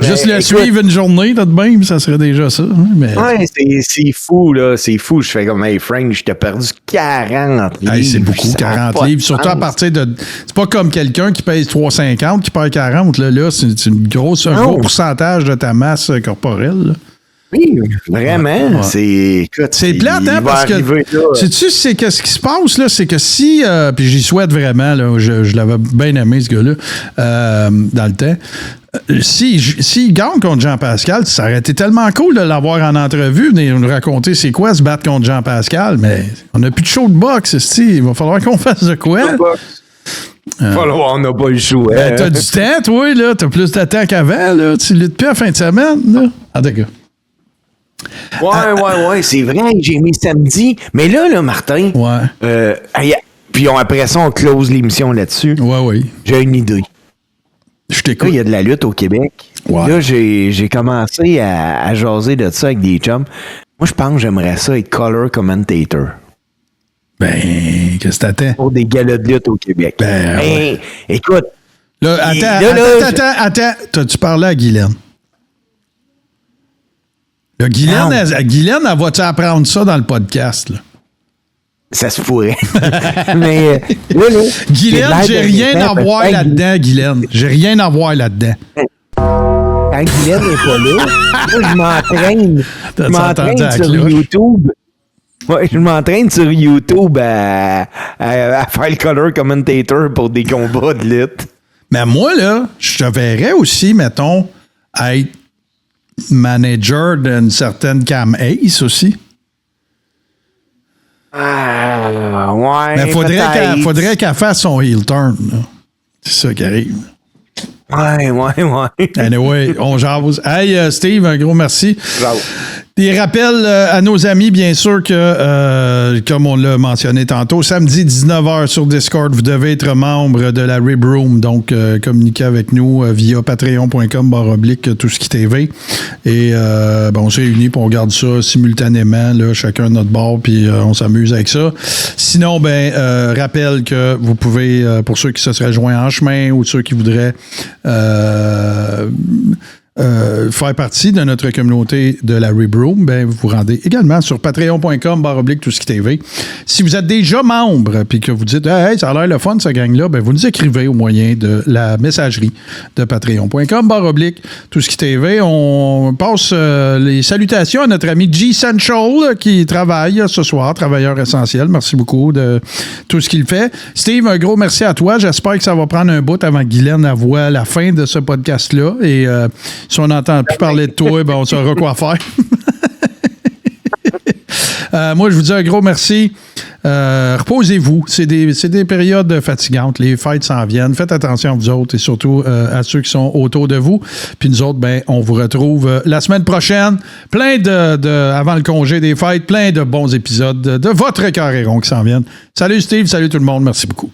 Juste le suivre une journée, là, de même, ça serait déjà ça. Hein, mais... Ouais, c'est fou, là. C'est fou. Je fais comme, hey, Frank, je t'ai perdu 40 livres. Hey, c'est beaucoup, 40 livres. Surtout à partir de... C'est pas comme quelqu'un qui pèse 3,50 qui perd 40. Là c'est un gros pourcentage de ta masse corporelle. Là. Oui, vraiment. Ouais. C'est plate, hein, parce que... Sais-tu, c'est qu'est-ce qui se passe, là? C'est que si... puis j'y souhaite vraiment, là, je l'avais bien aimé, ce gars-là, dans le temps. S'il gagne contre Jean-Pascal, ça aurait été tellement cool de l'avoir en entrevue, de nous raconter c'est quoi se battre contre Jean-Pascal, mais on n'a plus de show de boxe, il va falloir qu'on fasse de quoi? On n'a pas le choix. Ben, t'as du temps, toi, là. T'as plus de temps qu'avant, là. Tu luttes plus à la fin de semaine, là. En tout cas. Ouais, c'est vrai, j'ai mis samedi. Mais là, Martin. Ouais. Puis après ça, on close l'émission là-dessus. Ouais. J'ai une idée. Je t'écoute. Là, il y a de la lutte au Québec. Ouais. Là, j'ai commencé à jaser de ça avec des chums. Moi, je pense que j'aimerais ça être color commentator. Ben, qu'est-ce que t'attends? Pour des galas de lutte au Québec. Ben, ouais. Écoute. Là, attends. T'as-tu parlé à Guylaine? Là, Guylaine, elle va-tu apprendre ça dans le podcast, là? Ça se pourrait. Mais là, Guylaine, j'ai rien à voir là-dedans, Guylaine. J'ai rien à voir là-dedans. Quand Guylaine n'est pas là, moi, je m'entraîne sur YouTube. Ouais, je m'entraîne sur YouTube à faire le color commentator pour des combats de lutte. Mais moi, là, je te verrais aussi, mettons, être manager d'une certaine Cam Ace aussi. Ouais. Mais faudrait qu'elle fasse son heel turn. Là. C'est ça qui arrive. Ouais. Anyway, on jase. Hey, Steve, un gros merci. Bravo. Des rappels à nos amis, bien sûr, que, comme on l'a mentionné tantôt, samedi 19h sur Discord, vous devez être membre de la Rib Room, donc communiquez avec nous via patreon.com/tout-ce-qui-tv. Et on se réunit pour on regarde ça simultanément, là, chacun de notre bord, puis on s'amuse avec ça. Sinon, rappel que vous pouvez, pour ceux qui se seraient joints en chemin ou ceux qui voudraient faire partie de notre communauté de la Rib Room, vous vous rendez également sur patreon.com/tout-ce-qui-tv. Si vous êtes déjà membre puis que vous dites hey, ça a l'air le fun, ce gang-là, vous nous écrivez au moyen de la messagerie de patreon.com/tout-ce-qui-tv. On passe les salutations à notre ami G Central qui travaille ce soir, travailleur essentiel. Merci beaucoup de tout ce qu'il fait. Steve, un gros merci à toi. J'espère que ça va prendre un bout avant que Guylaine voie la fin de ce podcast-là. Et si on n'entend plus parler de toi, on saura quoi faire. Moi, je vous dis un gros merci. Reposez-vous. C'est des périodes fatigantes. Les fêtes s'en viennent. Faites attention à vous autres et surtout à ceux qui sont autour de vous. Puis nous autres, on vous retrouve la semaine prochaine. Plein avant le congé des fêtes, plein de bons épisodes de votre Carré Rond qui s'en viennent. Salut Steve, salut tout le monde. Merci beaucoup.